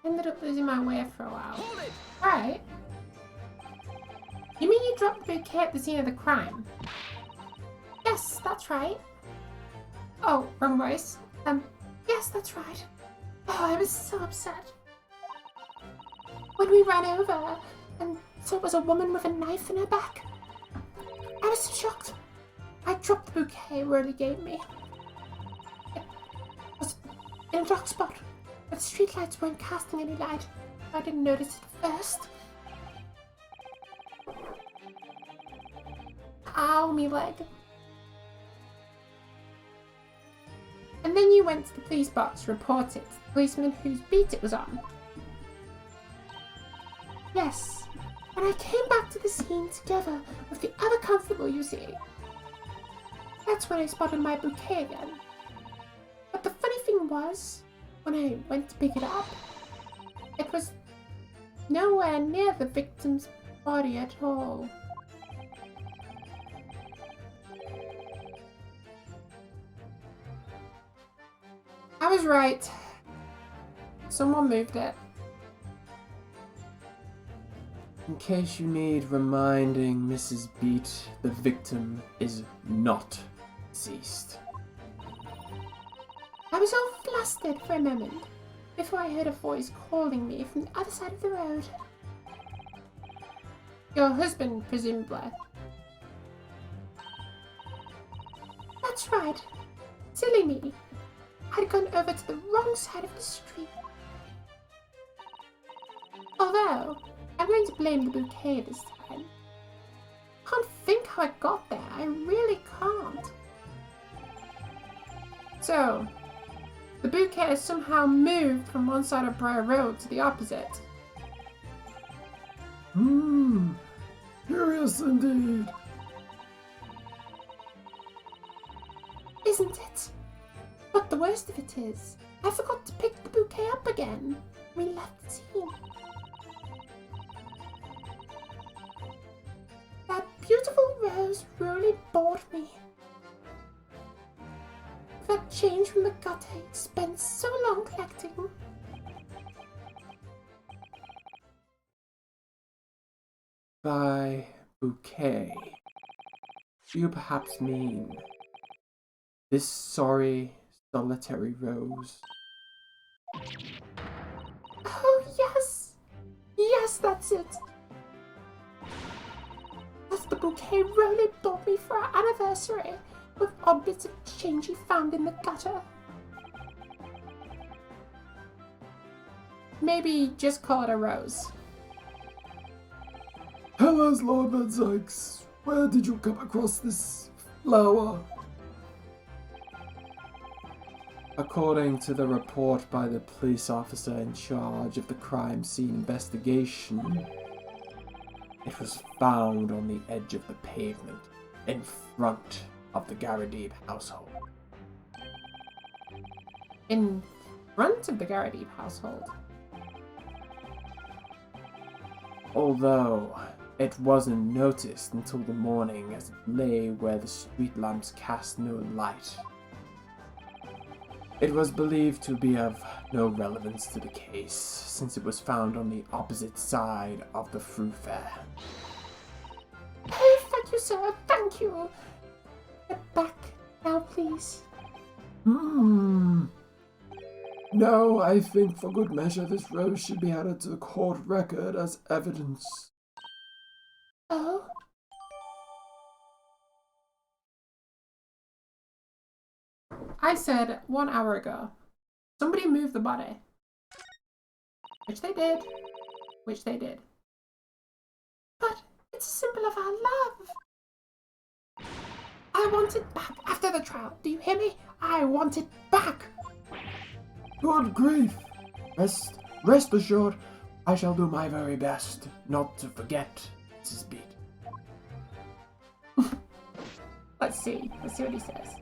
[SPEAKER 2] Ended up losing my way for a while.
[SPEAKER 4] Hold it!
[SPEAKER 2] Right. You mean you dropped the bouquet at the scene of the crime? Yes, that's right. Oh, wrong voice. Yes, that's right. Oh, I was so upset. When we ran over and saw it was a woman with a knife in her back. I was so shocked. I dropped the bouquet Rolly gave me. It was in a dark spot. The streetlights weren't casting any light. I didn't notice it first. Ow, me leg. And then you went to the police box to report it to the policeman whose beat it was on. Yes, and I came back to the scene together with the other constable, you see. That's when I spotted my bouquet again. But the funny thing was, when I went to pick it up, it was nowhere near the victim's body at all. was right. Someone moved it.
[SPEAKER 3] In case you need reminding, Mrs. Beat, the victim is not deceased.
[SPEAKER 2] I was all flustered for a moment before I heard a voice calling me from the other side of the road. Your husband, presumably. That's right. Silly me. I'd gone over to the wrong side of the street. Although, I'm going to blame the bouquet this time. Can't think how I got there. I really can't. So, the bouquet has somehow moved from one side of Briar Road to the opposite.
[SPEAKER 3] Curious indeed.
[SPEAKER 2] Isn't it? But the worst of it is, I forgot to pick the bouquet up again. We left the scene. That beautiful rose really bored me. That change from the gutter I spent so long collecting.
[SPEAKER 3] By bouquet, do you perhaps mean this sorry, solitary rose?
[SPEAKER 2] Oh, yes! Yes, that's it! That's the bouquet Rolly bought me for our anniversary, with odd bits of change he found in the gutter. Maybe just call it a rose.
[SPEAKER 3] Tell us, Lord Van Sykes, where did you come across this flower? According to the report by the police officer in charge of the crime scene investigation, it was found on the edge of the pavement in front of the Garadeeb household.
[SPEAKER 2] In front of the Garadeeb household?
[SPEAKER 3] Although it wasn't noticed until the morning as it lay where the street lamps cast no light. It was believed to be of no relevance to the case, since it was found on the opposite side of the fruit fair.
[SPEAKER 2] Oh, thank you, sir, thank you. Get back now, please.
[SPEAKER 3] No, I think for good measure this rose should be added to the court record as evidence.
[SPEAKER 2] Oh? I said 1 hour ago, somebody moved the body. Which they did. Which they did. But it's a symbol of our love. I want it back after the trial. Do you hear me? I want it back.
[SPEAKER 3] Good grief! Rest assured, I shall do my very best not to forget, Mrs. Beat.
[SPEAKER 2] Let's see what he says.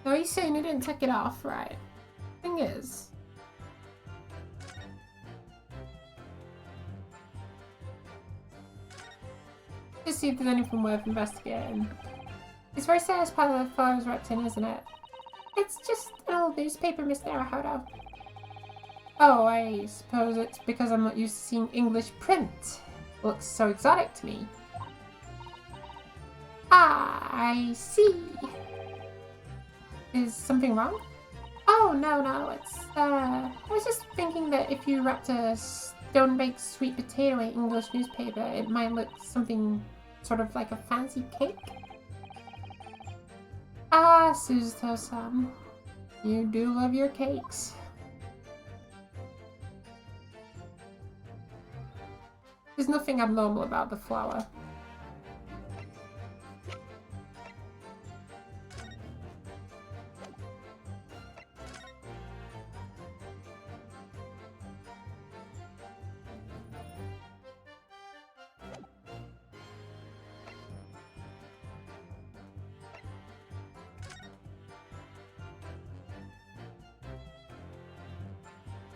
[SPEAKER 2] No, he's saying he didn't take it off, right? Thing is, just see if there's anything worth investigating. It's very sad as part of the flowers wrapped in, isn't it? It's just an old newspaper, Mr. Arahodo. Oh, I suppose it's because I'm not used to seeing English print. It looks so exotic to me. Ah, I see. Is something wrong? Oh, no, it's, I was just thinking that if you wrapped a stone-baked sweet potato in English newspaper, it might look something sort of like a fancy cake. Ah, Suzuto-san, you do love your cakes. There's nothing abnormal about the flower.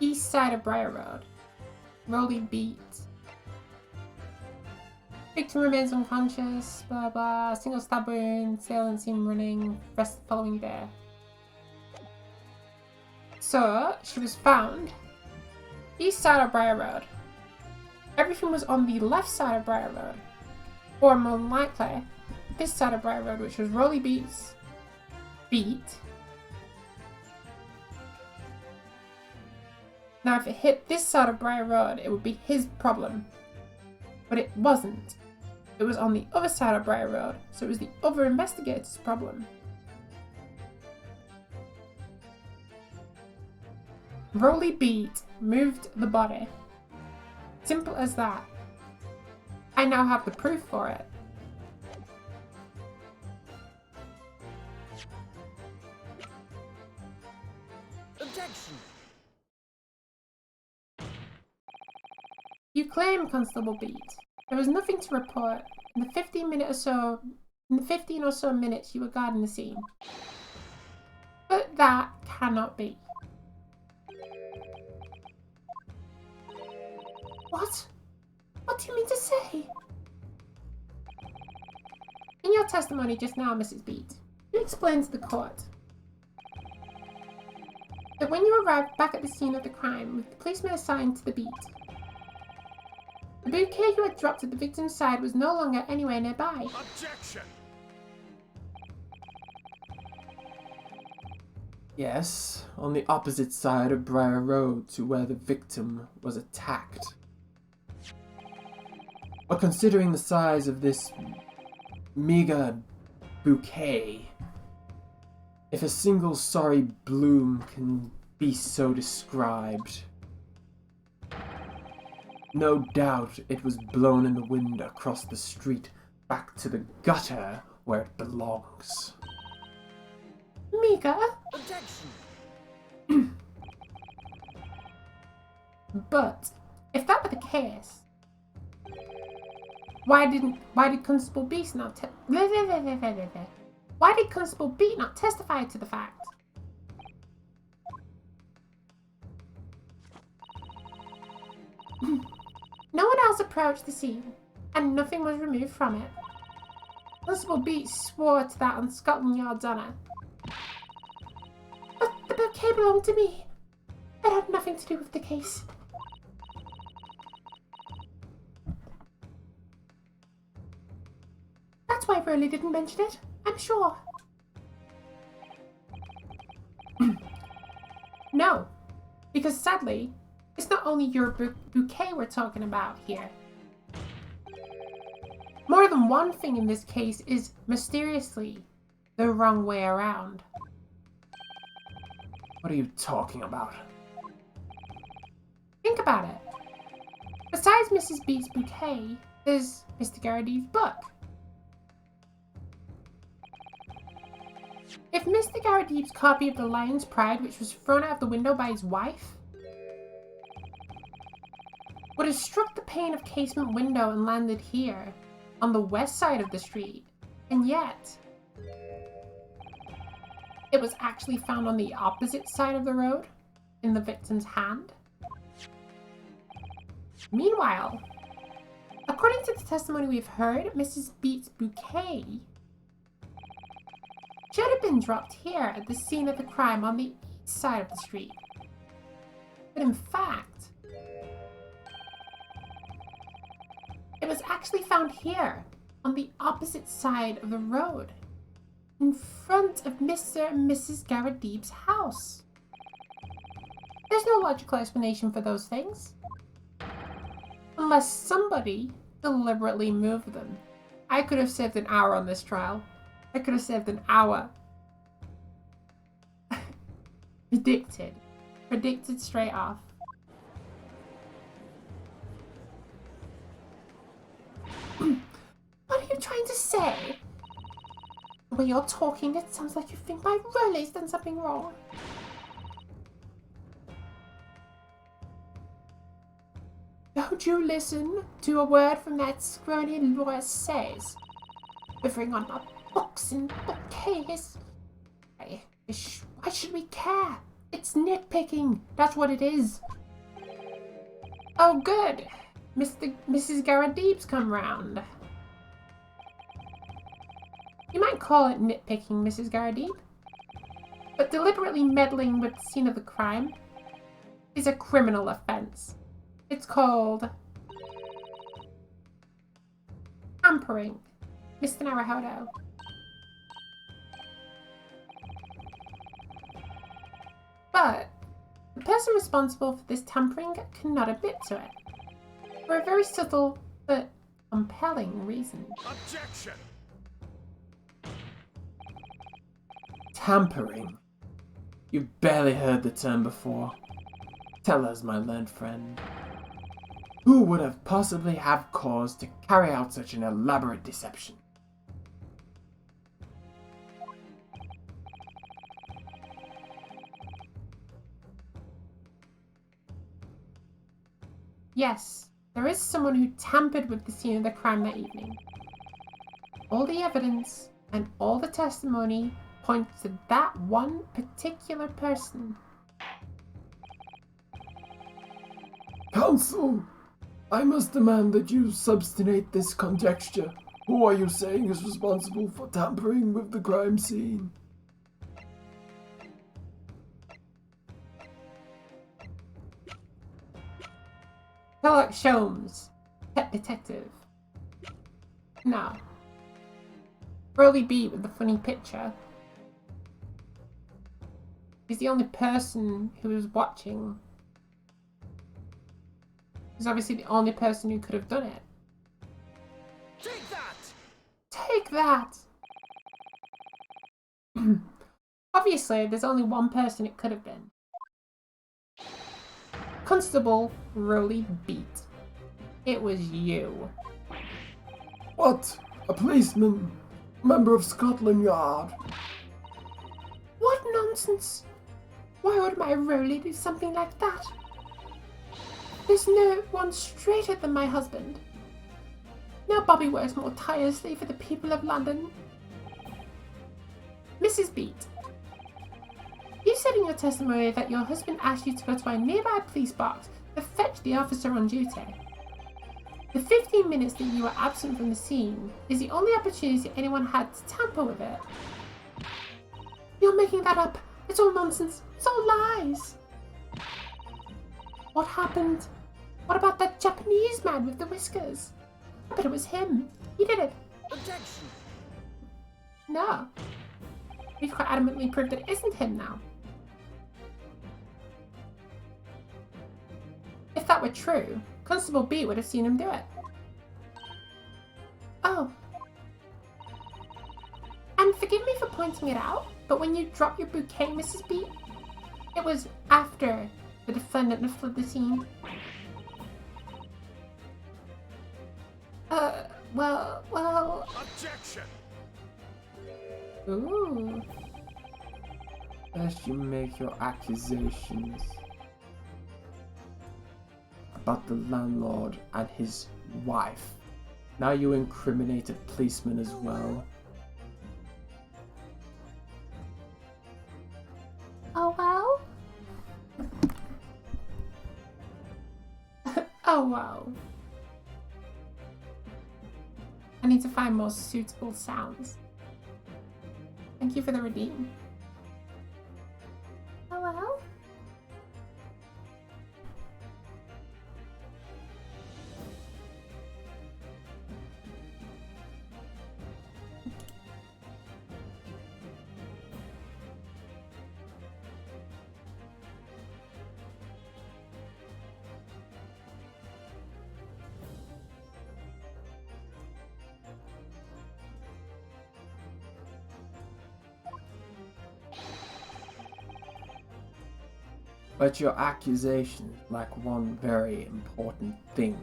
[SPEAKER 2] east side of Briar Road. Rolly beat. Victim remains unconscious, blah blah. Single stab wound, assailant seen running, rest the following day. So, she was found east side of Briar Road. Everything was on the left side of Briar Road. Or more likely, this side of Briar Road, which was Rolly Beat's beat. Now, if it hit this side of Briar Road, it would be his problem. But it wasn't. It was on the other side of Briar Road, so it was the other investigator's problem. Rolly beat moved the body. Simple as that. I now have the proof for it.
[SPEAKER 4] Objection!
[SPEAKER 2] You claim, Constable Beat, there was nothing to report in the 15 or so minutes you were guarding the scene. But that cannot be. What? What do you mean to say? In your testimony just now, Mrs. Beat, you explained to the court that when you arrived back at the scene of the crime with the policeman assigned to the beat, the bouquet you had dropped at the victim's side was no longer anywhere nearby.
[SPEAKER 4] Objection!
[SPEAKER 3] Yes, on the opposite side of Briar Road to where the victim was attacked. But considering the size of this meager bouquet, if a single sorry bloom can be so described, no doubt it was blown in the wind across the street back to the gutter where it belongs.
[SPEAKER 2] Meager?
[SPEAKER 4] Objection!
[SPEAKER 2] But if that were the case, why did Constable Beat not why did Constable Beat not testify to the fact? No one else approached the scene, and nothing was removed from it. Constable Beat swore to that on Scotland Yard's honour. But the bouquet belonged to me. It had nothing to do with the case. That's why Rolly didn't mention it, I'm sure. No, because sadly, it's not only your bouquet we're talking about here. More than one thing in this case is mysteriously the wrong way around.
[SPEAKER 3] What are you talking about?
[SPEAKER 2] Think about it. Besides Mrs. Beat's bouquet, there's Mr. Garrity's book. If Mr. Garrity's copy of The Lion's Pride, which was thrown out of the window by his wife, would have struck the pane of casement window and landed here, on the west side of the street, and yet it was actually found on the opposite side of the road, in the victim's hand. Meanwhile, according to the testimony we've heard, Mrs. Beat's bouquet should have been dropped here at the scene of the crime on the east side of the street. But in fact, it was actually found here, on the opposite side of the road, in front of Mr. and Mrs. Garrity's house. There's no logical explanation for those things. Unless somebody deliberately moved them. I could have saved an hour on this trial. I could have saved an hour. Predicted. Predicted straight off. What are you trying to say? The way you're talking, it sounds like you think my Rolly's done something wrong. Don't you listen to a word from that scrawny lawyer says. Quivering on my books and bookcase. Why should we care? It's nitpicking. That's what it is. Oh, good. Mrs. Garadeep's come round. You might call it nitpicking, Mrs. Garadeep. But deliberately meddling with the scene of the crime is a criminal offense. It's called tampering, Mr. Naruhodo. But the person responsible for this tampering cannot admit to it, for a very subtle but compelling reason.
[SPEAKER 4] Objection!
[SPEAKER 3] Tampering? You've barely heard the term before. Tell us, my learned friend. Who would have possibly have cause to carry out such an elaborate deception?
[SPEAKER 2] Yes, there is someone who tampered with the scene of the crime that evening. All the evidence and all the testimony points to that one particular person.
[SPEAKER 3] Counsel, I must demand that you substantiate this conjecture. Who are you saying is responsible for tampering with the crime scene?
[SPEAKER 2] Sherlock Sholmes, pet detective. No. Burly Beat with the funny picture. He's the only person who was watching. He's obviously the only person who could have done it.
[SPEAKER 4] Take that!
[SPEAKER 2] Take that! Obviously, there's only one person it could have been. Constable Rolly Beat. It was you.
[SPEAKER 3] What? A policeman? Member of Scotland Yard?
[SPEAKER 2] What nonsense! Why would my Rolly do something like that? There's no one straighter than my husband. Now Bobby works more tirelessly for the people of London. Mrs. Beat, you said in your testimony that your husband asked you to go to a nearby police box to fetch the officer on duty. The 15 minutes that you were absent from the scene is the only opportunity anyone had to tamper with it. You're making that up. It's all nonsense. It's all lies. What happened? What about that Japanese man with the whiskers? I bet it was him. He did it.
[SPEAKER 4] Objection!
[SPEAKER 2] No. We've quite adamantly proved that it isn't him now. If that were true, Constable B would have seen him do it. Oh. And forgive me for pointing it out, but when you dropped your bouquet, Mrs. B, it was after the defendant had fled the scene. Well...
[SPEAKER 4] Objection!
[SPEAKER 2] Ooh.
[SPEAKER 3] First you make your accusations about the landlord and his wife. Now you incriminate a policeman as well.
[SPEAKER 2] Oh well? Oh well. I need to find more suitable sounds. Thank you for the redeem. Oh well?
[SPEAKER 3] But your accusation lack one very important thing.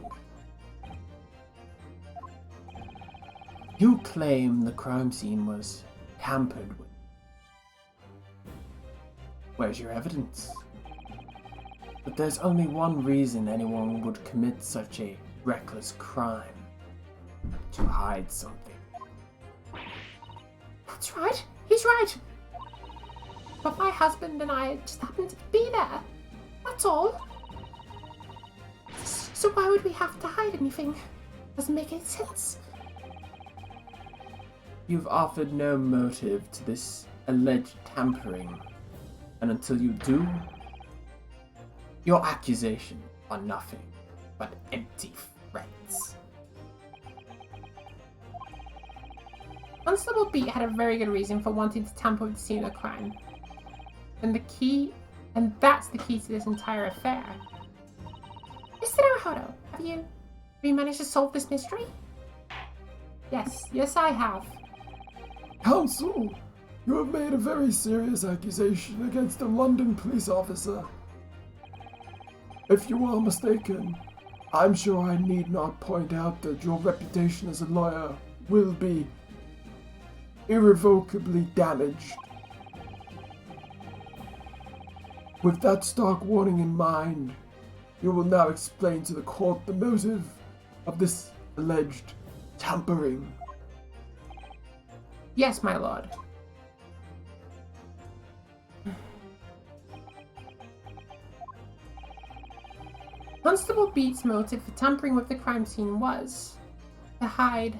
[SPEAKER 3] You claim the crime scene was tampered with. Where's your evidence? But there's only one reason anyone would commit such a reckless crime. To hide something.
[SPEAKER 2] That's right. He's right. But my husband and I just happened to be there. That's all. So why would we have to hide anything? Doesn't make any sense.
[SPEAKER 3] You've offered no motive to this alleged tampering, and until you do, your accusations are nothing but empty threats.
[SPEAKER 2] Constable Beat had a very good reason for wanting to tamper with the scene of the crime. And that's the key to this entire affair. Mr. Naruhodo, have you managed to solve this mystery? Yes, I have.
[SPEAKER 6] Counsel, you have made a very serious accusation against a London police officer. If you are mistaken, I'm sure I need not point out that your reputation as a lawyer will be irrevocably damaged. With that stark warning in mind, you will now explain to the court the motive of this alleged tampering.
[SPEAKER 2] Yes, my lord. Constable Beat's motive for tampering with the crime scene was to hide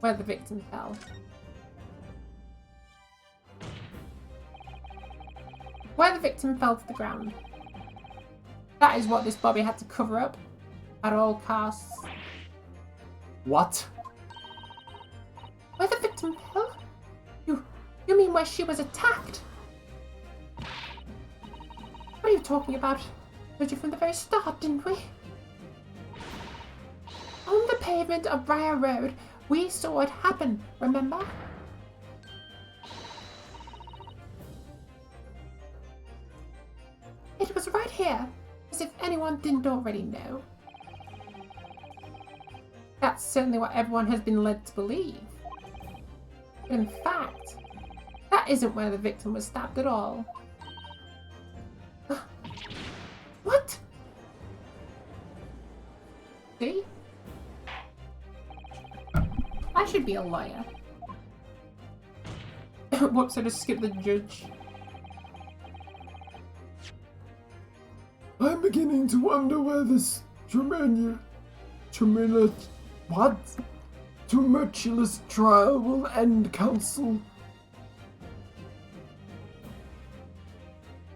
[SPEAKER 2] where the victim fell. Where the victim fell to the ground. That is what this Bobby had to cover up at all costs.
[SPEAKER 3] What?
[SPEAKER 2] Where the victim fell? You mean where she was attacked? What are you talking about? Told you from the very start, didn't we? On the pavement of Briar Road, we saw it happen, remember? It was right here, as if anyone didn't already know. That's certainly what everyone has been led to believe. In fact, that isn't where the victim was stabbed at all. What? See? I should be a lawyer. Whoops, I just skipped the judge.
[SPEAKER 6] I'm beginning to wonder where this tumultuous trial will end, Counsel.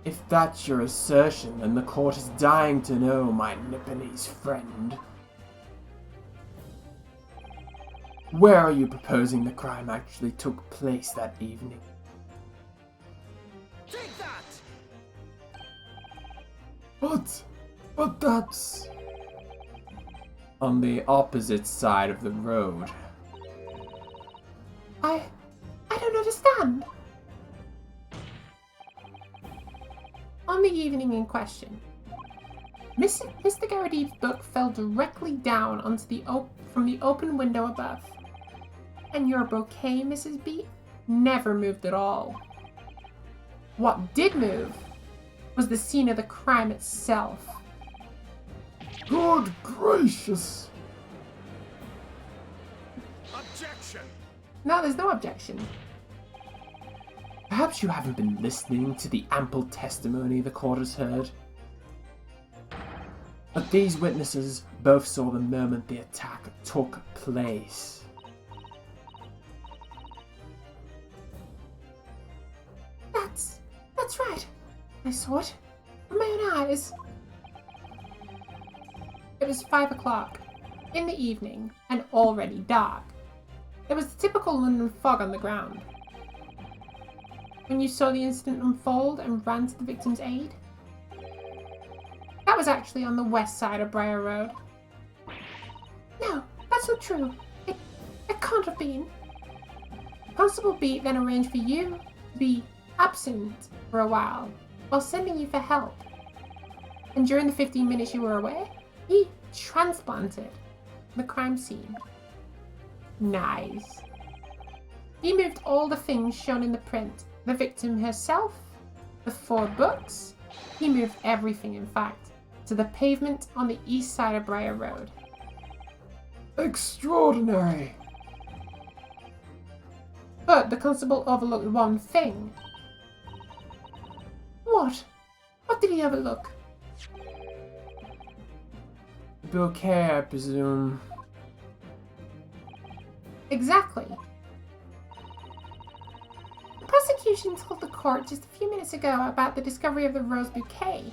[SPEAKER 3] If that's your assertion, then the court is dying to know, my Nipponese friend. Where are you proposing the crime actually took place that evening?
[SPEAKER 4] Take that!
[SPEAKER 6] But that's...
[SPEAKER 3] On the opposite side of the road.
[SPEAKER 2] I don't understand. On the evening in question, Mr. Garadi's book fell directly down onto from the open window above. And your bouquet, Mrs. B, never moved at all. What did move was the scene of the crime itself.
[SPEAKER 6] Good gracious!
[SPEAKER 4] Objection!
[SPEAKER 2] No, there's no objection.
[SPEAKER 3] Perhaps you haven't been listening to the ample testimony the court has heard. But these witnesses both saw the moment the attack took place.
[SPEAKER 2] That's right. I saw it with my own eyes. It was 5 o'clock in the evening and already dark. There was the typical London fog on the ground. When you saw the incident unfold and ran to the victim's aid? That was actually on the west side of Briar Road. No, that's not true. It can't have been. Constable B then arranged for you to be absent for a while sending you for help. And during the 15 minutes you were away, he transplanted the crime scene. Nice. He moved all the things shown in the print. The victim herself, the 4 books. He moved everything, in fact, to the pavement on the east side of Briar Road. But the constable overlooked one thing. What? What did he overlook?
[SPEAKER 3] The bouquet, I presume.
[SPEAKER 2] Exactly. The prosecution told the court just a few minutes ago about the discovery of the rose bouquet.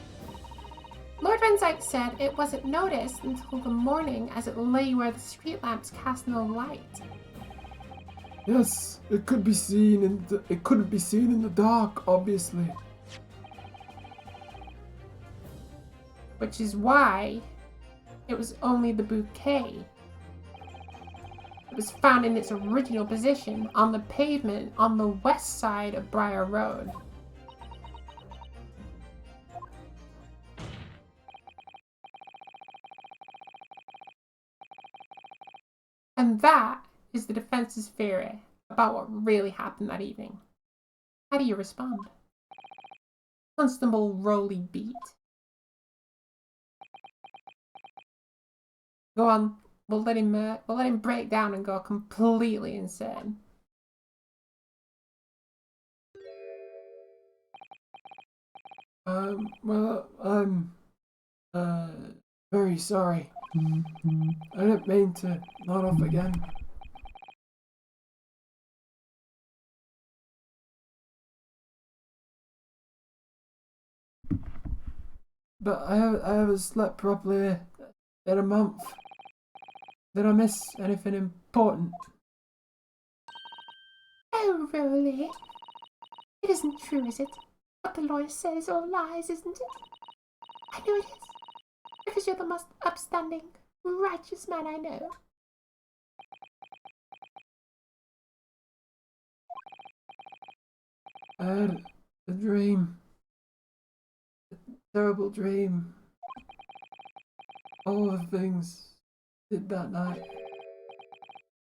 [SPEAKER 2] Lord Van Zyke said it wasn't noticed until the morning as it lay where the street lamps cast no light.
[SPEAKER 6] Yes, it couldn't be seen in the dark, obviously.
[SPEAKER 2] Which is why it was only the bouquet. It was found in its original position on the pavement on the west side of Briar Road. And that is the defense's theory about what really happened that evening. How do you respond? Constable Rowley beat. Go on, we'll let him break down and go completely insane.
[SPEAKER 6] Well, I'm, very sorry. I didn't mean to nod off again. But I haven't slept properly in a month. Did I miss anything important?
[SPEAKER 2] Oh, Rowley. It isn't true, is it? What the lawyer says all lies, isn't it? I know it is. Because you're the most upstanding, righteous man I know.
[SPEAKER 6] I had a dream. A terrible dream. All the things did that night.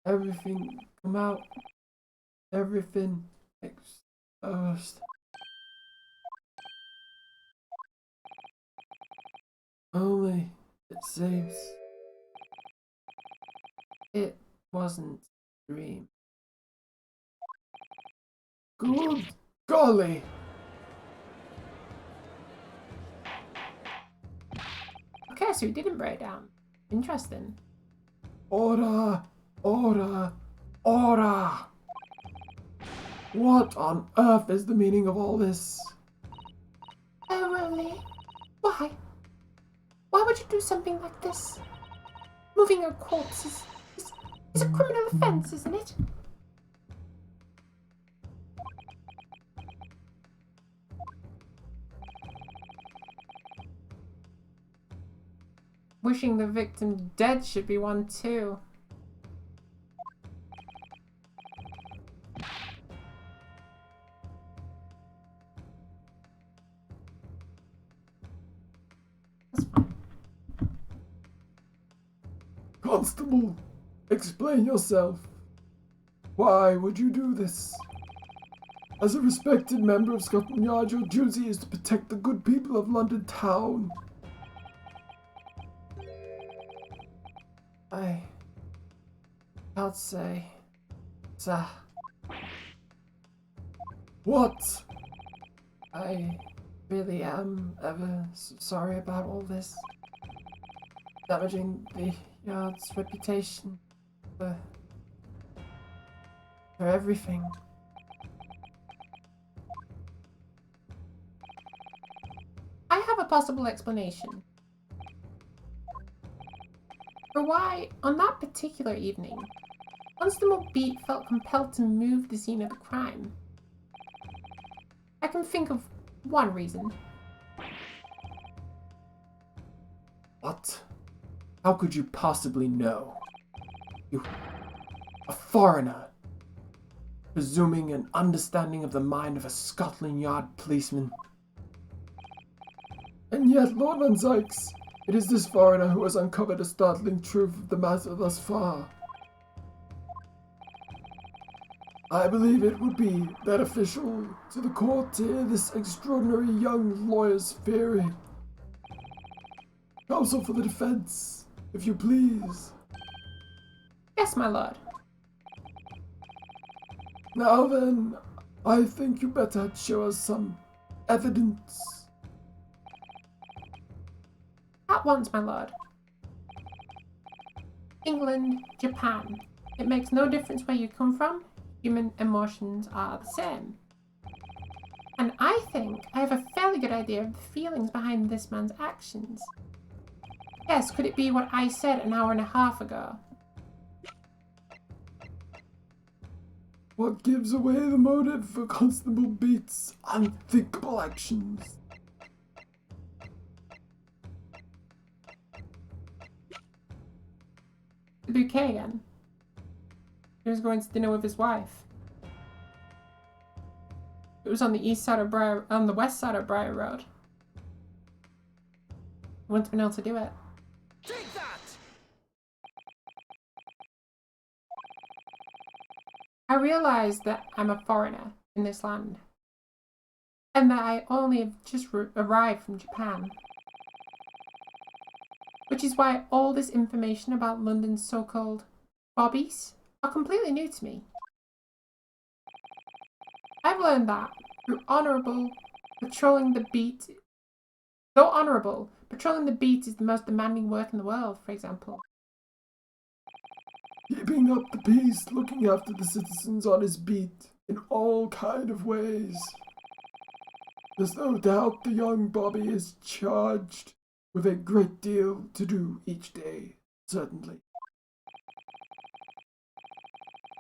[SPEAKER 6] Everything come out. Everything exposed. Only, it seems, it wasn't a dream. Good golly!
[SPEAKER 2] Okay, so he didn't break down. Interesting.
[SPEAKER 6] Order! Order! Order! What on earth is the meaning of all this?
[SPEAKER 2] Oh, Rowley. Why? Why would you do something like this? Moving a corpse is a criminal offense, isn't it? Wishing the victim dead should be one too.
[SPEAKER 6] Constable, explain yourself. Why would you do this? As a respected member of Scotland Yard, your duty is to protect the good people of London Town.
[SPEAKER 3] I can't say, sir.
[SPEAKER 6] What?
[SPEAKER 3] I really am ever so sorry about all this. Damaging the Yard's reputation for everything.
[SPEAKER 2] I have a possible explanation for why, on that particular evening, Constable Beat felt compelled to move the scene of the crime. I can think of one reason.
[SPEAKER 3] What? How could you possibly know? You, a foreigner, presuming an understanding of the mind of a Scotland Yard policeman.
[SPEAKER 6] And yet, Lord Van Zykes, it is this foreigner who has uncovered a startling truth of the matter thus far. I believe it would be beneficial to the court to hear this extraordinary young lawyer's theory. Counsel for the defense, if you please.
[SPEAKER 2] Yes, my lord.
[SPEAKER 6] Now then, I think you better show us some evidence.
[SPEAKER 2] At once, my lord. England, Japan. It makes no difference where you come from. Human emotions are the same. And I think I have a fairly good idea of the feelings behind this man's actions. Yes, could it be what I said an hour and a half ago?
[SPEAKER 6] What gives away the motive for Constable Beat's unthinkable actions?
[SPEAKER 2] The bouquet again. He was going to dinner with his wife. It was on the west side of Briar Road. He wouldn't have been able to do it.
[SPEAKER 4] Take that!
[SPEAKER 2] I realise that I'm a foreigner in this land, and that I only have just arrived from Japan. Which is why all this information about London's so-called bobbies are completely new to me. I've learned that through patrolling the beat. Though honourable, patrolling the beat is the most demanding work in the world, for example.
[SPEAKER 6] Keeping up the peace, looking after the citizens on his beat in all kind of ways. There's no doubt the young Bobby is charged with a great deal to do each day, certainly.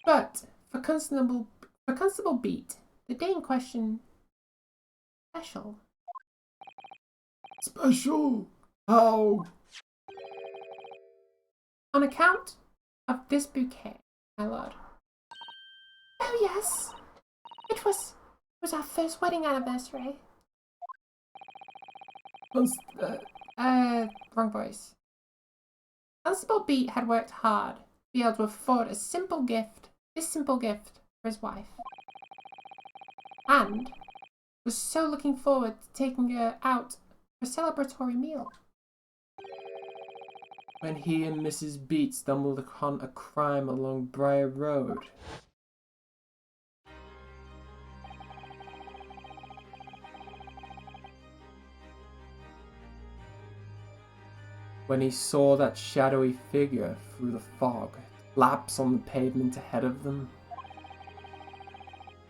[SPEAKER 2] But for Constable Beat, the day in question special.
[SPEAKER 6] Special? How?
[SPEAKER 2] On account of this bouquet, my lord. Oh yes, it was our first wedding anniversary. Wrong voice. Constable Beat had worked hard to be able to afford this simple gift for his wife. And was so looking forward to taking her out for a celebratory meal.
[SPEAKER 3] When he and Mrs. Beat stumbled upon a crime along Briar Road. When he saw that shadowy figure through the fog, lapse on the pavement ahead of them.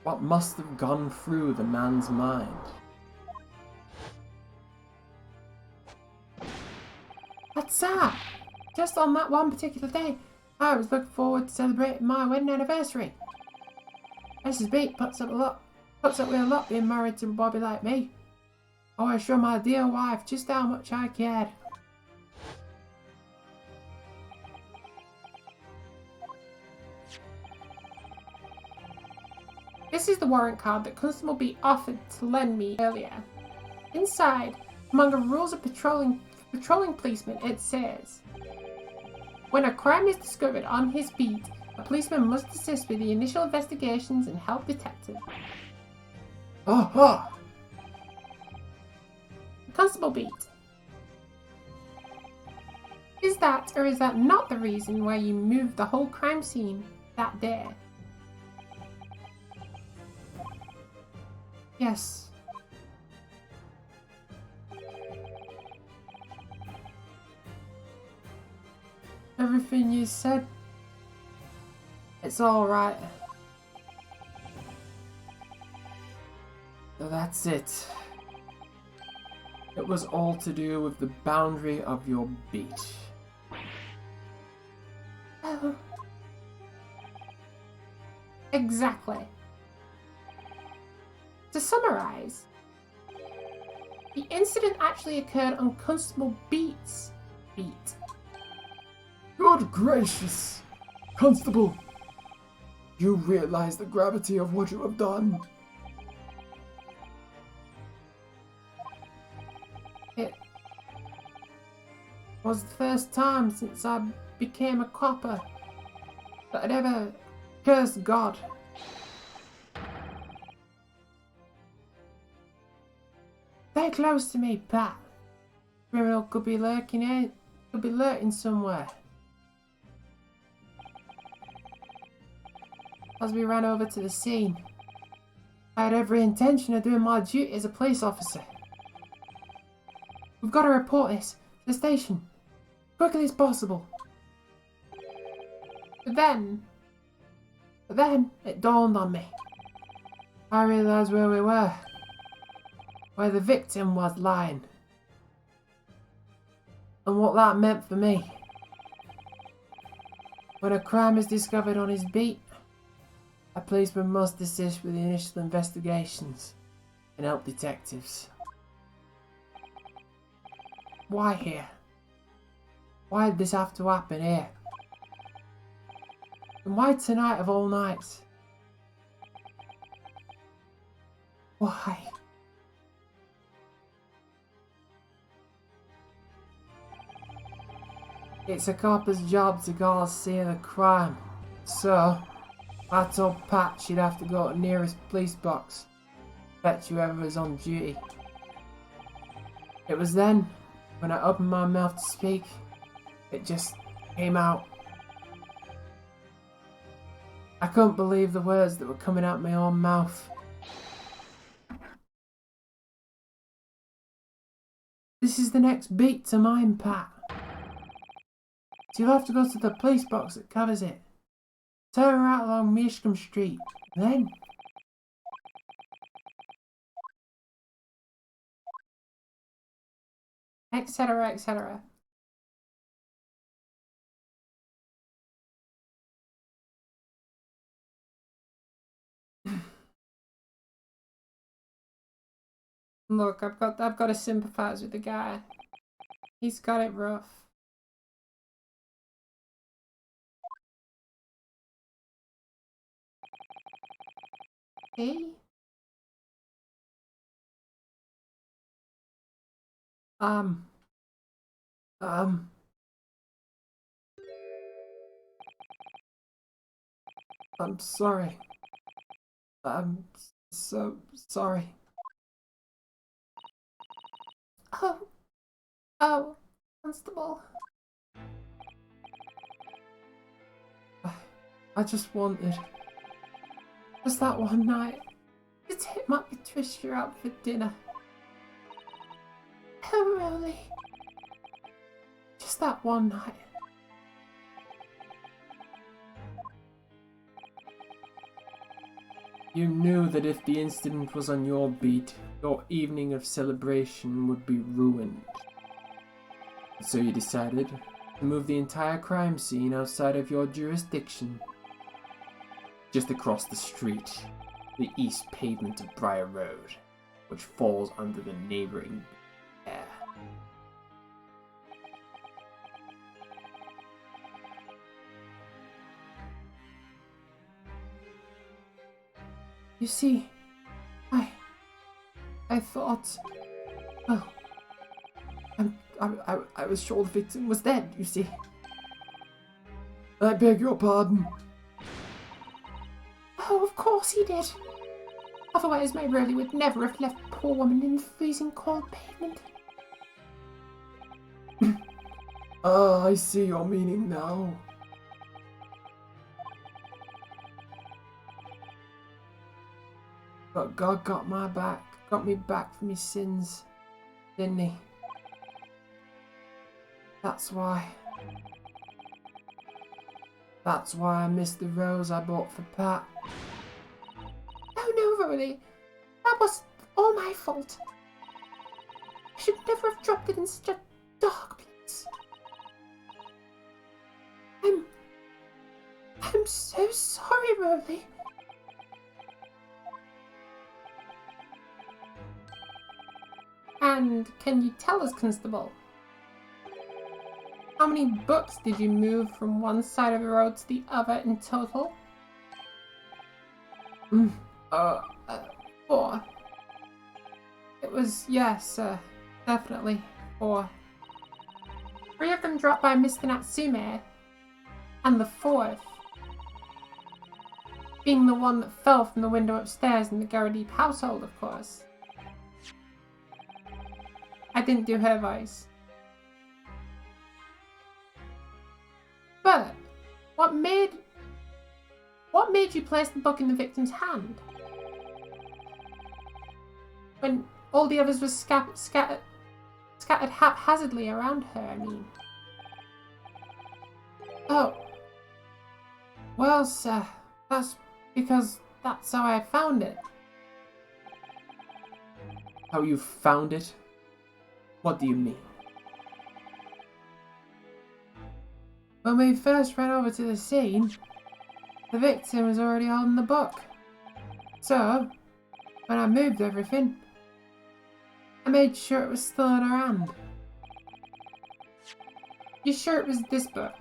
[SPEAKER 3] What must have gone through the man's mind?
[SPEAKER 2] What's that? Just on that one particular day, I was looking forward to celebrating my wedding anniversary. Mrs. Beat puts up with a lot being married to a Bobby like me. I want to show my dear wife just how much I cared. This is the warrant card that Constable Beat offered to lend me earlier. Inside, among the rules of patrolling policemen, it says, when a crime is discovered on his beat, a policeman must assist with the initial investigations and help detectives.
[SPEAKER 6] Aha!
[SPEAKER 2] Constable Beat. Is that or is that not the reason why you moved the whole crime scene that day? Yes. Everything you said, it's alright.
[SPEAKER 3] So that's it. It was all to do with the boundary of your beat.
[SPEAKER 2] Oh. Exactly. To summarise, the incident actually occurred on Constable Beat's beat.
[SPEAKER 6] Good gracious! Constable, you realize the gravity of what you have done?
[SPEAKER 2] It was the first time since I became a copper that I'd ever cursed God. Stay close to me, Pat. Criminal could be lurking somewhere.
[SPEAKER 3] as we ran over to the scene. I had every intention of doing my duty as a police officer. We've got to report this to the station, quickly as possible.
[SPEAKER 2] But then,
[SPEAKER 3] It dawned on me. I realised where we were, where the victim was lying, and what that meant for me. When a crime is discovered on his beat, a policeman must assist with the initial investigations and help detectives. Why here? Why did this have to happen here? And why tonight of all nights? Why? It's a copper's job to go and see the crime, so I told Pat she'd have to go to the nearest police box, fetch whoever was on duty. It was then, when I opened my mouth to speak, it just came out. I couldn't believe the words that were coming out my own mouth. This is the next beat to mine, Pat. So you'll have to go to the police box that covers it. Turn right along Meashcombe Street. Then...
[SPEAKER 2] etc., etc. Look, I've got to sympathise with the guy. He's got it rough. Hey?
[SPEAKER 3] I'm sorry. I'm so sorry.
[SPEAKER 2] Oh, Constable.
[SPEAKER 3] I just wanted... Just that one night.
[SPEAKER 2] To take my Patricia out for dinner. Oh, really?
[SPEAKER 3] Just that one night. You knew that if the incident was on your beat, your evening of celebration would be ruined. So you decided to move the entire crime scene outside of your jurisdiction. Just across the street, the east pavement of Briar Road, which falls under the neighbouring air. You see, I thought, well, I was sure the victim was dead, you see.
[SPEAKER 6] I beg your pardon.
[SPEAKER 2] Oh, of course he did. Otherwise, my Rolly would never have left the poor woman in the freezing cold pavement.
[SPEAKER 6] Ah, I see your meaning now.
[SPEAKER 3] But God got me back from his sins, didn't he? That's why I missed the rose I bought for Pat.
[SPEAKER 2] Oh no, Rolly. That was all my fault. I should never have dropped it in such a dark place. I'm so sorry, Rolly. And can you tell us, Constable, how many books did you move from one side of the road to the other in total? 4. It was, yes, definitely 4. 3 of them dropped by Mr. Natsume, and the 4th being the one that fell from the window upstairs in the Garadeep household, of course. I didn't do her voice. But what made What made you place the book in the victim's hand? When all the others were scattered haphazardly around her, I mean. Oh. Well, sir, that's because that's how I found it.
[SPEAKER 3] How you found it? What do you mean?
[SPEAKER 2] When we first ran over to the scene, the victim was already holding the book. So, when I moved everything, I made sure it was still in her hand. You sure it was this book,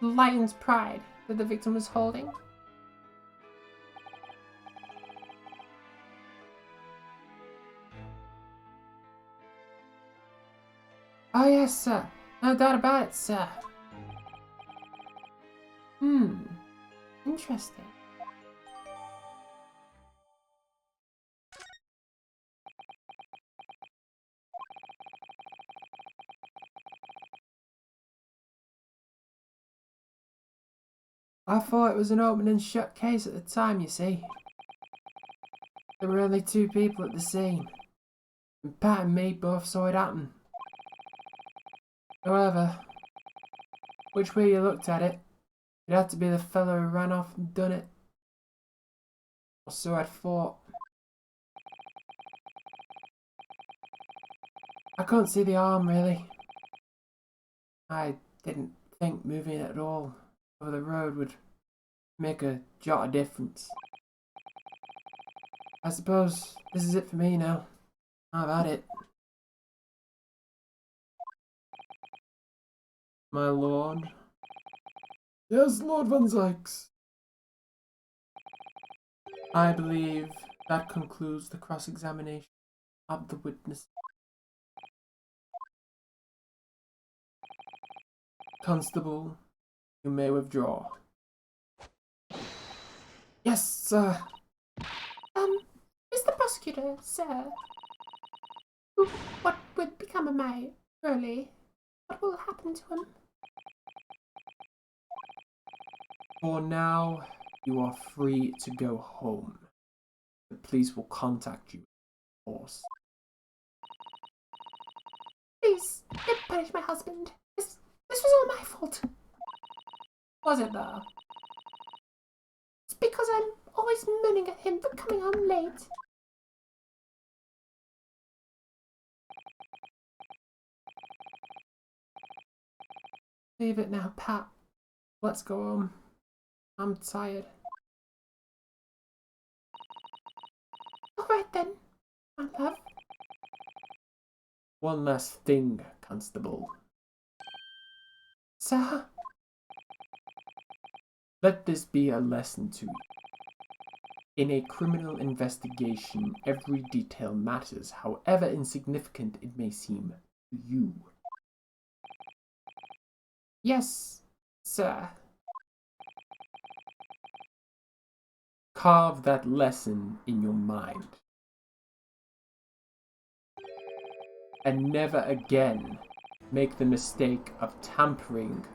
[SPEAKER 2] The Lion's Pride, that the victim was holding? Oh yes, sir. No doubt about it, sir. Interesting. I thought it was an open and shut case at the time, you see. There were only 2 people at the scene, and Pat and me both saw it happen. However, which way you looked at it, it had to be the fellow who ran off and done it. Or so I'd thought. I couldn't see the harm, really. I didn't think moving it at all over the road would make a jot of difference. I suppose this is it for me now. I've had it. My lord?
[SPEAKER 6] Yes, Lord Van Zykes.
[SPEAKER 3] I believe that concludes the cross-examination of the witness. Constable, you may withdraw.
[SPEAKER 2] Yes, sir. Mr. Prosecutor, sir. What would become of May, really? What will happen to him?
[SPEAKER 3] For now, you are free to go home. The police will contact you, of course.
[SPEAKER 2] Please, don't punish my husband. This was all my fault. Was it, though? It's because I'm always moaning at him for coming home late. Leave it now, Pat. Let's go home. I'm tired. Alright then, my love.
[SPEAKER 3] One last thing, Constable.
[SPEAKER 2] Sir?
[SPEAKER 3] Let this be a lesson to you. In a criminal investigation, every detail matters, however insignificant it may seem to you.
[SPEAKER 2] Yes, sir.
[SPEAKER 3] Carve that lesson in your mind. And never again make the mistake of tampering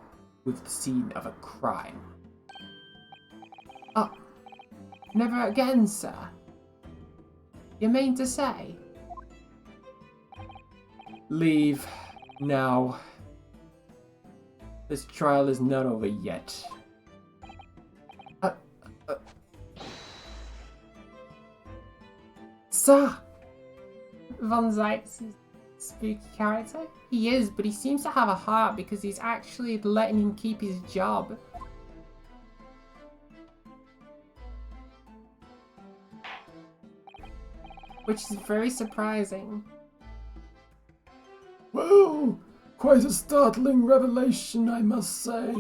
[SPEAKER 3] with the scene of a crime.
[SPEAKER 2] Oh, never again, sir. You mean to say?
[SPEAKER 3] Leave now. This trial is not over yet.
[SPEAKER 2] Sir! Von Zykes is a spooky character. He is, but he seems to have a heart because he's actually letting him keep his job. Which is very surprising.
[SPEAKER 6] Well, quite a startling revelation, I must say.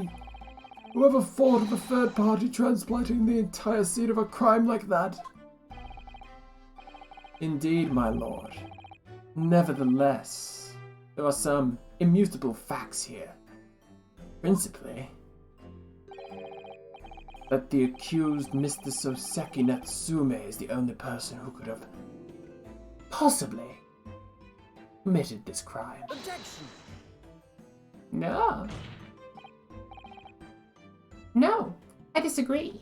[SPEAKER 6] Whoever thought of a third party transplanting the entire scene of a crime like that?
[SPEAKER 3] Indeed, my lord. Nevertheless, there are some immutable facts here. Principally, that the accused Mr. Soseki Natsume is the only person who could have possibly committed this crime.
[SPEAKER 4] Objection!
[SPEAKER 2] No. No, I disagree.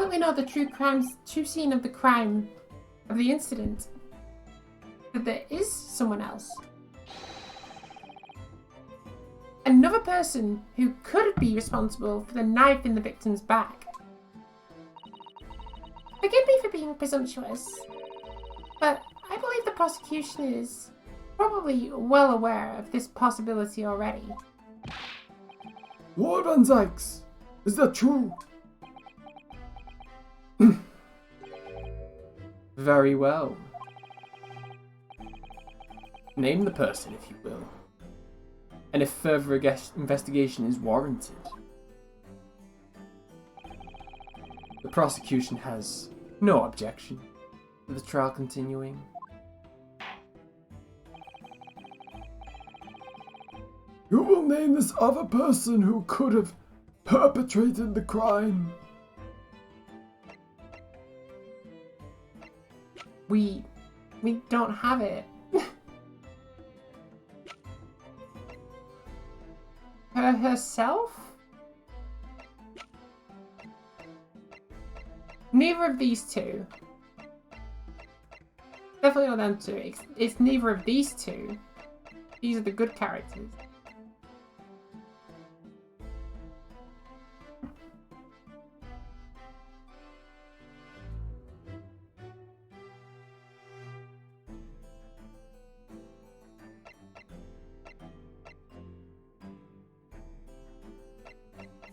[SPEAKER 2] that we know the true scene of the crime, of the incident, that there is someone else. Another person who could be responsible for the knife in the victim's back. Forgive me for being presumptuous, but I believe the prosecution is probably well aware of this possibility already.
[SPEAKER 6] Lord Van Zykes, is that true?
[SPEAKER 3] Very well. Name the person, if you will. And if further investigation is warranted. The prosecution has no objection to the trial continuing.
[SPEAKER 6] Who will name this other person who could have perpetrated the crime?
[SPEAKER 2] We don't have it. Her herself? Neither of these two. Definitely not them two. It's neither of these two. These are the good characters.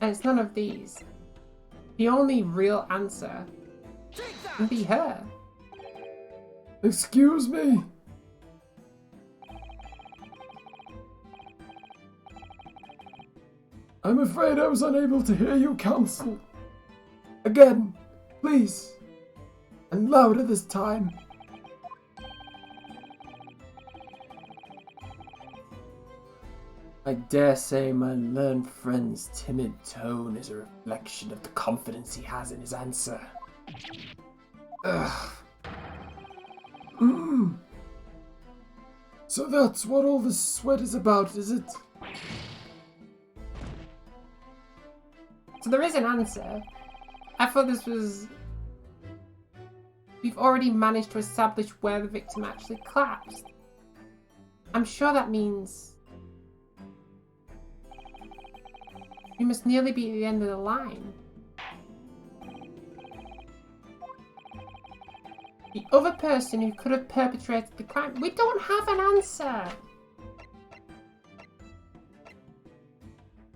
[SPEAKER 2] And it's none of these. The only real answer can be her.
[SPEAKER 6] Excuse me? I'm afraid I was unable to hear you, counsel. Again, please. And louder this time.
[SPEAKER 3] I dare say my learned friend's timid tone is a reflection of the confidence he has in his answer. Ugh.
[SPEAKER 6] So that's what all this sweat is about, is it?
[SPEAKER 2] So there is an answer. I thought this was... We've already managed to establish where the victim actually collapsed. I'm sure that means... we must nearly be at the end of the line. The other person who could have perpetrated the crime. We don't have an answer.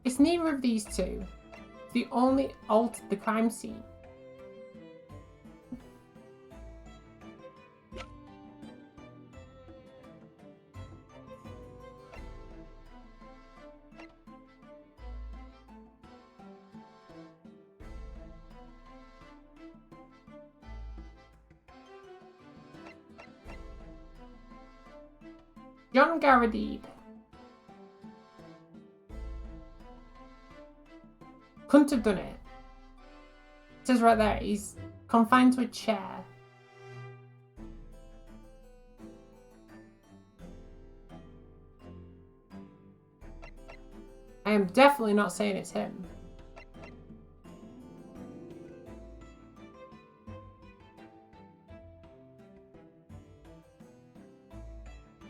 [SPEAKER 2] It's neither of these two. They only altered the crime scene. John Garadib. Couldn't have done it. It says right there, he's confined to a chair. I am definitely not saying it's him.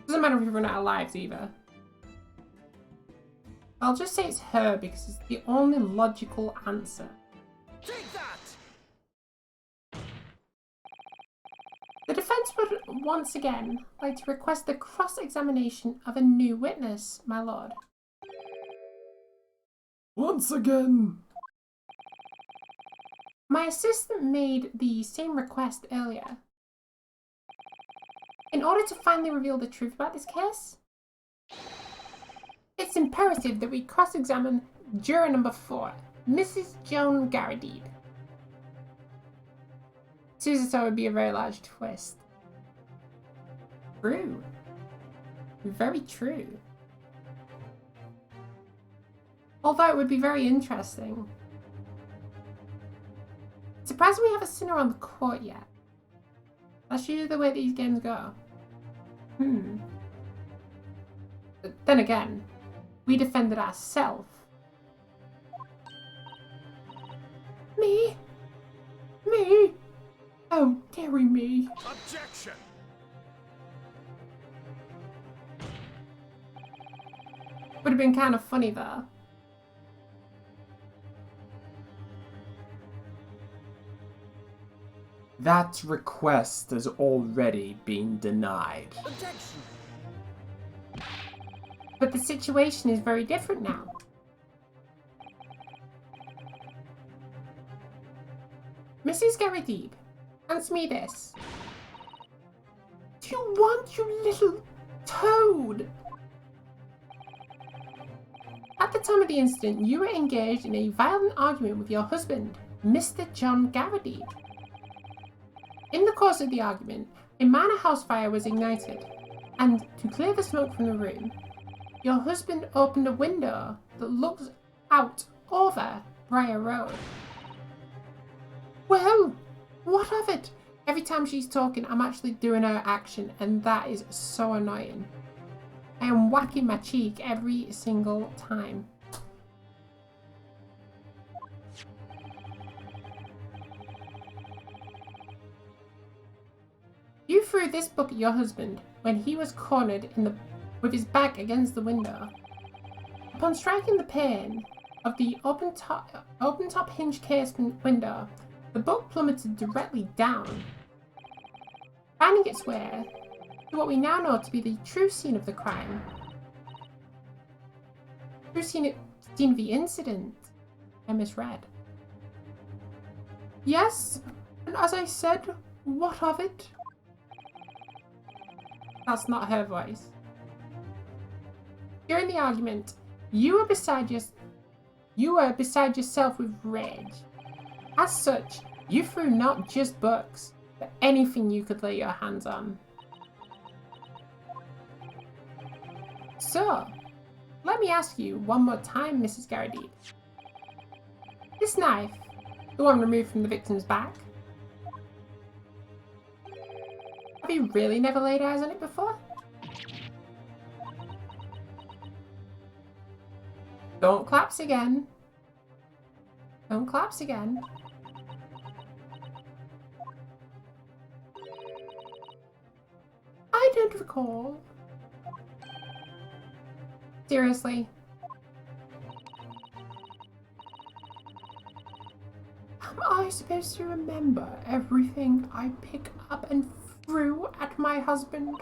[SPEAKER 2] Doesn't matter if we run out of lives either. I'll just say it's her because it's the only logical answer.
[SPEAKER 4] Take that!
[SPEAKER 2] The defense would once again like to request the cross-examination of a new witness, my lord.
[SPEAKER 6] Once again.
[SPEAKER 2] My assistant made the same request earlier. In order to finally reveal the truth about this case, it's imperative that we cross-examine juror number 4, Mrs. Joan Garadib. Susan thought it would be a very large twist. True. Very true. Although it would be very interesting. Surprised we haven't seen her on the court yet. That's usually the way these games go. But then again, we defended ourselves. Me?
[SPEAKER 3] Me? Oh, dearie me.
[SPEAKER 4] Objection!
[SPEAKER 2] Would have been kind of funny though.
[SPEAKER 3] That request has already been denied.
[SPEAKER 4] Objection!
[SPEAKER 2] But the situation is very different now. Mrs. Garrideeb, answer me this. Do you want your little toad? At the time of the incident, you were engaged in a violent argument with your husband, Mr. John Garrideeb. In the course of the argument, a manor house fire was ignited, and to clear the smoke from the room, your husband opened a window that looks out over Briar Road. Well, what of it? Every time she's talking, I'm actually doing her action, and that is so annoying. I am whacking my cheek every single time. You threw this book at your husband when he was cornered with his back against the window. Upon striking the pane of the open top hinge casement window, the book plummeted directly down, finding its way to what we now know to be the true scene of the crime. True scene of the incident. I misread. Yes, and as I said, what of it? That's not her voice. During the argument, you were beside yourself with rage. As such, you threw not just books, but anything you could lay your hands on. So, let me ask you one more time, Mrs. Garrideeb. This knife, the one removed from the victim's back, have you really never laid eyes on it before? Don't collapse again. Don't collapse again. I don't recall. Seriously. Am I supposed to remember everything I pick up and threw at my husband?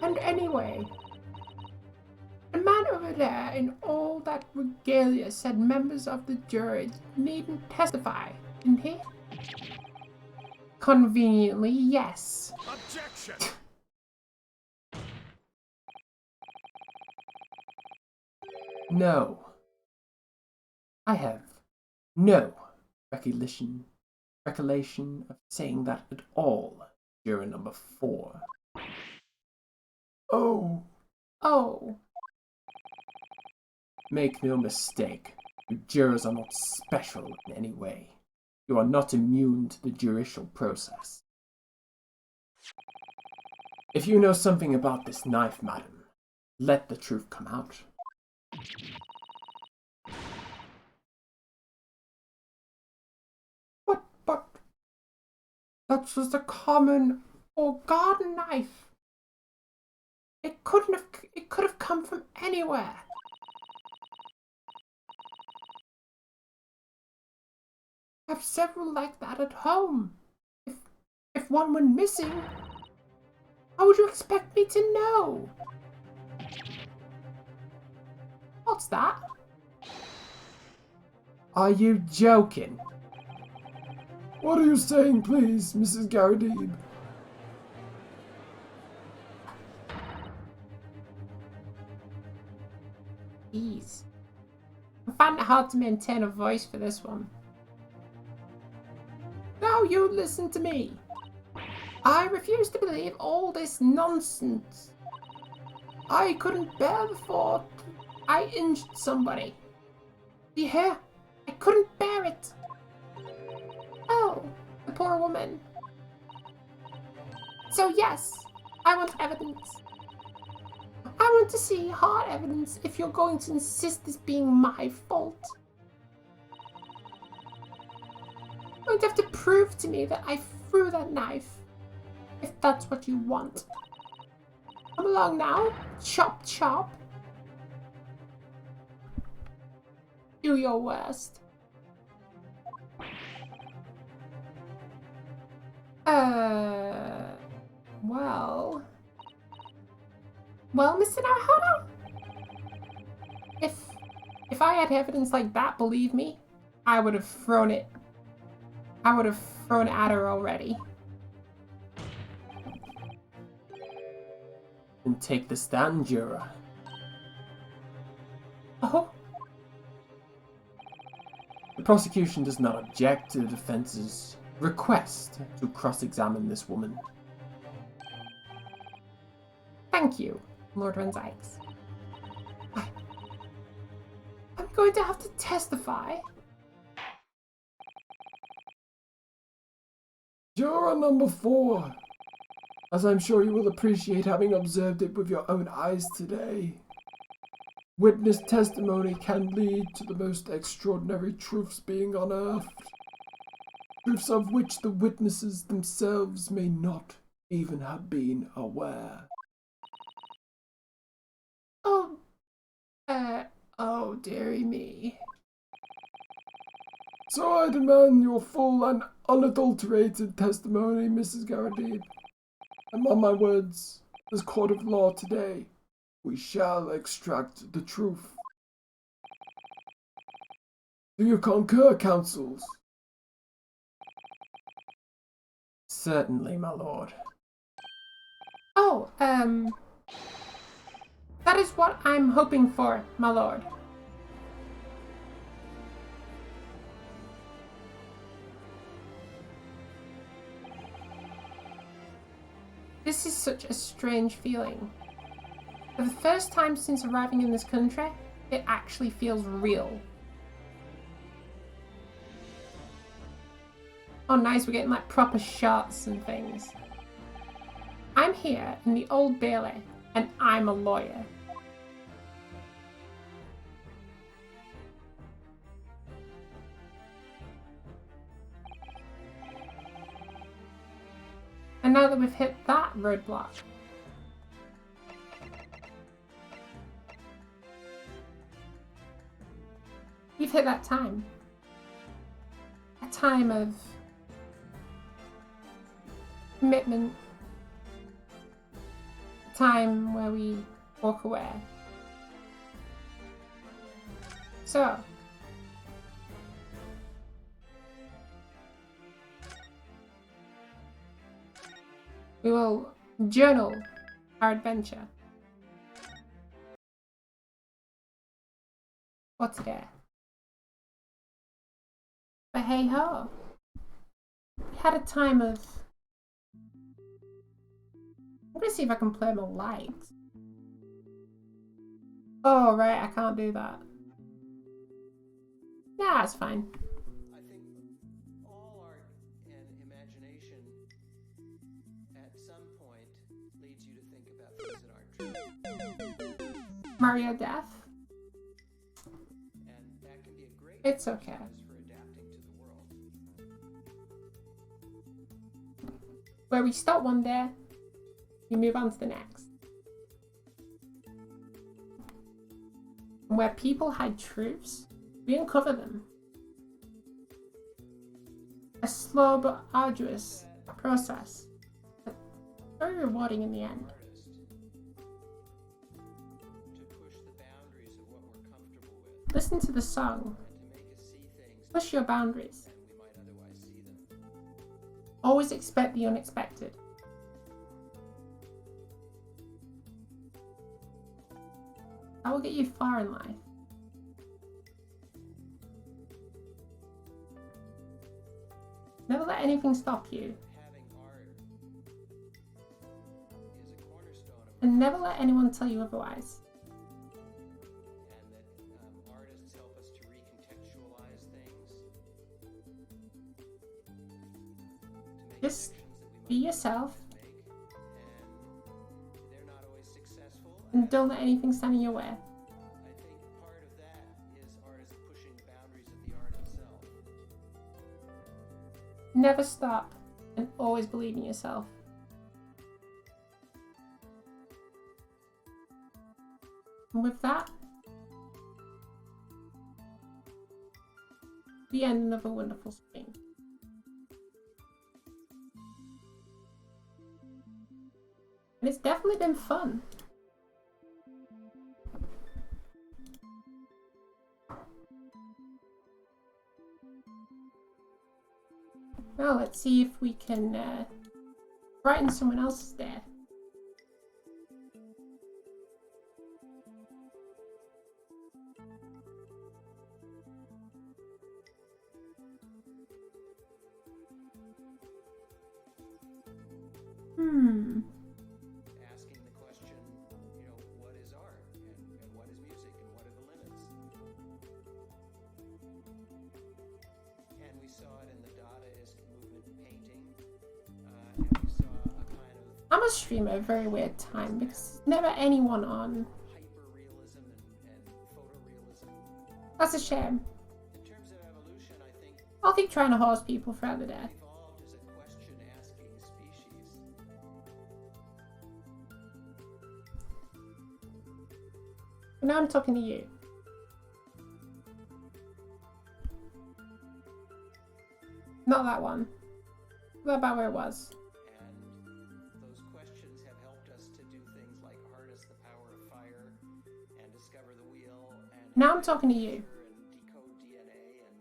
[SPEAKER 2] And anyway, the man over there in all that regalia said members of the jury needn't testify, didn't he? Conveniently, yes.
[SPEAKER 4] Objection!
[SPEAKER 3] No. I have no recollection of saying that at all during number 4.
[SPEAKER 6] Oh,
[SPEAKER 2] Oh,
[SPEAKER 3] Make no mistake, the jurors are not special in any way. You are not immune to the judicial process. If you know something about this knife, madam, let the truth come out.
[SPEAKER 2] but that was a common or garden knife. It could have come from anywhere. I have several like that at home. If one went missing, how would you expect me to know? What's that?
[SPEAKER 3] Are you joking?
[SPEAKER 6] what are you saying, please, Mrs. Garrideeb?
[SPEAKER 2] Jeez. I find it hard to maintain a voice for this one. Now you listen to me. I refuse to believe all this nonsense. I couldn't bear the thought I injured somebody. You hear? I couldn't bear it. Oh, the poor woman. So yes, I want evidence. I want to see hard evidence if you're going to insist this being my fault. to have to prove to me that I threw that knife. If that's what you want. Come along now. Chop chop. Do your worst. Well... Well, Mr. Naruhodo? If I had evidence like that, believe me, I would have thrown it. I would have thrown it at her already.
[SPEAKER 3] And take the stand, juror.
[SPEAKER 2] Oh?
[SPEAKER 3] The prosecution does not object to the defense's request to cross-examine this woman.
[SPEAKER 2] Thank you, Lord Van Zykes. I'm going to have to testify.
[SPEAKER 6] Juror number 4. As I'm sure you will appreciate having observed it with your own eyes today, witness testimony can lead to the most extraordinary truths being unearthed. Truths of which the witnesses themselves may not even have been aware.
[SPEAKER 2] Oh, dearie me.
[SPEAKER 6] So I demand your full and unadulterated testimony, Mrs. Garradine. And mark my words, as court of law today, we shall extract the truth. Do you concur, counsels?
[SPEAKER 3] Certainly, my lord.
[SPEAKER 2] Oh, that is what I'm hoping for, my lord. This is such a strange feeling. For the first time since arriving in this country, it actually feels real. Oh nice, we're getting like proper shots and things. I'm here in the Old Bailey, and I'm a lawyer. And now that we've hit that roadblock, we've hit that time. A time of commitment. A time where we walk away. So, we will journal our adventure for today. But hey ho, we had a time of... I'm gonna see if I can play my lights. Oh right, I can't do that. Yeah, it's fine.
[SPEAKER 7] I think all art and imagination at some point leads you to think about things that aren't true.
[SPEAKER 2] Mario Death.
[SPEAKER 7] And that can be a great
[SPEAKER 2] It's okay.
[SPEAKER 7] process for adapting to the world.
[SPEAKER 2] Where we stop one day, we move on to the next. And where people hide truths, we uncover them. A slow but arduous process, but very rewarding in the end.
[SPEAKER 7] Artist to push the boundaries of what we're comfortable with
[SPEAKER 2] Listen to the song,
[SPEAKER 7] and to make us see things
[SPEAKER 2] push your boundaries.
[SPEAKER 7] than we might otherwise see them.
[SPEAKER 2] Always expect the unexpected. That will get you far in life. Never let anything stop you,
[SPEAKER 7] Having art is a cornerstone of
[SPEAKER 2] and never let anyone tell you otherwise.
[SPEAKER 7] and that artists help us to recontextualize things, to make
[SPEAKER 2] Just
[SPEAKER 7] connections that
[SPEAKER 2] be
[SPEAKER 7] we might
[SPEAKER 2] yourself,
[SPEAKER 7] make, and they're not always successful.
[SPEAKER 2] and don't let anything stand in your way.
[SPEAKER 7] I think part of that is artists pushing the boundaries of the art itself.
[SPEAKER 2] Never stop and always believe in yourself. And with that, the end of a wonderful spring. And it's definitely been fun. Well, let's see if we can brighten someone else's day.
[SPEAKER 7] Asking the question, what is art and what is music and what are the limits? And we saw it in the Dadaist movement painting, and we saw a kind of
[SPEAKER 2] I'm a streamer at a very weird time because there's never anyone on.
[SPEAKER 7] hyper-realism and photorealism.
[SPEAKER 2] That's a shame.
[SPEAKER 7] In terms of evolution, I think
[SPEAKER 2] I'll keep trying to horse people throughout the day.
[SPEAKER 7] evolved as a question-asking species.
[SPEAKER 2] But now I'm talking to you. Not that one. What about where it was?
[SPEAKER 7] And those questions have helped us to do things like harness the power of fire and discover the wheel and
[SPEAKER 2] Now I'm talking to you.
[SPEAKER 7] and decode DNA and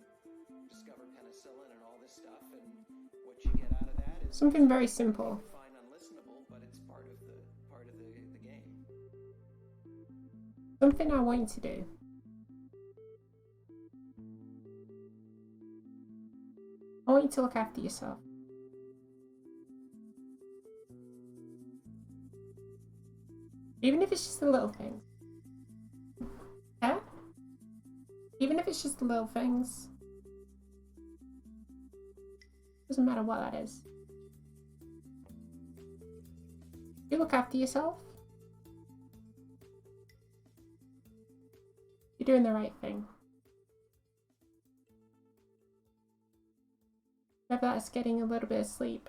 [SPEAKER 7] discover penicillin and all this stuff. And what you get out of that is
[SPEAKER 2] Something very simple.
[SPEAKER 7] fine unlistenable, but it's part of the game.
[SPEAKER 2] Something I want you to do. I want you to look after yourself. Even if it's just the little things. Yeah? Even if it's just the little things. Doesn't matter what that is. You look after yourself. You're doing the right thing. Whether that's getting a little bit of sleep.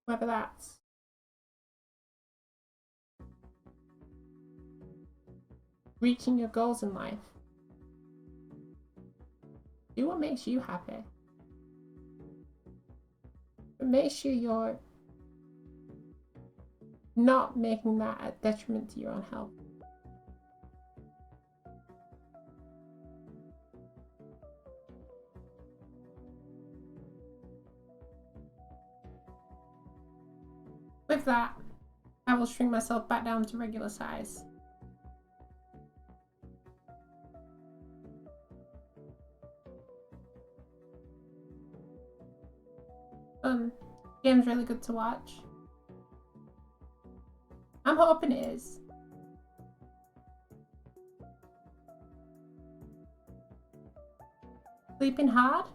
[SPEAKER 2] Whether that's reaching your goals in life. Do what makes you happy. But make sure you're not making that a detriment to your own health. With that, I will shrink myself back down to regular size. Game's really good to watch. I'm hoping it is. Sleeping hard?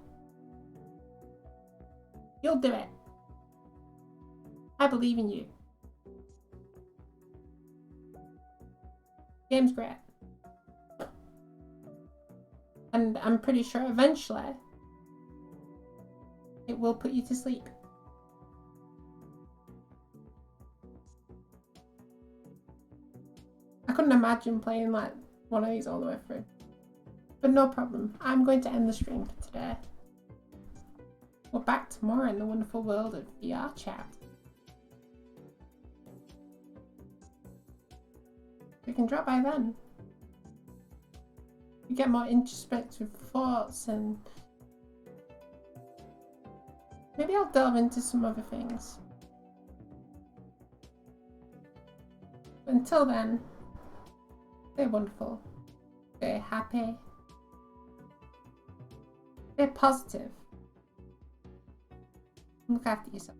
[SPEAKER 2] You'll do it. I believe in you. Game's great. And I'm pretty sure eventually it will put you to sleep. I couldn't imagine playing like one of these all the way through. But no problem. I'm going to end the stream for today. We're back tomorrow in the wonderful world of VR chat. We can drop by then. You get more introspective thoughts and maybe I'll delve into some other things. But until then, stay wonderful, stay happy, stay positive, look after yourself.